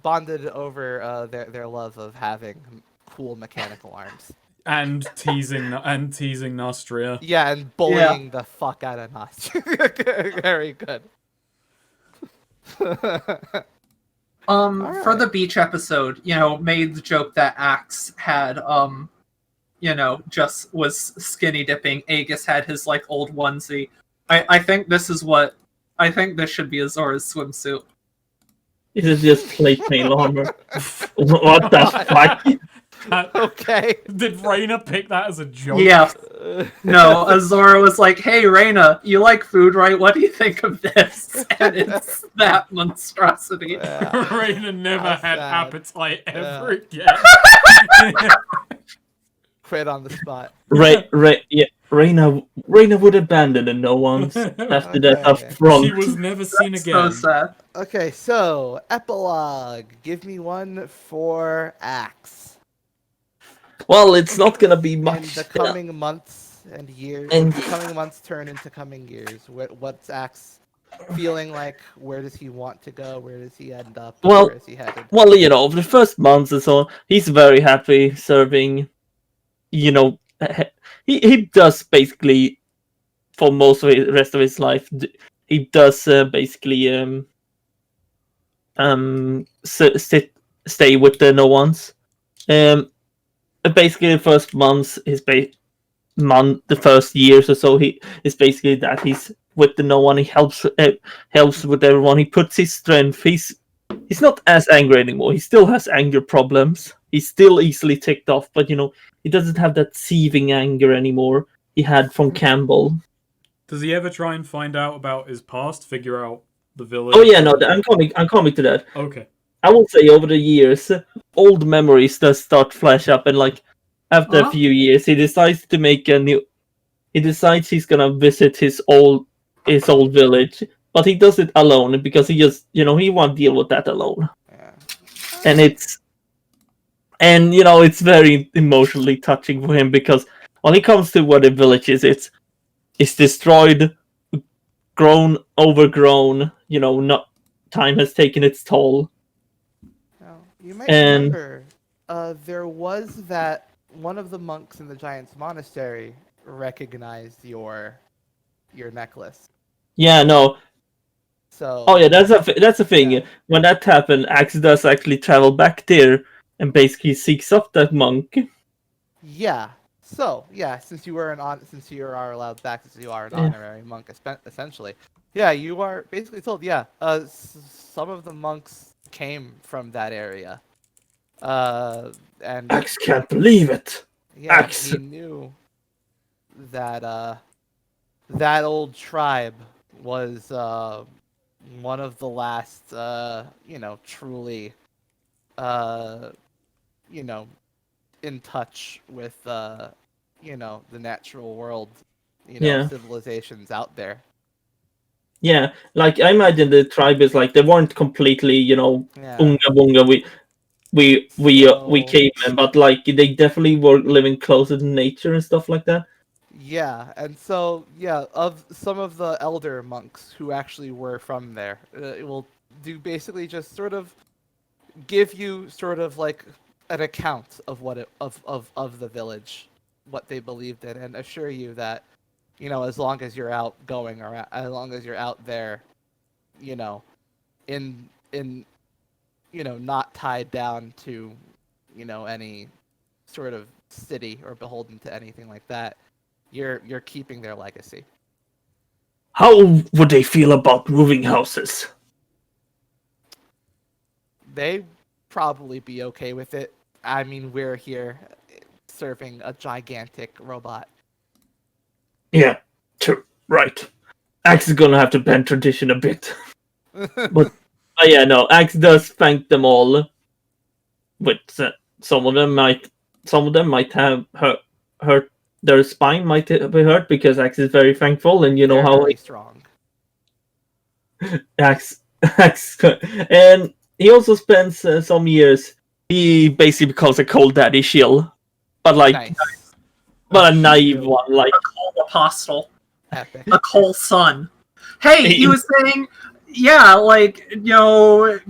bonded over their love of having cool mechanical arms. And teasing Nostria. Yeah, and bullying the fuck out of Nostria. Very good. For the beach episode, made the joke that Axe had just was skinny dipping. Aegis had his old onesie. I think this is what I think this should be Azora's swimsuit. Is it just plate mail armor? What the fuck? Okay. Did Raina pick that as a joke? Yeah. No, Azora was like, "Hey, Reina, you like food, right? What do you think of this?" And it's that monstrosity. Yeah. Raina never How had sad. appetite ever again. Quit on the spot. Reina would abandon the no ones after that Okay. affront. She was never seen That's again. so sad. Okay, so epilogue. Give me one for Axe. Well, it's not gonna be In much. the coming months and years, And- the coming months turn into coming years. What's Axe feeling like? Where does he want to go? Where does he end up? Well- Where is he headed? Well, you know, the first months and so on, he's very happy serving. You know, he does basically for most of the rest of his life. He does basically stay with the no ones. Basically the first months, the first years or so, he is basically that he's with the no one. He helps with everyone. He puts his strength. He's not as angry anymore. He still has anger problems. He's still easily ticked off, but you know he doesn't have that seething anger anymore he had from Campbell. Does he ever try and find out about his past? Figure out the village? Oh yeah, no, I'm coming to that. Okay. I will say over the years, old memories does start flash up, and like after a Huh? few years, he decides to make a new. He decides he's gonna visit his old village, but he does it alone because he just he won't deal with that alone, Yeah. and it's very emotionally touching for him because when he comes to where the village is, it's destroyed, overgrown. Not time has taken its toll. Now, you might And- remember there was that one of the monks in the Giant's Monastery recognized your necklace. Yeah, no. So. Oh yeah, that's a thing. Yeah. When that happened, Axe does actually travel back there and basically seeks up that monk. Yeah. So yeah, since you are allowed back, since you are an Yeah. honorary monk, essentially. Yeah, you are basically told. Yeah, some of the monks came from that area, and Axe can't believe it. yeah, Axe. he knew that that old tribe was one of the last truly in touch with the natural world, Yeah. civilizations out there. Yeah, like I imagine the tribe is like they weren't completely, Yeah. unga bunga. We So- cavemen, but like they definitely were living closer to nature and stuff like that. Yeah, and so yeah, of some of the elder monks who actually were from there, it will do basically just sort of give you sort of like an account of what of the village, what they believed in, and assure you that as long as you're out going around, as long as you're out there, in not tied down to any sort of city or beholden to anything like that, you're keeping their legacy. How would they feel about moving houses? They probably be okay with it. I mean, we're here serving a gigantic robot. Yeah, true, right. Axe is gonna have to bend tradition a bit. But yeah, no, Axe does thank them all. But some of them might have hurt their spine might be hurt because Axe is very thankful, and you know They're how very strong. Axe and he also spends some years. He basically becomes a cold daddy shield, but like, Nice. but a naive one. Like, Cold apostle, Epic. a cold son. Hey, he He- was saying, yeah, like,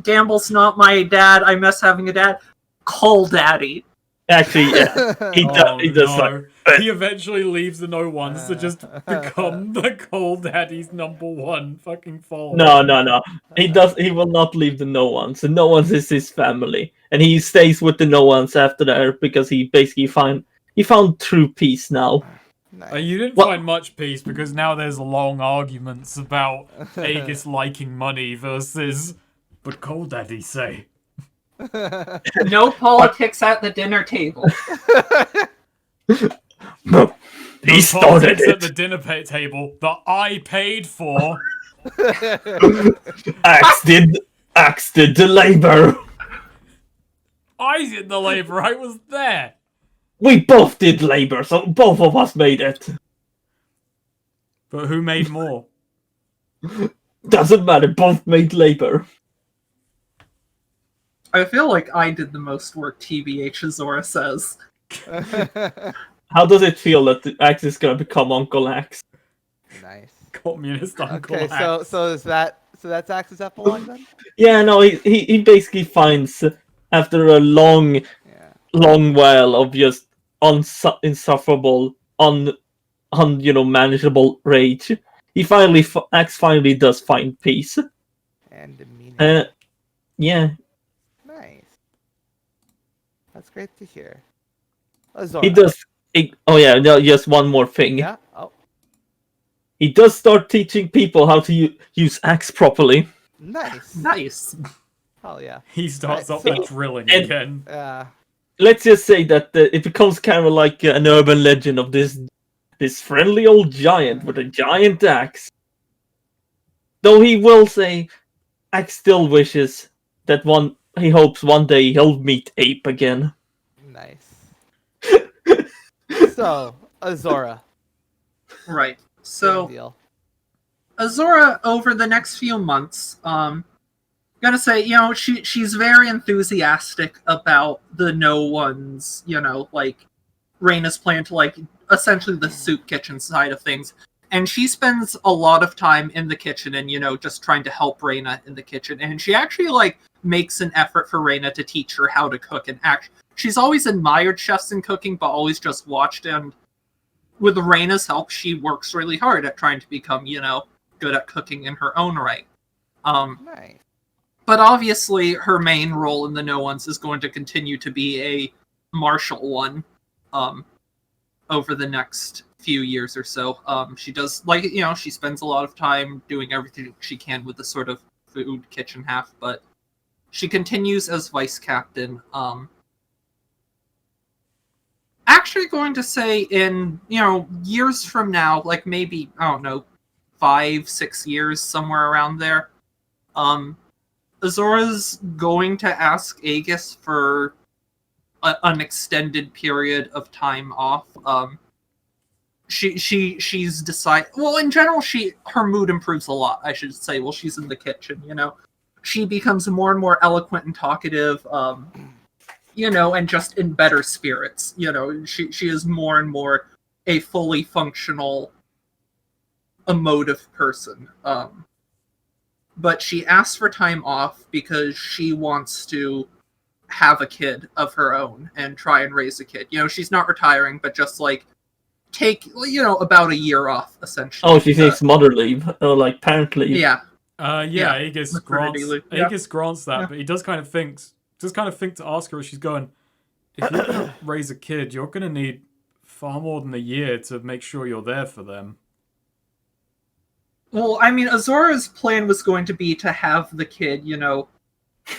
Gamble's not my dad. I miss having a dad. Cold daddy. actually, yeah, he Oh, does no. like. He eventually leaves the no ones to just become the cold daddy's #1 fucking follower. No. He does. He will not leave the no ones. The no ones is his family, and he stays with the no ones after that because he basically found true peace now. Nice. You didn't What? find much peace because now there's long arguments about Aegis liking money versus. But Cold Daddy say. No politics at the dinner table. No, he No started politics at it. the dinner table that I paid for. Axe did the labor. I did the labor. I was there. We both did labor, so both of us made it. But who made more? Doesn't matter, both made labor. I feel like I did the most work, TBH, as Zora says. How does it feel that Axe is gonna become Uncle Axe? Nice. Communist Uncle Okay, Axe. so that's Axe's epilogue then? Yeah, no, he basically finds, after a long Yeah. while of just insufferable, manageable rage, Axe finally does find peace. And demeanor. Yeah, Nice. That's great to hear. he Zora. does. Oh yeah, no, just one more thing. Yeah. Oh, He does start teaching people how to use Axe properly. nice. Nice. Hell yeah. He starts Right, up so- drilling and- again. Let's just say that it becomes kind of like an urban legend of this friendly old giant with a giant axe. Though he will say, Axe still wishes that he hopes one day he'll meet Ape again. Nice. So, Azora. Right. Same So, deal. Azora, over the next few months, gonna say, she's very enthusiastic about the No One's, like, Reina's plan to, like, essentially the soup kitchen side of things. And she spends a lot of time in the kitchen and, just trying to help Reina in the kitchen. And she actually, like, makes an effort for Reina to teach her how to cook. And she's always admired chefs in cooking, but always just watched. And with Reina's help, she works really hard at trying to become, good at cooking in her own right. Nice. But obviously, her main role in the No Ones is going to continue to be a martial one over the next few years or so. She does, she spends a lot of time doing everything she can with the sort of food kitchen half, but she continues as vice captain. Actually going to say in, years from now, like maybe, I don't know, 5-6 years, somewhere around there, Azora's going to ask Aegis for an extended period of time off. She's decided. Well, in general, her mood improves a lot. I should say. While she's in the kitchen, she becomes more and more eloquent and talkative. And just in better spirits. She is more and more a fully functional, emotive person. But she asks for time off because she wants to have a kid of her own and try and raise a kid. She's not retiring, but just like take, about a year off, essentially. Oh, she takes mother leave, or like parent leave. Yeah. Yeah, Aegis maternity grants leave. Yeah. Aegis grants that, Yeah. but he does kind of think to ask her as she's going, if you're gonna raise a kid, you're gonna need far more than a year to make sure you're there for them. Well, I mean, Azora's plan was going to be to have the kid,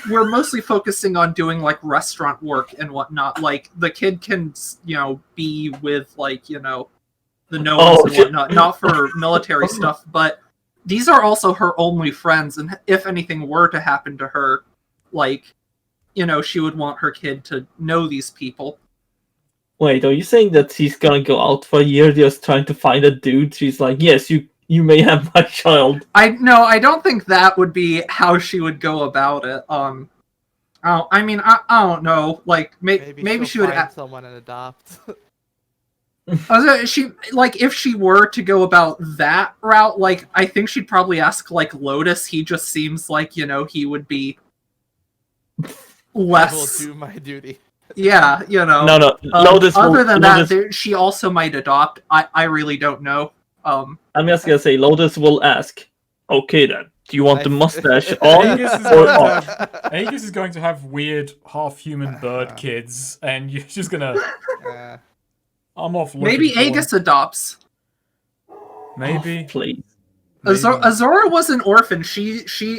we're mostly focusing on doing, like, restaurant work and whatnot. Like, the kid can, be with, like, the No Ones and whatnot, not for military stuff, but these are also her only friends, and if anything were to happen to her, like, she would want her kid to know these people. Wait, are you saying that she's gonna go out for a year just trying to find a dude? She's like, yes, you may have my child. I don't think that would be how she would go about it. I don't know. Like maybe she would find someone and adopt. She like if she were to go about that route, like I think she'd probably ask like Lotus. He just seems like he would be less. I will do my duty. Yeah, No, Lotus. Other than Lotus, that, she also might adopt. I really don't know. I'm just gonna say, Lotus will ask. Okay then, do you want the mustache on Aegis is, or going to off? have, Aegis is going to have weird half-human bird kids, and you're just gonna... I'm off looking Maybe for him. Aegis adopts. Maybe. Oh, please. Maybe. Azora was an orphan.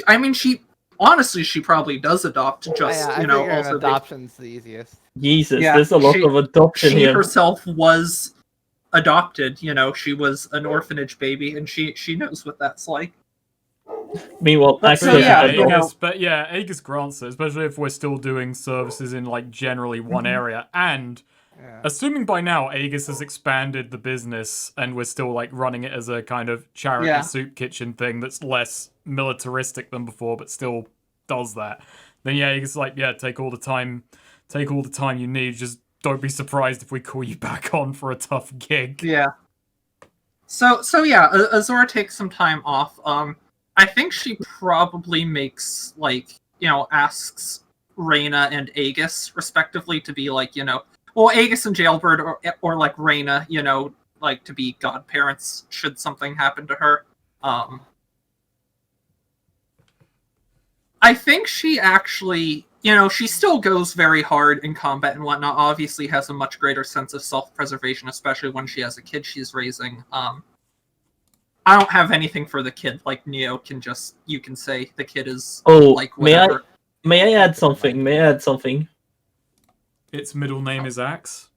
I mean, she honestly, she probably does adopt. Just I you know, figure an also adoption's the easiest. Jesus, Yeah, there's a lot of adoption she here. herself was adopted. You know, she was an orphanage baby, and she knows what that's like. Meanwhile, But Axe so, doesn't yeah, adopt. you know- Aegis, but yeah, Aegis grants it, especially if we're still doing services in like generally one area. And Yeah. assuming by now Aegis has expanded the business and we're still like running it as a kind of charity Yeah. soup kitchen thing that's less militaristic than before, but still does that. Then yeah, Aegis is like, yeah, take all the time you need. Just don't be surprised if we call you back on for a tough gig. Yeah. So yeah, Azora takes some time off. I think she probably makes asks Reyna and Aegis respectively to be Aegis and Jailbird or like Reyna, to be godparents should something happen to her. I think she actually, she still goes very hard in combat and whatnot. Obviously, has a much greater sense of self-preservation, especially when she has a kid she's raising. I don't have anything for the kid. Like Neo you can say the kid is like whatever. May I add something? Its middle name is Axe.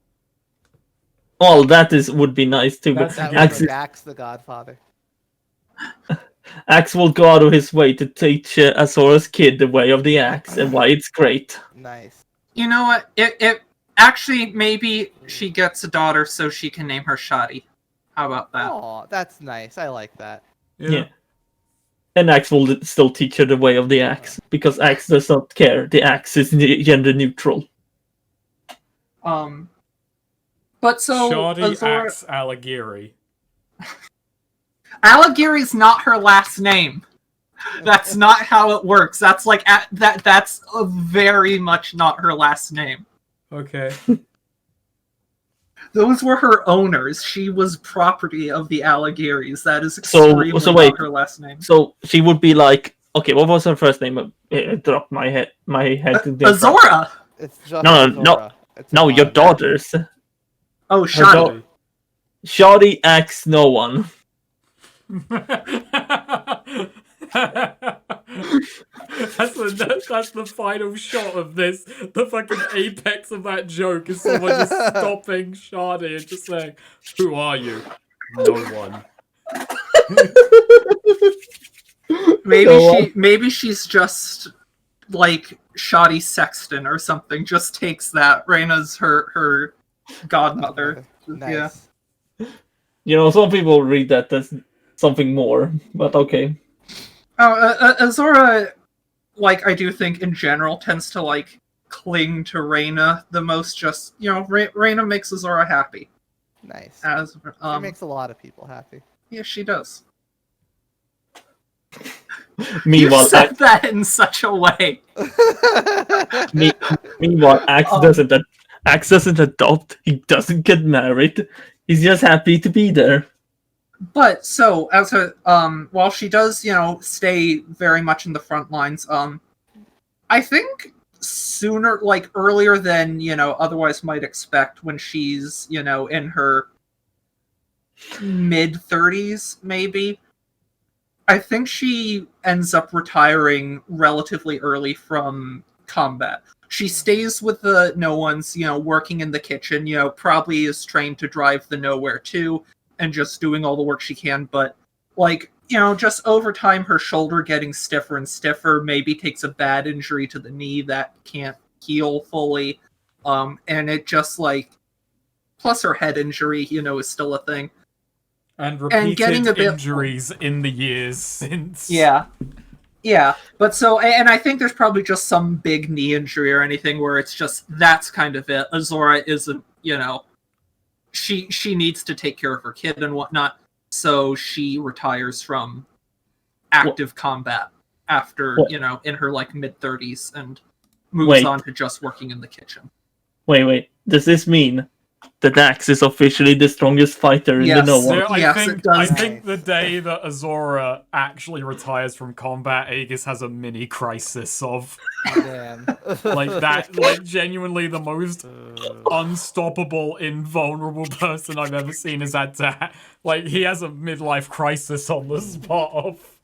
Well, would be nice too. That's But That Axe, would make Axe the Godfather. Axe will go out of his way to teach Azora's kid the way of the axe and why it's great. Nice. You know what? It actually maybe she gets a daughter so she can name her Shadi. How about that? Oh, that's nice. I like that. Yeah. And Axe will still teach her the way of the axe because Axe does not care. The axe is gender neutral. But so Shadi Azora... Axe Alighieri. Alighieri's not her last name. That's not how it works. That's that's very much not her last name. Okay. Those were her owners. She was property of the Alighieris. That is So extremely wait. not her last name. So she would be like, okay, what was her first name? It dropped my head. Azora. It's just No, Azora. It's No, a your mod. daughters. Oh, Her Shadi. Shadi Axe no one. That's the final shot of this. The fucking apex of that joke is someone just stopping Shadi and just saying, "Who are you?" No one. Maybe she's just like Shadi Sexton or something. Just takes that. Reyna's her godmother. Nice. Yeah. Some people read that as something more, but okay. Oh, Azora, I do think in general tends to cling to Reyna the most. Just Reyna makes Azora happy. Nice. She makes a lot of people happy. Yeah, she does. Meanwhile, You said that in such a way. meanwhile, Axe doesn't adopt. He doesn't get married. He's just happy to be there. But so as while she does stay very much in the front lines, I think sooner, earlier than otherwise might expect, when she's in her mid-30s maybe, I think she ends up retiring relatively early from combat. She stays with the No Ones, working in the kitchen, probably is trained to drive the Nowhere too, and just doing all the work she can, but just over time her shoulder getting stiffer and stiffer, maybe takes a bad injury to the knee that can't heal fully, and it just plus her head injury, is still a thing. And repeated getting a bit... injuries in the years since. Yeah, but so, and I think there's probably just some big knee injury or anything where it's just, that's kind of it. Azora isn't, she needs to take care of her kid and whatnot, so she retires from active combat after, in her mid-30s and moves on to just working in the kitchen. Wait. Does this mean that Axe is officially the strongest fighter in the No One? So It does. I think the day that Azora actually retires from combat, Aegis has a mini crisis of Damn. Like that, like genuinely the most unstoppable, invulnerable person I've ever seen is had to like he has a midlife crisis on the spot of.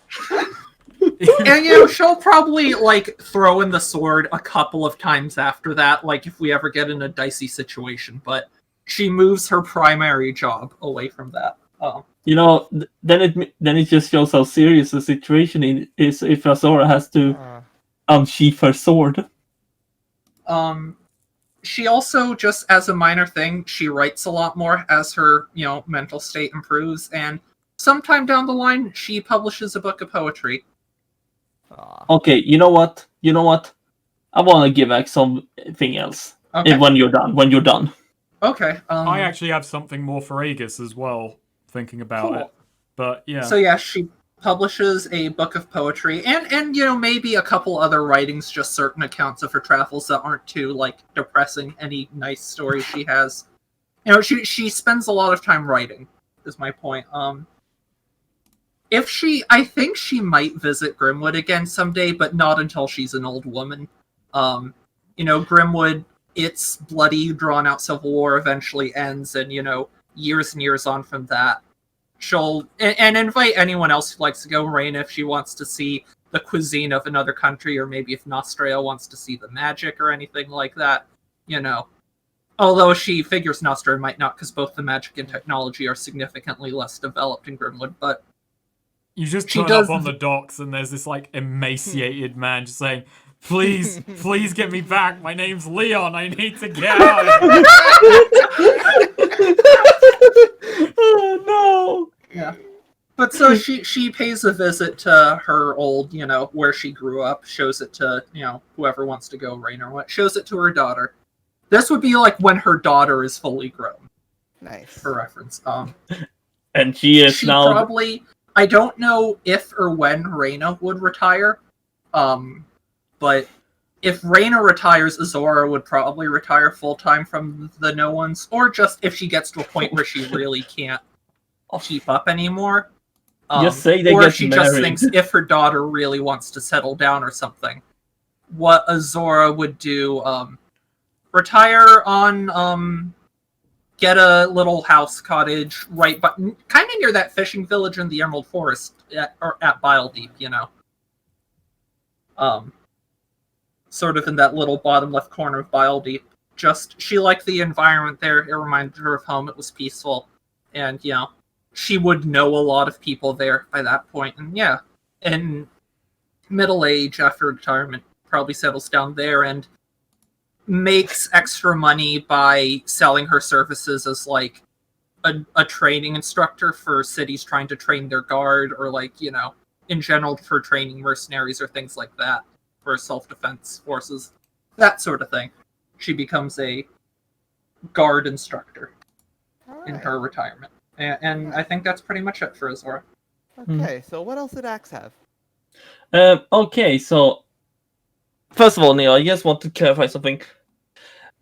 And you know, she'll probably like throw in the sword a couple of times after that, like if we ever get in a dicey situation. But she moves her primary job away from that. You know, then it just shows how serious the situation is if Azora has to unsheath her sword. She also, just as a minor thing, she writes a lot more as her, you know, mental state improves, and sometime down the line, she publishes a book of poetry. Okay, you know what? I want to give X something else. Okay. When you're done. Okay. I actually have something more for Aegis as well, thinking about Cool. it. But yeah. So yeah, she publishes a book of poetry and you know, maybe a couple other writings, just certain accounts of her travels that aren't too like depressing. Any nice stories she has. You know, she spends a lot of time writing, is my point. I think she might visit Grimwood again someday, but not until she's an old woman. You know, Grimwood, its bloody, drawn-out civil war eventually ends, and, you know, years and years on from that, she'll... And invite anyone else who likes to go, Raina, if she wants to see the cuisine of another country, or maybe if Nostria wants to see the magic or anything like that, you know. Although she figures Nostria might not, because both the magic and technology are significantly less developed in Grimwood, but... You just turn up on the docks and there's this like emaciated man just saying, please, please get me back. My name's Leon. I need to get out. Oh no. Yeah. But so she pays a visit to her old, you know, where she grew up, shows it to, you know, whoever wants to go, Rain or what, shows it to her daughter. This would be like when her daughter is fully grown. Nice. For reference. And she is now probably... I don't know if or when Reina would retire, but if Reina retires, Azora would probably retire full-time from the No Ones, or just if she gets to a point where she really can't keep up anymore. Just say they or get if she married. just thinks if her daughter really wants to settle down or something. What Azora would do, retire on... get a little house cottage right, but kind of near that fishing village in the Emerald Forest or at Bile Deep, you know. Sort of in that little bottom left corner of Bile Deep. Just, she liked the environment there. It reminded her of home. It was peaceful. And, you know, she would know a lot of people there by that point. And, yeah, in middle age, after retirement, probably settles down there and makes extra money by selling her services as like a training instructor for cities trying to train their guard, or like, you know, in general for training mercenaries or things like that for self-defense forces, that sort of thing. She becomes a guard instructor in her retirement, and I think that's pretty much it for Azora. Okay, so what else did Axe have? Okay, so first of all, Neil, I just want to clarify something.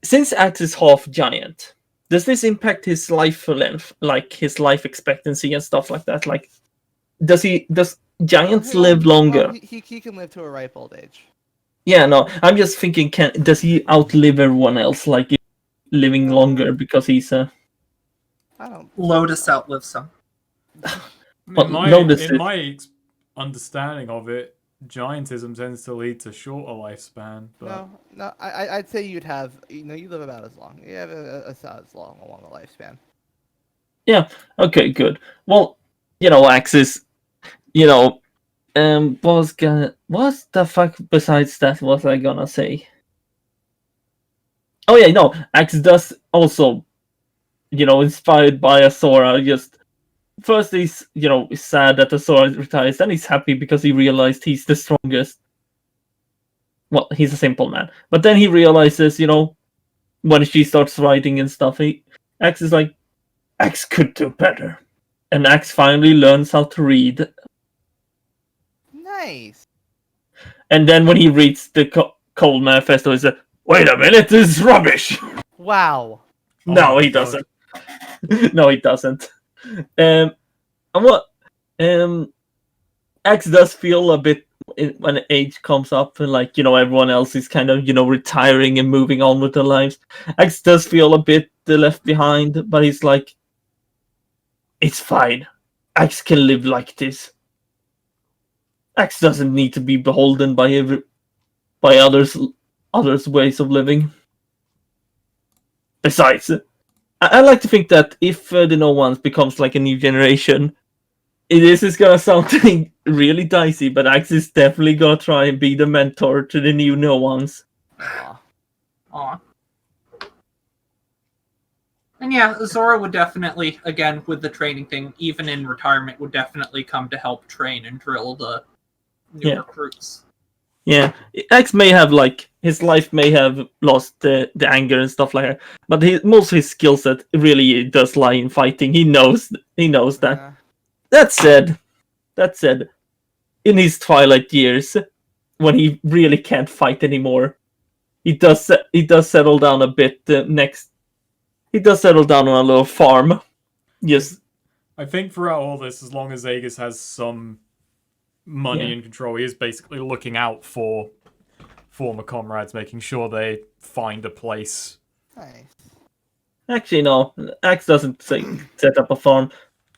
Since Axe is half giant, does this impact his life length, like his life expectancy and stuff like that? Like, does giants live longer? Well, he can live to a ripe old age. Yeah, no, I'm just thinking, does he outlive everyone else, like living longer because he's a... I don't... Lotus outlives some. But In my understanding of it, giantism tends to lead to shorter lifespan. But... No, I'd say you'd have, you know, you live about as long. You have as long along the lifespan. Yeah, okay, good. Well, you know, Axe is, you know, what the fuck besides that was I gonna say? Oh yeah, no, Axe does also, you know, inspired by Azora, just first he's, you know, sad that Azora retires, then he's happy because he realized he's the strongest. Well, he's a simple man. But then he realizes, you know, when she starts writing and stuff, Axe is like, Axe could do better. And Axe finally learns how to read. Nice. And then when he reads the Cold Manifesto, he's like, wait a minute, this is rubbish! Wow. No, he doesn't. No, he doesn't. And what? Axe does feel a bit when age comes up and like everyone else is kind of retiring and moving on with their lives. X does feel a bit left behind, but he's like, it's fine. X can live like this. X doesn't need to be beholden by others' ways of living. Besides, I like to think that if the No Ones becomes like a new generation, this is gonna sound really dicey, but Axe is definitely gonna try and be the mentor to the new No Ones. Aw. Aw. And yeah, Zora would definitely, again, with the training thing, even in retirement, would definitely come to help train and drill the new recruits. Yeah, X may have his life may have lost the anger and stuff like that, but most of his skill set really does lie in fighting. He knows that. Yeah. That said, in his twilight years, when he really can't fight anymore, he does settle down a bit. He does settle down on a little farm. Yes. I think throughout all this, as long as Aegis has some money and control, he is basically looking out for former comrades, making sure they find a place. Nice. Actually, no. Axe doesn't set up a farm.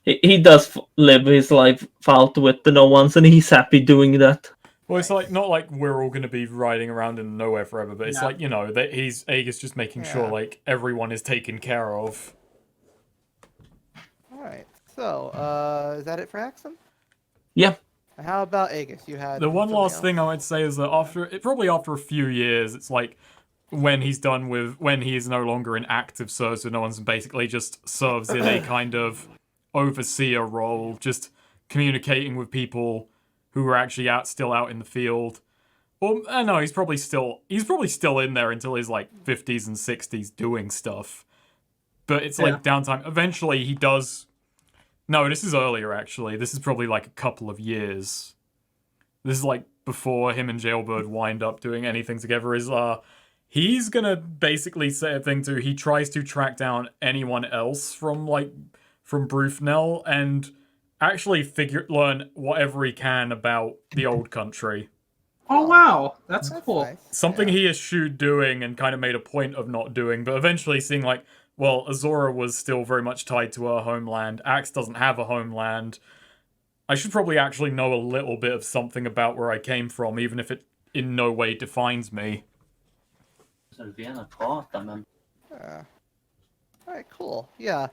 He does live his life out with the No Ones, and he's happy doing that. Well, it's like not like we're all going to be riding around in nowhere forever, but it's No. like that he's Aegis just making sure like everyone is taken care of. All right. So, is that it for Axum? Yeah. How about Aegis? You had The one something last else? thing I would say is that probably after a few years, it's like when he is no longer in active service with No One's and basically just serves in a kind of overseer role, just communicating with people who are actually still out in the field. Well, no, he's probably still in there until his like 50s and 60s doing stuff. But it's like downtime. Eventually, he does. No, this is earlier actually. This is probably like a couple of years. This is like before him and Jailbird wind up doing anything together. He's gonna basically say a thing too. He tries to track down anyone else from Brufnell and actually learn whatever he can about the old country. Oh wow, that's cool. Nice. Something he eschewed doing and kind of made a point of not doing, but eventually seeing like, well, Azora was still very much tied to her homeland. Axe doesn't have a homeland. I should probably actually know a little bit of something about where I came from, even if it in no way defines me. Alright, cool. Yeah.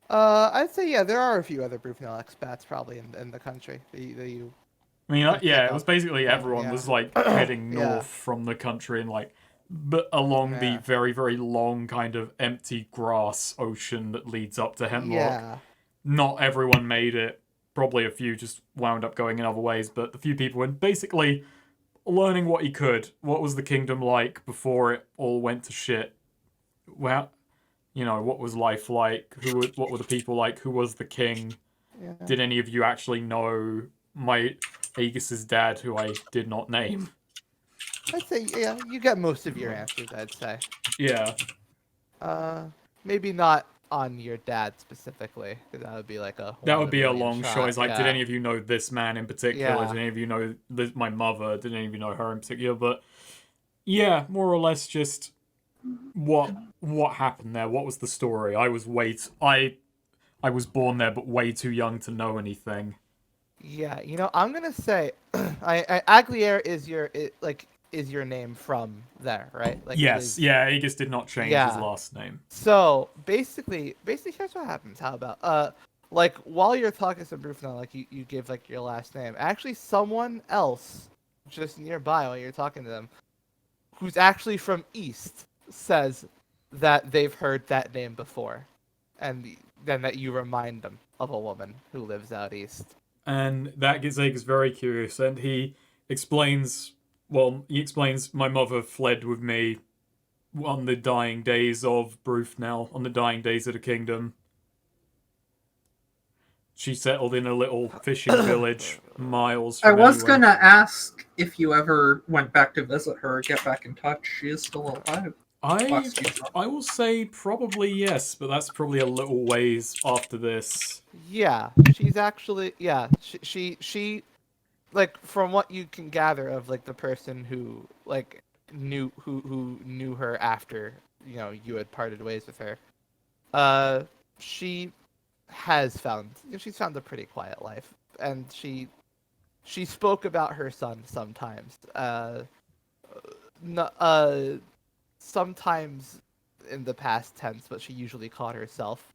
I'd say, there are a few other Brufnell expats probably in the country that you... I mean, it was basically everyone was like heading north from the country and like, but along the very, very long kind of empty grass ocean that leads up to Hemlock. Yeah. Not everyone made it. Probably a few just wound up going in other ways, but the few people were basically learning what he could. What was the kingdom like before it all went to shit? Well, what was life like? What were the people like? Who was the king? Yeah. Did any of you actually know my Aegis's dad, who I did not name? I'd say, you get most of your answers, I'd say. Yeah. Maybe not on your dad specifically, because that would be like a... That would be a 1 in long shot. shot. It's like, yeah. did any of you know this man in particular? Yeah. Did any of you know my mother? Did any of you know her in particular? But yeah, more or less just what happened there. What was the story? I was born there, but way too young to know anything. Yeah, I'm gonna say, Aglier is your name from there, right? Like Yes, Aegis did not change his last name. So basically, here's what happens. How about while you're talking to Brufnell, like you give like your last name. Actually, someone else just nearby while you're talking to them, who's actually from East, says that they've heard that name before, and then that you remind them of a woman who lives out east. And that gets Aegis very curious, and he explains, my mother fled with me on the dying days of Brufnell, on the dying days of the kingdom. She settled in a little fishing village miles from I was anywhere. gonna ask if you ever went back to visit her or get back in touch. She is still alive. I will say probably yes, but that's probably a little ways after this. Yeah, she's actually she like from what you can gather of like the person who like who knew her after you had parted ways with her, she has found she's found a pretty quiet life, and she spoke about her son sometimes. No, sometimes in the past tense, but she usually called herself.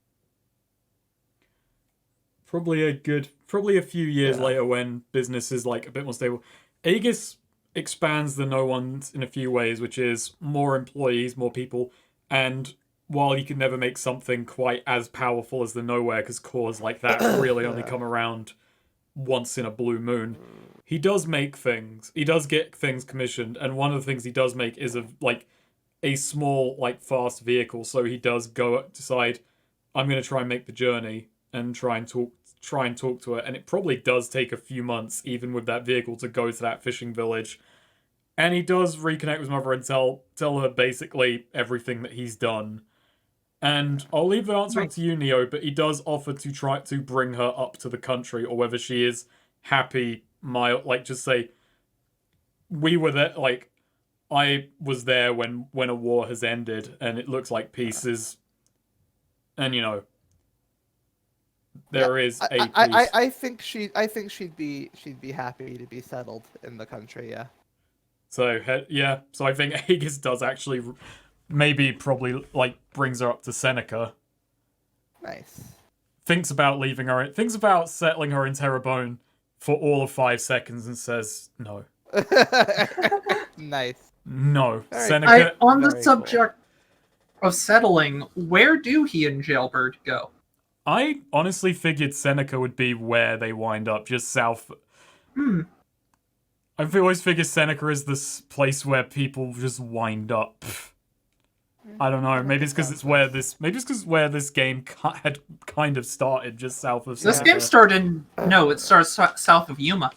Probably a few years Yeah. later when business is like a bit more stable. Aegis expands the no ones in a few ways, which is more employees, more people, and while he can never make something quite as powerful as the nowhere, because cores like that really only Yeah. come around once in a blue moon, he does make things. He does get things commissioned, and one of the things he does make is a small, like, fast vehicle. So he does decide, I'm going to try and make the journey and try and talk to her. And it probably does take a few months, even with that vehicle, to go to that fishing village. And he does reconnect with mother and tell her basically everything that he's done. And I'll leave the answer up to you, Neo, but he does offer to try to bring her up to the country, or whether she is happy. Just say, we were there, like, I was there when a war has ended, and it looks like peace is, and there is a peace. I think she'd be happy to be settled in the country. Yeah. So yeah, so I think Aegis does actually maybe probably like brings her up to Seneca. Nice. Thinks about leaving her. Thinks about settling her in Terrebonne for all of 5 seconds and says no. Nice. No, Very Seneca. On the Very subject of settling, where do he and Jailbird go? I honestly figured Seneca would be where they wind up, just south. I've always figured Seneca is this place where people just wind up. I don't know. Maybe it's because it's where this. Maybe it's because where this game had kind of started, just south of This Seneca. game started. No, it starts south of Yuma.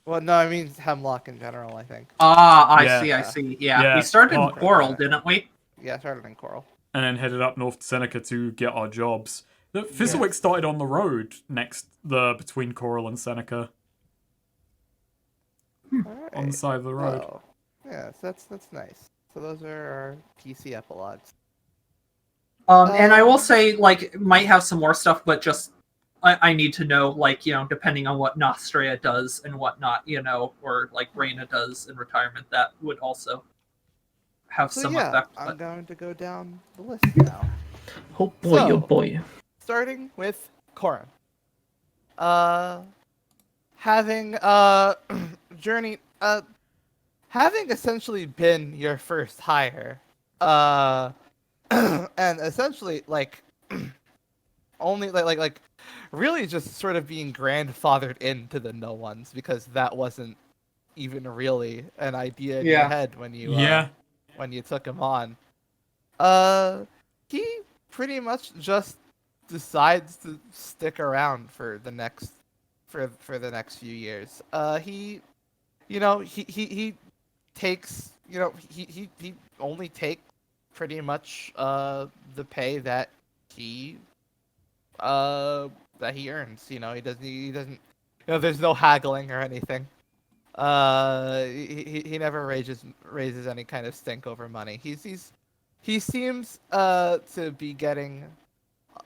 Well, no, I mean Hemlock in general. I think. Ah, I Yeah. see, I see. Yeah, Yeah. we started in Oh. Coral, didn't we? Yeah, started in Coral. And then headed up north to Seneca to get our jobs. The Fizzlewick started on the road between Coral and Seneca, All on the right. side of the road. Oh, yeah, so that's nice. So those are our PC epilogues. And I will say, like, might have some more stuff, but just I need to know, like, depending on what Nostria does and whatnot, or like Reyna does in retirement, that would also have So some yeah, effect. I'm But going to go down the list now. Oh boy, oh So- boy. Starting with Corin. Having journey having essentially been your first hire, and essentially like only like really just sort of being grandfathered into the no ones, because that wasn't even really an idea in your Yeah. head when you Yeah. when you took him on. He pretty much just decides to stick around for the next few years. He takes he only takes pretty much the pay that he earns. He doesn't there's no haggling or anything. He never raises any kind of stink over money. He seems to be getting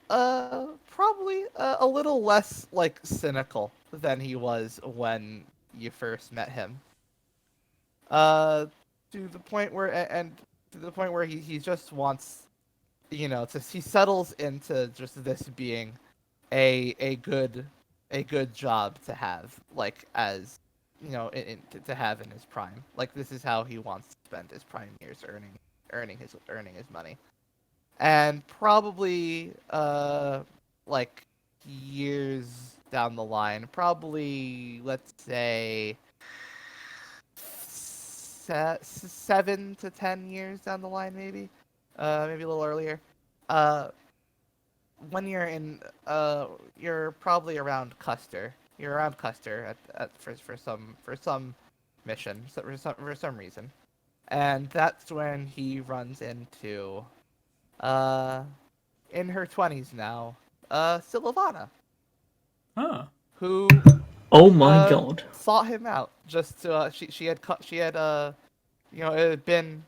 probably a little less like cynical than he was when you first met him. To the point where he just wants he settles into just this being a good job to have, like, as to have in his prime. Like, this is how he wants to spend his prime years earning his money. And probably like years down the line, probably let's say 7 to 10 years down the line, maybe maybe a little earlier. When you're probably around Custer. You're around Custer for some mission, for some reason, and that's when he runs into in her 20s now, Sylvana, Huh. who Oh my god. sought him out just to you know, it had been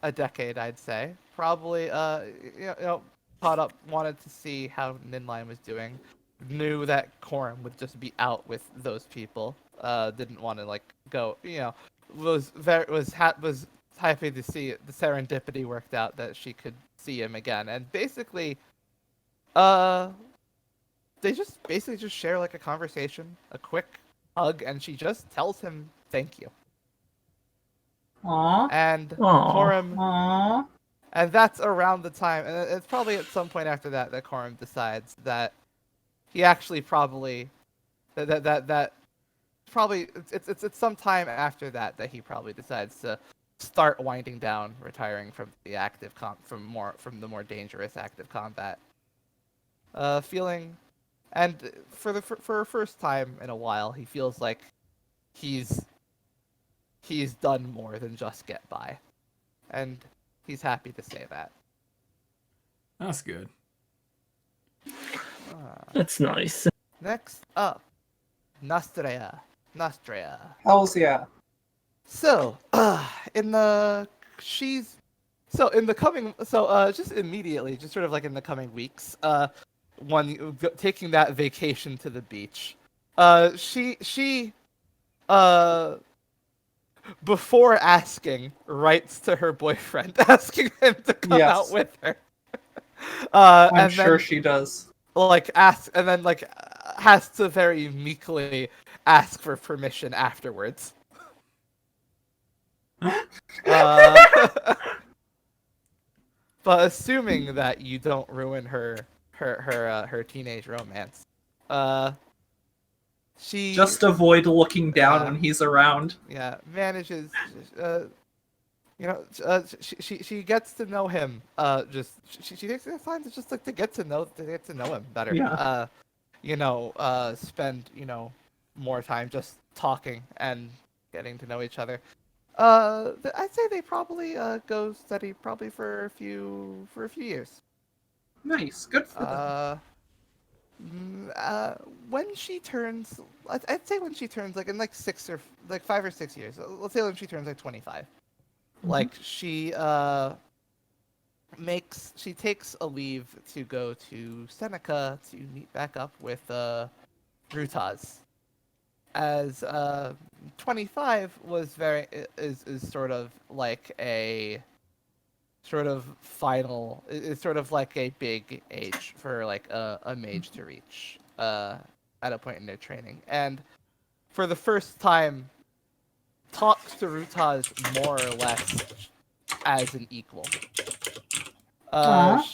a decade, I'd say. Probably, caught up, wanted to see how Ninline was doing. Knew that Corum would just be out with those people. Didn't want to like go. Was happy to see it. The serendipity worked out that she could see him again, and basically, uh, they just basically just share like a conversation, a quick hug, and she just tells him thank you. Aw. And Aw. Corum, Aw. and that's around the time, and it's probably at some point after that that Corum decides that he actually probably that probably it's some time after that that he probably decides to start winding down, retiring from the from the more dangerous active combat. Feeling, and for a first time in a while, he feels like he's he's done more than just get by, and he's happy to say that. That's good. That's nice. Next up, Nostrea. Nostrea. Hells yeah. So, in the she's so in the coming just immediately, just sort of like in the coming weeks, taking that vacation to the beach. She before asking, writes to her boyfriend asking him to come Yes. out with her. I'm And sure then, she does. like ask, and then like has to very meekly ask for permission afterwards. But assuming that you don't ruin her teenage romance, she Just avoid looking down Yeah. when he's around. manages. She gets to know him. She takes the time to just like to get to know him better. Yeah. Spend more time just talking and getting to know each other. I'd say they probably go steady probably for a few years. Nice. Good for them. When she turns, I'd say when she turns like in like 5 or 6 years. Let's say when she turns like 25. Like she takes a leave to go to Seneca to meet back up with Rutaz. As 25 is sort of like a sort of final, is sort of like a big age for like a mage to reach at a point in their training, and for the first time talks to Rutaz more or less as an equal. Aw.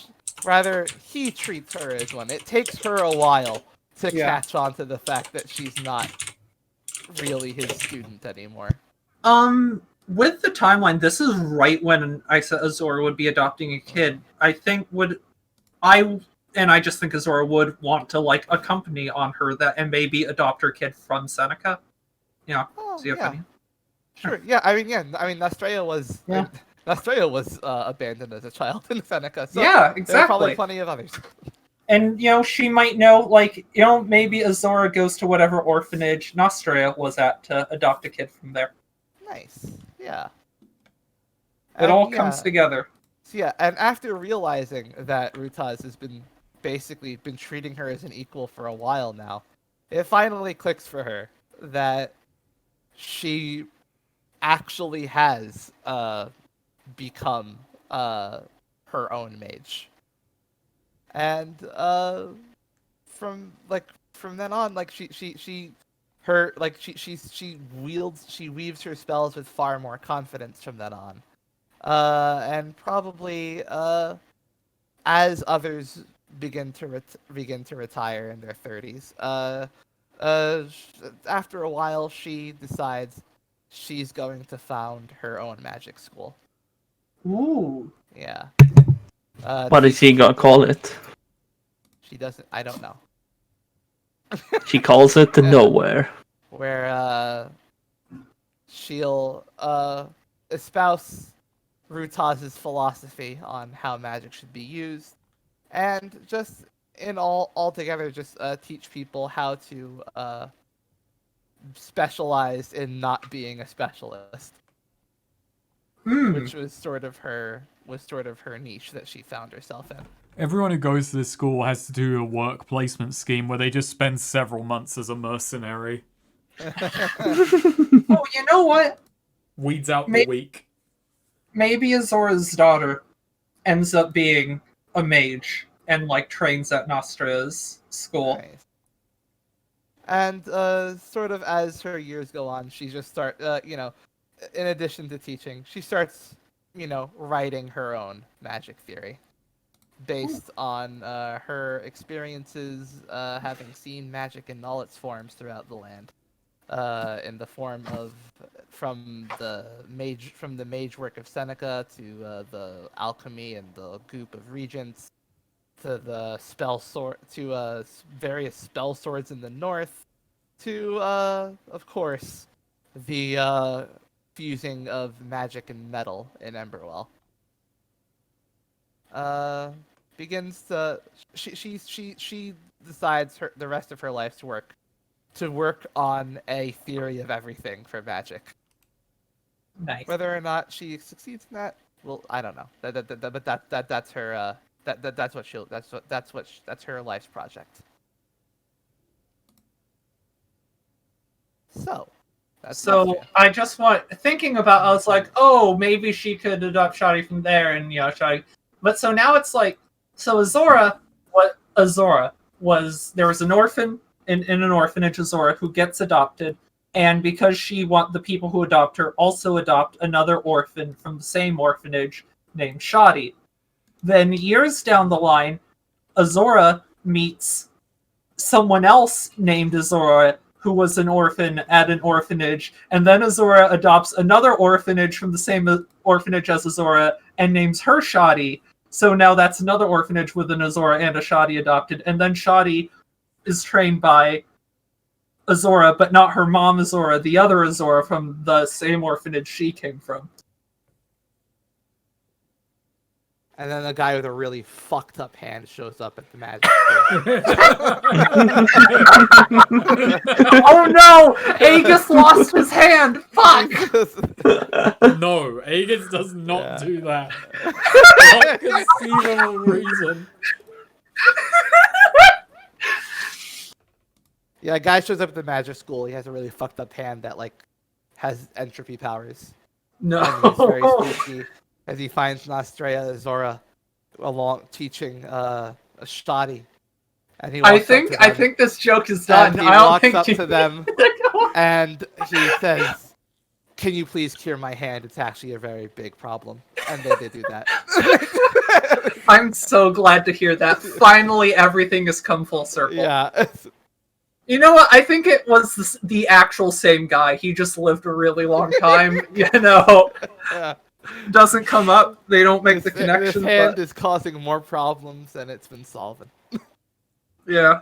Rather, he treats her as one. It takes her a while to Yeah. catch on to the fact that she's not really his student anymore. With the timeline, this is right when Azora would be adopting a kid. I think I just think Azora would want to like accompany on her that and maybe adopt her kid from Seneca. Yeah. Oh, See your yeah. opinion? Sure. Yeah. I mean, Nostrea was. Yeah. Nostrea was abandoned as a child in Seneca. So Yeah, there are probably exactly. plenty of others. And she might know, like, maybe Azora goes to whatever orphanage Nostrea was at to adopt a kid from there. Nice. Yeah. It all comes together. So yeah, and after realizing that Rutaz has basically been treating her as an equal for a while now, it finally clicks for her that she actually has become her own mage. And from then on, like she weaves her spells with far more confidence from then on. And probably as others begin to retire in their 30s, after a while, she decides she's going to found her own magic school. Ooh. Yeah. What is she gonna call it? She doesn't. I don't know. She calls it the Nowhere. Where she'll espouse Rutaz's philosophy on how magic should be used, and just altogether just teach people how to specialized in not being a specialist, Hmm. which was sort of her niche that she found herself in. Everyone who goes to this school has to do a work placement scheme where they just spend several months as a mercenary. Oh, you know what? Weeds out the May- weak. Maybe Azora's daughter ends up being a mage and like trains at Nostra's school. Nice. And sort of as her years go on, she just in addition to teaching, she starts, writing her own magic theory based on her experiences having seen magic in all its forms throughout the land, in the form of from the mage work of Seneca to the alchemy and the goop of regents to the various spell swords in the north to of course the fusing of magic and metal in Emberwell. Begins to she decides the rest of her life's work to work on a theory of everything for magic. Nice. Whether or not she succeeds in that, well, I don't know. That's her. That's her life's project. So. That's So Nostria. I just thinking about. I was like, oh, maybe she could adopt Shadi from there, and Shadi. But so now it's like, so Azora, what Azora was? There was an orphan in an orphanage, Azora, who gets adopted, and because the people who adopt her also adopt another orphan from the same orphanage named Shadi. Then years down the line, Azora meets someone else named Azora who was an orphan at an orphanage, and then Azora adopts another orphanage from the same orphanage as Azora and names her Shadi. So now that's another orphanage with an Azora and a Shadi adopted, and then Shadi is trained by Azora, but not her mom Azora, the other Azora from the same orphanage she came from. And then a guy with a really fucked up hand shows up at the magic Oh no! Aegis lost his hand! Fuck! school. No, Aegis does not Yeah. do that. What conceivable reason? Yeah, a guy shows up at the magic school. He has a really fucked up hand that has entropy powers. No. And he's very spooky as he finds Nostria Azora along teaching Shadi. And he I walks up think to them, I think this joke is done. and he I don't walks think up you... to them and he says, "Can you please cure my hand? It's actually a very big problem." And they did do that. I'm so glad to hear that. Finally, everything has come full circle. Yeah. You know what? I think it was the actual same guy. He just lived a really long time. Yeah. Doesn't come up. They don't make the This connection. hand But is causing more problems than it's been solving. yeah.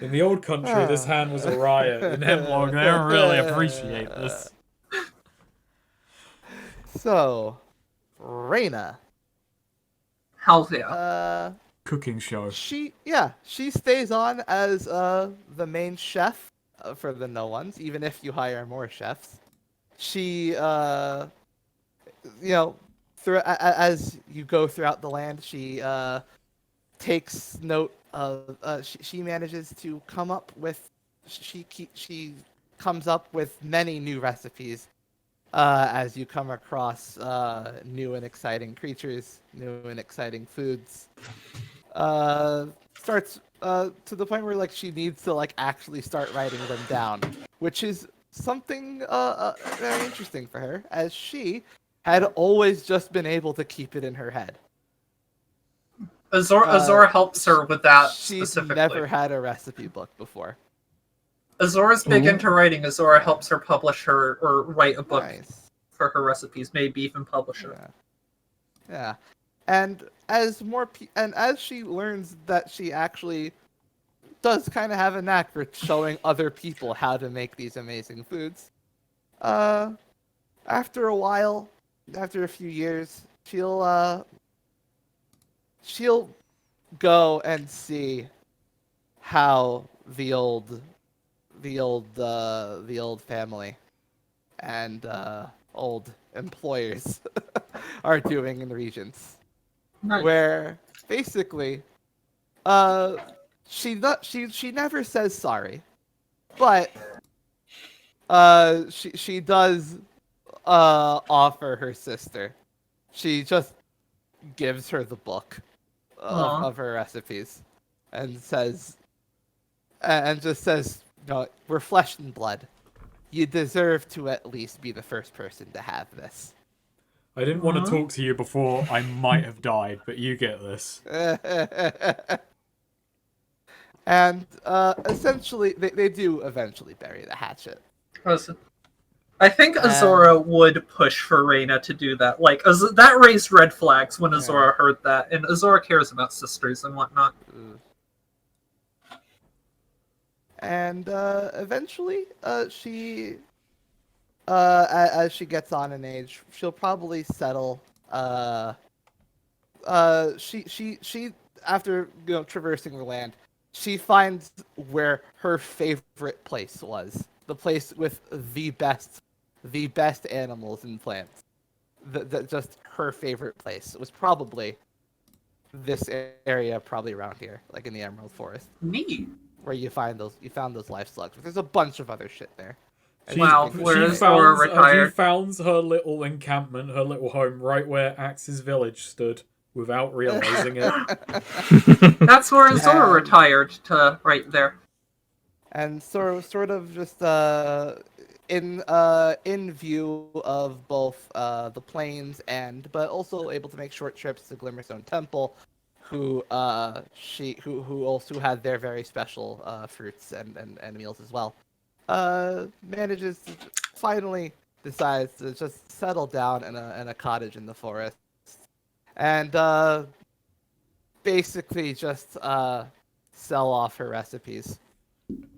In the old country, this hand was a riot. In Hemlock, they don't really appreciate this. So, Reyna. Hell's yeah. Cooking show. She stays on as the main chef for the No Ones, even if you hire more chefs. She as you go throughout the land, she takes note of she manages to come up with she comes up with many new recipes as you come across new and exciting creatures, new and exciting foods. Starts to the point where she needs to actually start writing them down, which is something very interesting for her, as she had always just been able to keep it in her head. Azora helps her with that She's specifically. never had a recipe book before. Azora's big Ooh. into writing. Azora helps her publish her or write a book Nice. for her recipes, maybe even publish her. Yeah. And as as she learns that she actually does kind of have a knack for showing other people how to make these amazing foods, after a while, after a few years, she'll go and see how the old family and old employers are doing in the regions, Nice. where basically, uh, she never says sorry, but she does offer her sister. She just gives her the book Aw. of her recipes, and says and just says, "No, we're flesh and blood. You deserve to at least be the first person to have this." I didn't want to Huh? talk to you before I might have died, but you get this. And essentially, they do eventually bury the hatchet. Listen, I think And- Azora would push for Reina to do that. Like, that raised red flags when Azora heard that, and Azora cares about sisters and whatnot. And eventually, as she gets on in age, she'll probably settle. She after traversing the land, she finds where her favorite place was, the place with the best animals and plants. Just her favorite place. It was probably this area, probably around here, like in the Emerald Forest, Neat. where you found those life slugs. But there's a bunch of other shit there. And Wow, she where thinks- is Azora she retired? found her little encampment, her little home, right where Axe's village stood, without realizing it. That's where Azora And- retired to, right there. and sort of just in view of both the plains but also able to make short trips to Glimmerstone Temple, who also had their very special fruits and meals as well. Manages to finally decides to just settle down in a cottage in the forest, and basically just sell off her recipes.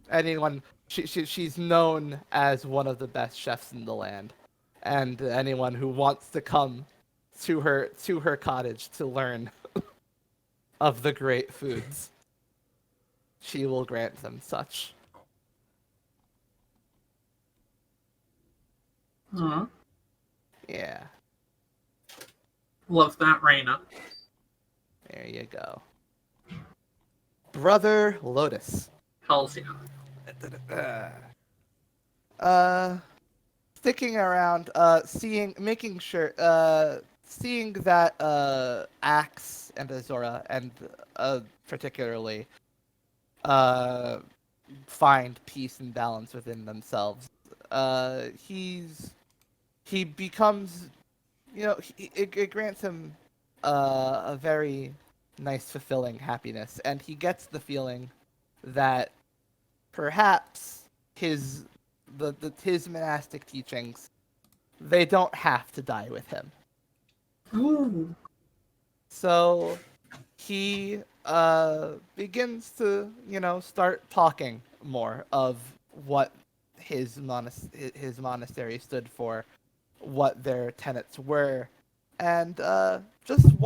Anyone, she's known as one of the best chefs in the land, and anyone who wants to come to her cottage to learn of the great foods, she will grant them such. Huh. Yeah, Love that, Reina. there you go. Brother Lotus. Hells yeah. Sticking around, seeing that Axe and Azora, and particularly, find peace and balance within themselves. He becomes, it grants him a very nice, fulfilling happiness, and he gets the feeling that perhaps his monastic teachings, they don't have to die with him. Ooh. So he begins to start talking more of what his monastery stood for, what their tenets were, and he doesn't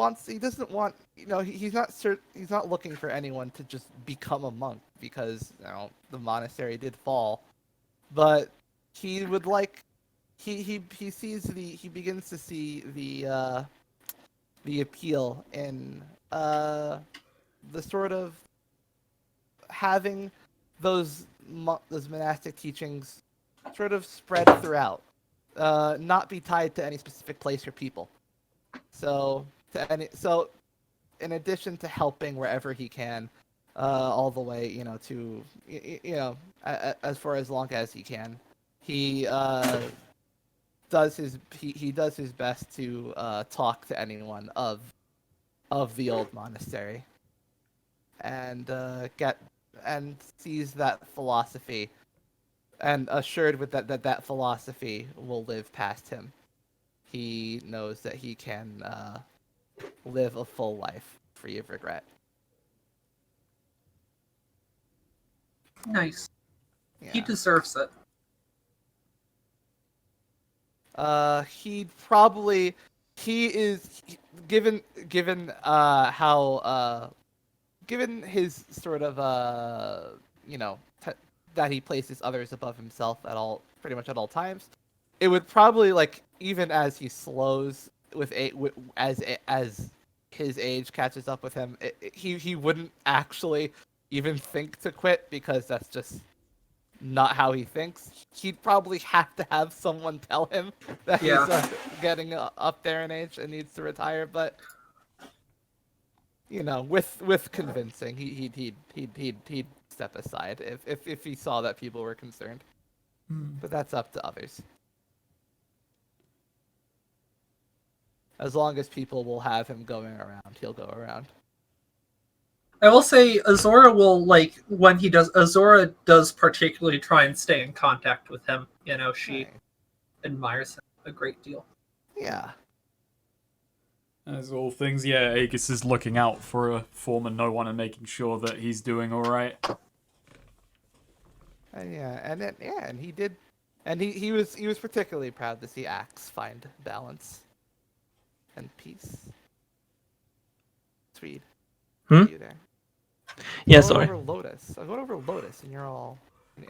want, he's not looking for anyone to just become a monk, because the monastery did fall, but he would like he begins to see the appeal in the sort of having those monastic teachings sort of spread throughout, not be tied to any specific place or people. So in addition to helping wherever he can, all the way to as far as long as he can, he does his best to talk to anyone of the old monastery, and sees that philosophy, and assured with that philosophy will live past him. He knows that he can live a full life free of regret. Nice. He Yeah. deserves it. He is given how given his sort of you know, that he places others above himself at all, pretty much at all times, it would probably like even as he slows as his age catches up with him, he wouldn't actually even think to quit because that's just not how he thinks. He'd probably have to have someone tell him that Yeah. he's getting up there in age and needs to retire. But you know, with convincing, he'd step aside if he saw that people were concerned. But that's up to others. As long as people will have him going around, he'll go around. I will say Azora will when he does. Azora does particularly try and stay in contact with him. You know, she Right. admires him a great deal. Yeah. As all things, yeah, Aegis is looking out for a former no one and making sure that he's doing all right. And he did, and he was particularly proud to see Axe find balance and peace. Sweet. You there? Yeah, Going sorry. over Lotus. I'm going over Lotus, and you're all.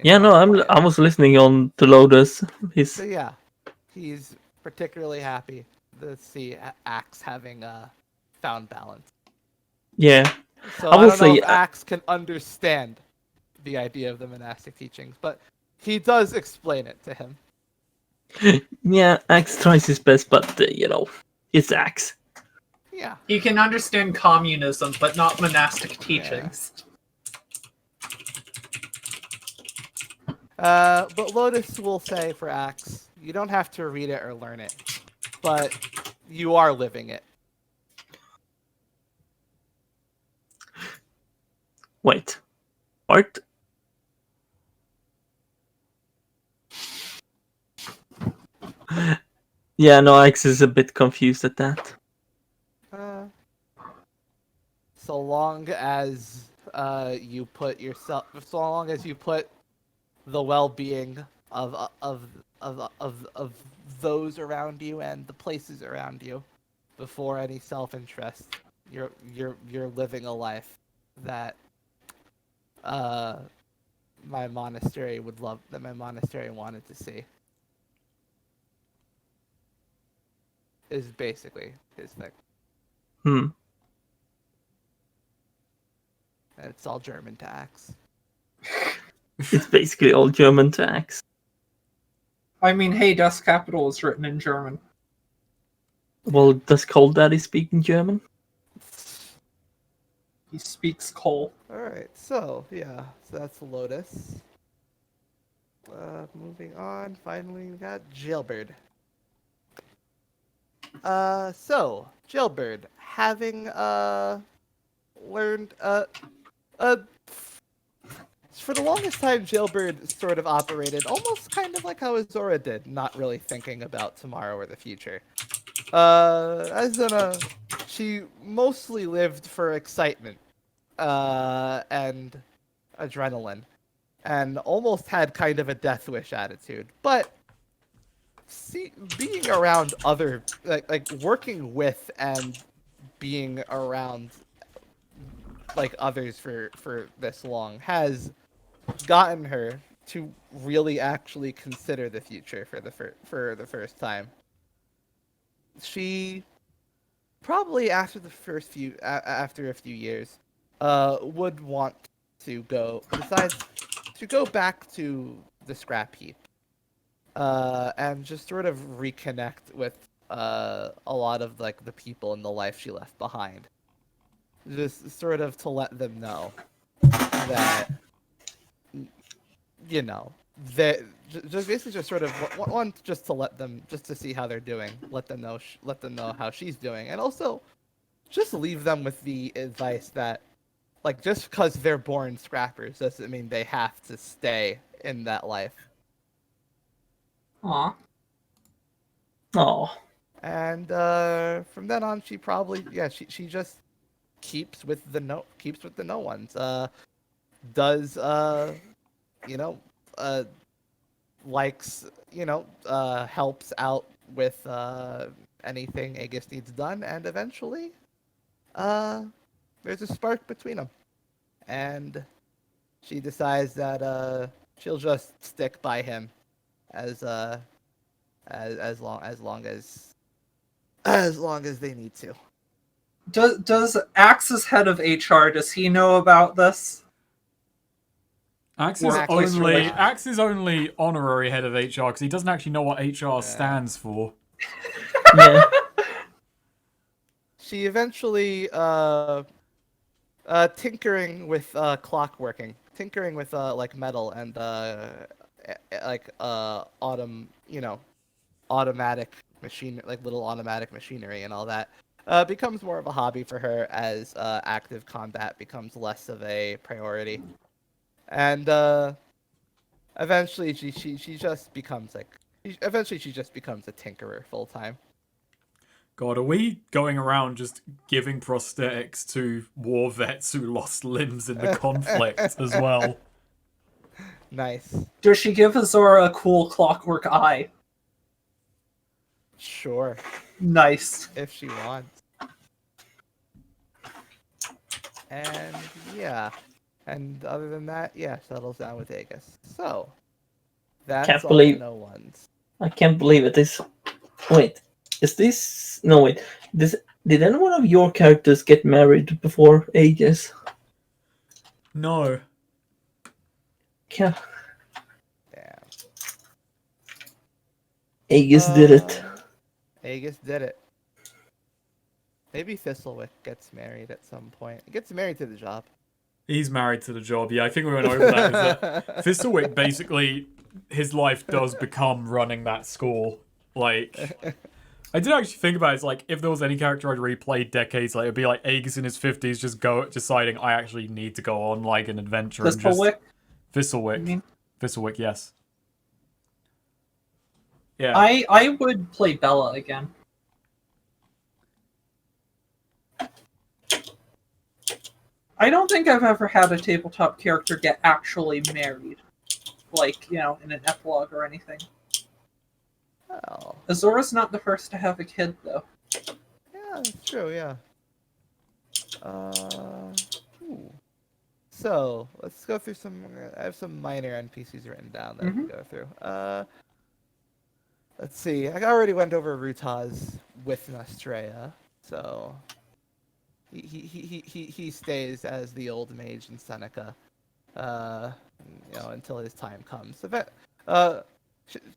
Yeah, no, I was listening on to Lotus. So yeah, he's particularly happy to see Axe having found balance. Yeah, So I I will don't know say, if Axe can understand the idea of the monastic teachings, but he does explain it to him. yeah, Axe tries his best, but it's Axe. Yeah. He can understand communism, but not monastic teachings. But Lotus will say for Axe, you don't have to read it or learn it, but you are living it. Wait, what? Yeah, no, Axe is a bit confused at that. So long as you put yourself, so long as you put the well-being of those around you and the places around you before any self-interest, you're living a life that my monastery would love, that my monastery wanted to see. Is basically his thing. And it's all German to Axe. It's basically all German to Axe. I mean, hey, Das Kapital is written in German. Well, does Cold Daddy speak in German? He speaks coal. Alright, so that's Lotus. Moving on, finally we got Jailbird. So Jailbird, having learned for the longest time, Jailbird sort of operated almost kind of like how Azora did, not really thinking about tomorrow or the future. As in she mostly lived for excitement, and adrenaline, and almost had kind of a death wish attitude. But being around other, like working with and being around like others for this long has gotten her to really actually consider the future for the first time. She probably after a few years would want to go back to the scrap heap and just sort of reconnect with a lot of like the people in the life she left behind, just sort of to let them know that that just basically just sort of one just to let them, just to see how they're doing, let them know how she's doing, and also just leave them with the advice that like just because they're born scrappers doesn't mean they have to stay in that life. Aw. Oh, And from then on, she probably she just keeps with the no ones. Does likes helps out with anything Aegis needs done, and eventually there's a spark between them. and she decides that she'll just stick by him as as long as they need to. Does Axe's head of HR, does he know about this? Workplace relations. Axe is only honorary head of HR because he doesn't actually know what HR stands for. Yeah. She eventually tinkering with clockworking, tinkering with like metal and like automatic machine, like little automatic machinery and all that, becomes more of a hobby for her as active combat becomes less of a priority, and eventually she just becomes she just becomes a tinkerer full time. God, are we going around just giving prosthetics to war vets who lost limbs in the conflict as well? Nice. Does she give Azora a cool clockwork eye? Sure, Nice. if she wants. And yeah, and other than that, yeah, settles down with Aegis. So that's Can't all believe- the no ones. I can't believe it. Wait, is this? No, wait. Did any one of your characters get married before Aegis? No. Yeah, Damn. Aegis did it. Aegis did it. Maybe Thistlewick gets married at some point. He gets married to the job. He's married to the job. Yeah, I think we went over that. Is that Thistlewick basically, his life does become running that school. Like, I did actually think about it. It's like, if there was any character I'd replay decades later, it'd be like Aegis in his 50s just deciding I actually need to go on like an adventure. Thistlewick? Thistlewick. Thistlewick, yes. Yeah. I would play Bella again. I don't think I've ever had a tabletop character get actually married. Like, in an epilogue or anything. Well, Azora's not the first to have a kid, though. yeah, that's true. Yeah. Ooh. So let's go through some. I have some minor NPCs written down that I can go through. Let's see. I already went over Rutaz with Nostrea, so he stays as the old mage in Seneca, until his time comes.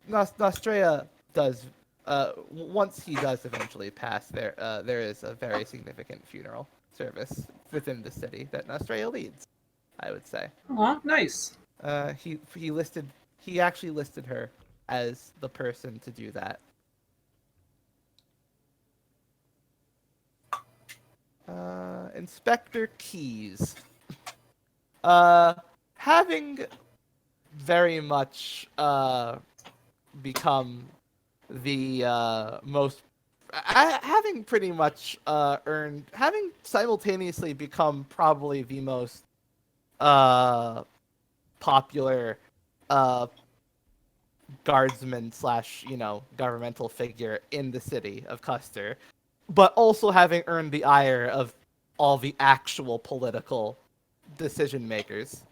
Nostrea does. Once he does eventually pass, there is a very significant funeral service within the city that Nostrea leads, I would say. Aw, nice. He actually listed her as the person to do that. Inspector Keys. Having very much become the most having pretty much having simultaneously become probably the most popular guardsman slash governmental figure in the city of Custer, but also having earned the ire of all the actual political decision makers.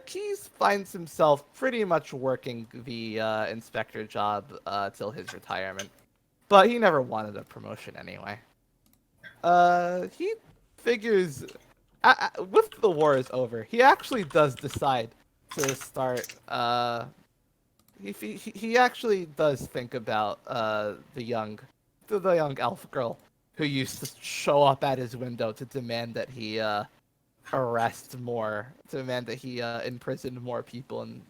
Keys finds himself pretty much working the inspector job till his retirement, but he never wanted a promotion anyway. He figures with the war is over, he actually does decide to start. He actually does think about the young elf girl who used to show up at his window to demand that he imprisoned more people in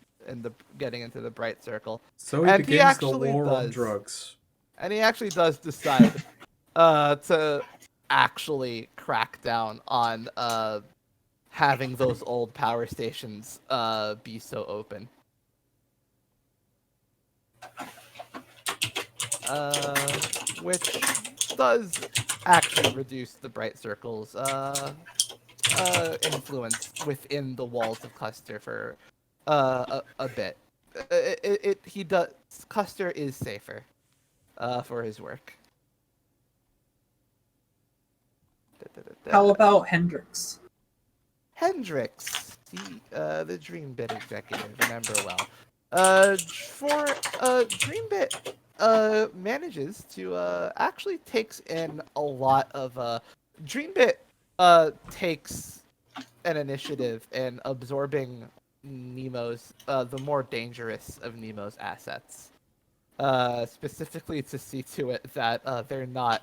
the getting into the Bright Circle. So And he he begins the actually war on does. drugs. And he actually does decide to actually crack down on having those old power stations be so open. Which does actually reduce the Bright Circle's influence within the walls of Custer for a bit. Custer is safer for his work. How about Hendrix? Hendrix, the Dreambit executive, remember well. Dreambit manages to actually takes in a lot of Dreambit takes an initiative in absorbing Nemo's the more dangerous of Nemo's assets. Specifically to see to it that they're not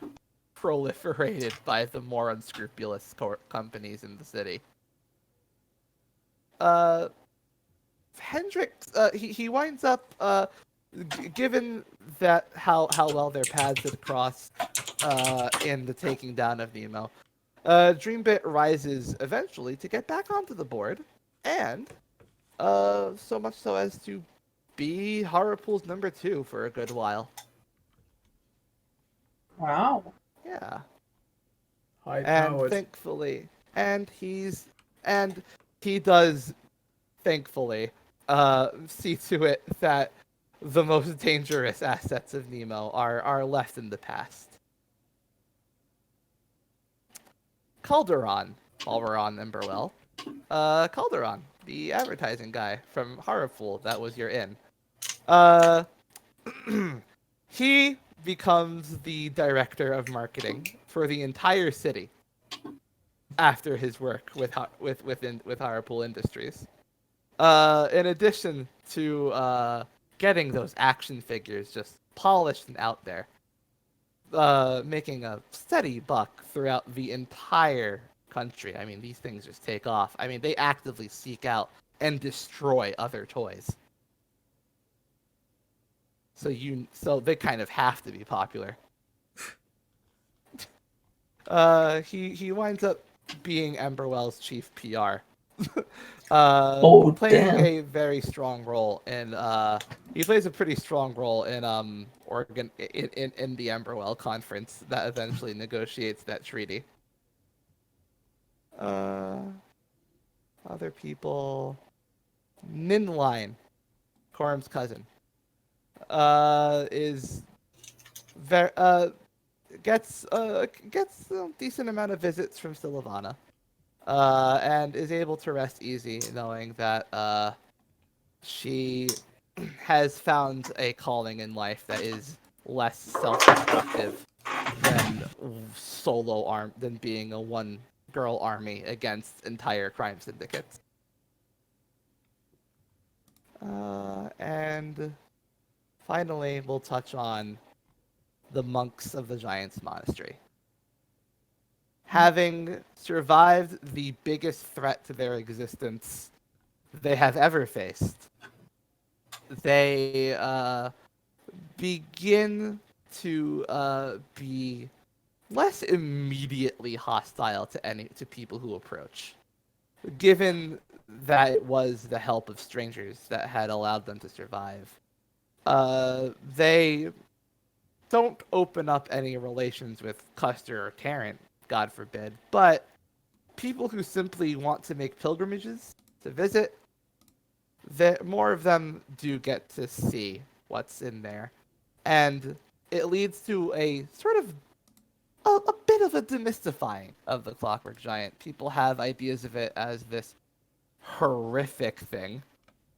proliferated by the more unscrupulous companies in the city. Hendrix, he winds up, given that how well their paths had crossed in the taking down of Nemo, Dreambit rises eventually to get back onto the board, and so much so as to be Harpool's number 2 for a good while. Wow. Yeah. High And powered. thankfully, and he does thankfully see to it that the most dangerous assets of Nemo are left in the past. Calderon, while we're on Emberwell. Calderon, the advertising guy from Horrorful, that was your in. He becomes the director of marketing for the entire city after his work with Horrorpool Industries. In addition to getting those action figures just polished and out there, making a steady buck throughout the entire country. I mean, these things just take off. I mean, they actively seek out and destroy other toys. So they kind of have to be popular. He winds up being Emberwell's chief PR. Playing damn. a very strong role in he plays a pretty strong role in Oregon in the Emberwell conference that eventually negotiates that treaty. Other people, Ninline, Corum's cousin, is very gets a decent amount of visits from Silavana. And is able to rest easy knowing that she has found a calling in life that is less self-destructive than than being a one-girl army against entire crime syndicates. And finally, we'll touch on the monks of the Giants Monastery. Having survived the biggest threat to their existence they have ever faced, they begin to be less immediately hostile to people who approach, given that it was the help of strangers that had allowed them to survive. They don't open up any relations with Custer or Tarrant, God forbid, but people who simply want to make pilgrimages to visit, more of them do get to see what's in there. And it leads to a sort of a bit of a demystifying of the Clockwork Giant. People have ideas of it as this horrific thing.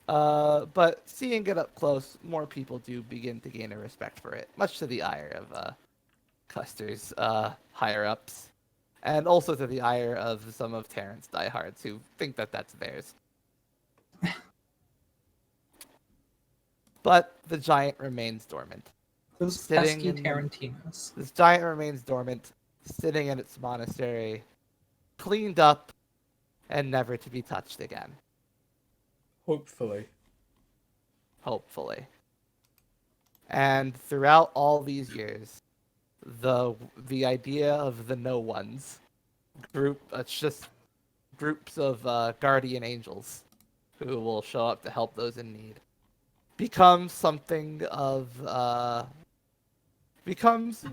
But seeing it up close, more people do begin to gain a respect for it, much to the ire of Custer's higher-ups. And also to the ire of some of Terrance's diehards who think that that's theirs. But the giant remains dormant. Those Sitting pesky in- Tarantinos. This giant remains dormant, sitting in its monastery, cleaned up, and never to be touched again. Hopefully. Hopefully. And throughout all these years, the idea of the No Ones group, it's just groups of guardian angels who will show up to help those in need, becomes something of becomes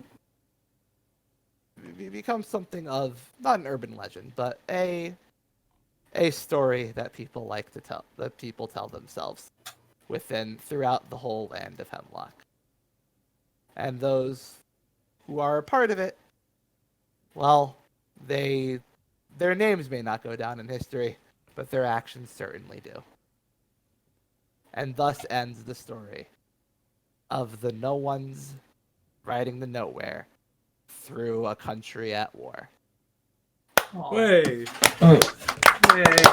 something of not an urban legend, but a story that people like to tell, that people tell themselves throughout the whole land of Hemlock. And those who are a part of it, well, they Their names may not go down in history, but their actions certainly do. And thus ends the story of the no ones riding the nowhere through a country at war. Aw. Way. Oh, Yay.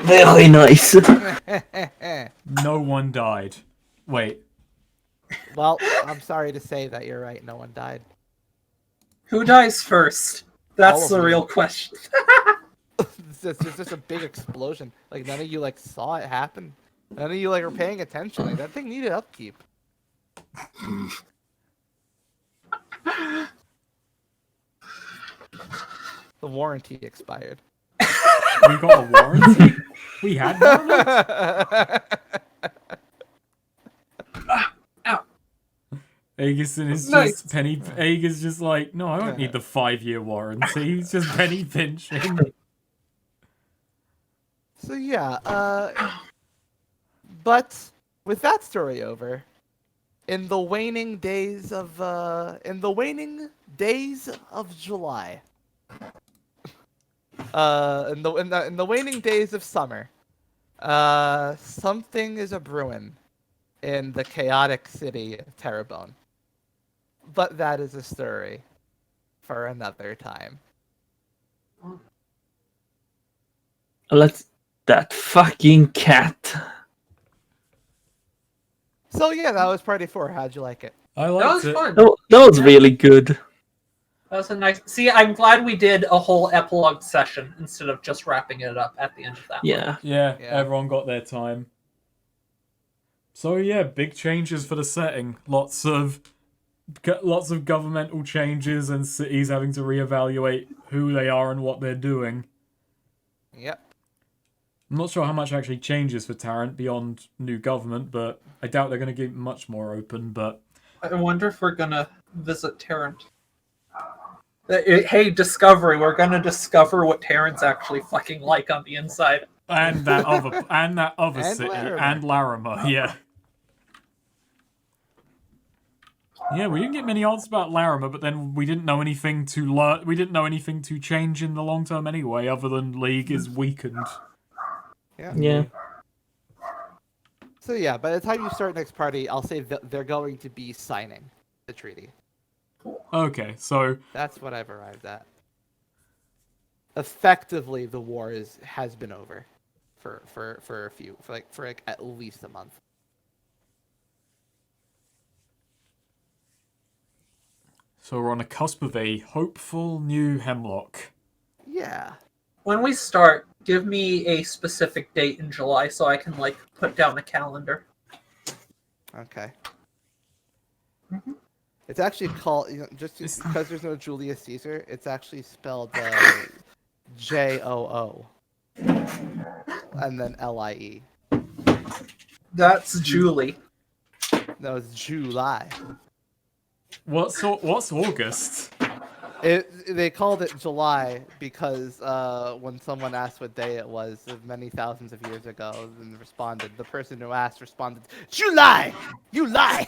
very nice. No one died. Wait. Well, I'm sorry to say that you're right. No one died. Who dies first? That's All of the you. real question. It's just a big explosion. Like none of you like saw it happen. None of you like were paying attention. Like that thing needed upkeep. The warranty expired. We got a warranty? We had one? Ow. Aegisson is Nice. just penny. Aegis just like, no, I don't need the 5-year warranty. He's just penny pinching. So yeah, but with that story over, in the waning days of July, in the waning days of summer, something is a brewing in the chaotic city of Terrebonne. But that is a story for another time. Let's that fucking cat. So yeah, that was Party 4. How'd you like it? I That liked was it. fun. That was really good. That was a nice. See, I'm glad we did a whole epilogue session instead of just wrapping it up at the end of that. Yeah. Yeah, Yeah. everyone got their time. So yeah, big changes for the setting. Lots of governmental changes and cities having to reevaluate who they are and what they're doing. Yep. I'm not sure how much actually changes for Tarrant beyond new government, but I doubt they're going to get much more open. But I wonder if we're gonna visit Tarrant. Hey, Discovery, we're gonna discover what Tarrant's actually fucking like on the inside. and that other And city Larimer. and Larimer, yeah. Yeah, we didn't get many answers about Larimer, but then we didn't know anything to learn. We didn't know anything to change in the long term anyway, other than League is weakened. Yeah. So yeah, by the time you start next party, I'll say that they're going to be signing the treaty. Okay, so That's what I've arrived at. Effectively, the war has been over for at least a month. we're on the cusp of a hopeful new Hemlock. Yeah. When we start, give me a specific date in July so I can like put down a calendar. Okay. Mhm. It's actually called, just It's- because there's no Julius Caesar, it's actually spelled Joo, and then Lie. That's Julie. No, it's July. What's August? They called it July because when someone asked what day it was many thousands of years ago, and the person who asked responded, July! You lie!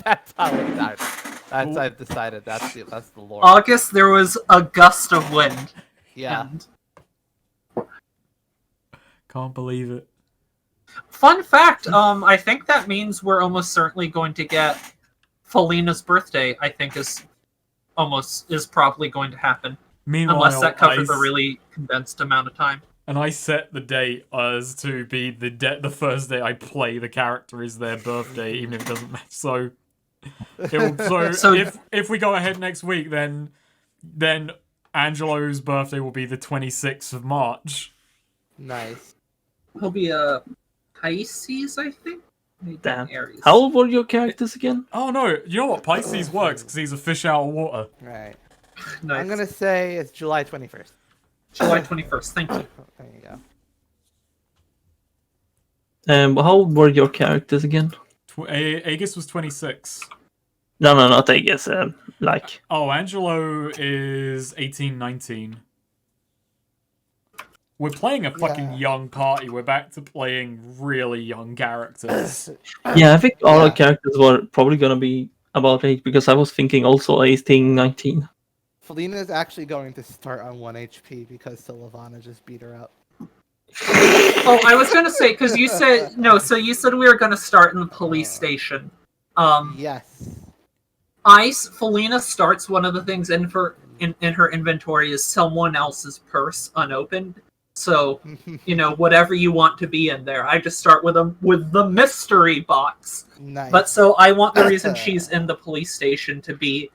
That's how it started. I've decided that's the lore. August, there was a gust of wind. Yeah. And Can't believe it. fun fact, I think that means we're almost certainly going to get Felina's birthday, I think is probably going to happen. Meanwhile, Unless that covers a really condensed amount of time. And I set the date as to be the first day I play the character is their birthday, even if it doesn't match. So, So- if we go ahead next week, then Angelo's birthday will be the 26th of March. Nice. He'll be a Pisces, I think? Maybe Damn. Aries. How old were your characters again? Oh no! You know what? Pisces works because he's a fish out of water. Right. Nice. I'm gonna say it's July 21st. July 21st, thank you. There you go. How old were your characters again? Aegis was 26. No, not I guess. Like, Oh, Angelo is 18, 19. We're playing a fucking Yeah. young party. We're back to playing really young characters. yeah, I think all Yeah. our characters were probably gonna be about age because I was thinking also 18, 19. Felina is actually going to start on 1 HP because Sylvana just beat her up. Oh, I was gonna say because you said no. So you said we were gonna start in the police station. Yes. Felina starts. One of the things in her inventory is someone else's purse unopened. So whatever you want to be in there. I just start with the mystery box. Nice. But so I want the reason she's in the police station to be,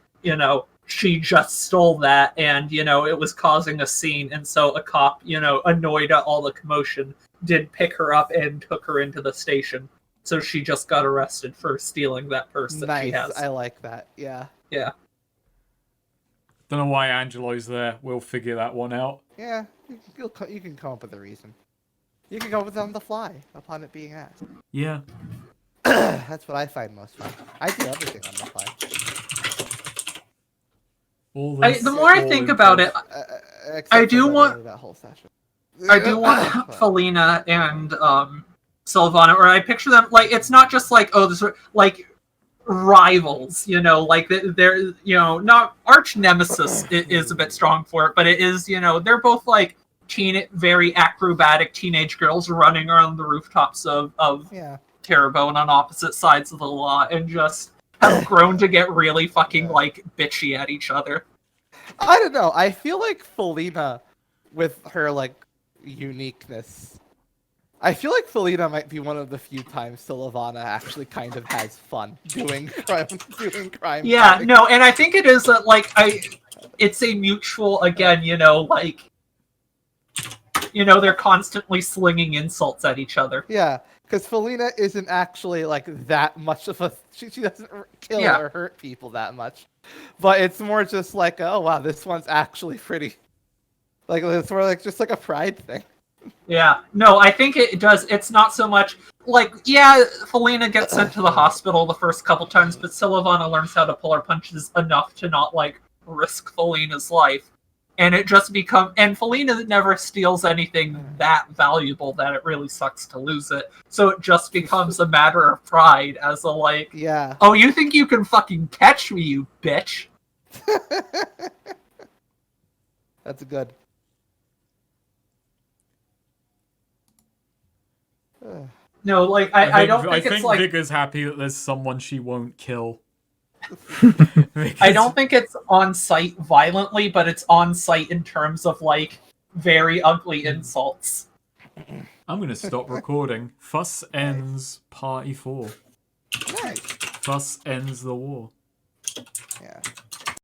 she just stole that and, it was causing a scene. And so a cop, annoyed at all the commotion, did pick her up and took her into the station. So she just got arrested for stealing that purse that she has. I like that. Yeah. Yeah. Don't know why Angelo's there. We'll figure that one out. Yeah. You can come up with a reason. You can come up with it on the fly upon it being asked. Yeah. That's what I find most fun. I do everything on the fly. The more I think about it, I do want that whole session. I do want Felina and Sylvana, or I picture them like it's not just like this like rivals, like they're not arch nemesis is a bit strong for it, but it is they're both like very acrobatic teenage girls running around the rooftops of Terrebonne on opposite sides of the law and just have grown to get really fucking like bitchy at each other. I don't know. I feel like Felina, with her like uniqueness, I feel like Felina might be one of the few times Sylvana actually kind of has fun doing crime. Yeah, no, and I think it is it's a mutual again, they're constantly slinging insults at each other. Yeah, because Felina isn't actually like that much of a. She doesn't kill or hurt people that much, but it's more just like, oh wow, this one's actually pretty. Like it's more like just like a pride thing. Yeah, no, I think it does. It's not so much like Felina gets sent to the hospital the first couple times, but Sylvana learns how to pull her punches enough to not like risk Felina's life. And it just and Felina never steals anything that valuable that it really sucks to lose it. So it just becomes a matter of pride as a oh, you think you can fucking catch me, you bitch? That's good. No, I don't think it's like... Vigor's happy that there's someone she won't kill. I don't think it's on site violently, but it's on site in terms of very ugly insults. I'm gonna stop recording. Fuss ends party 4. Nice. Fuss ends the war. Yeah.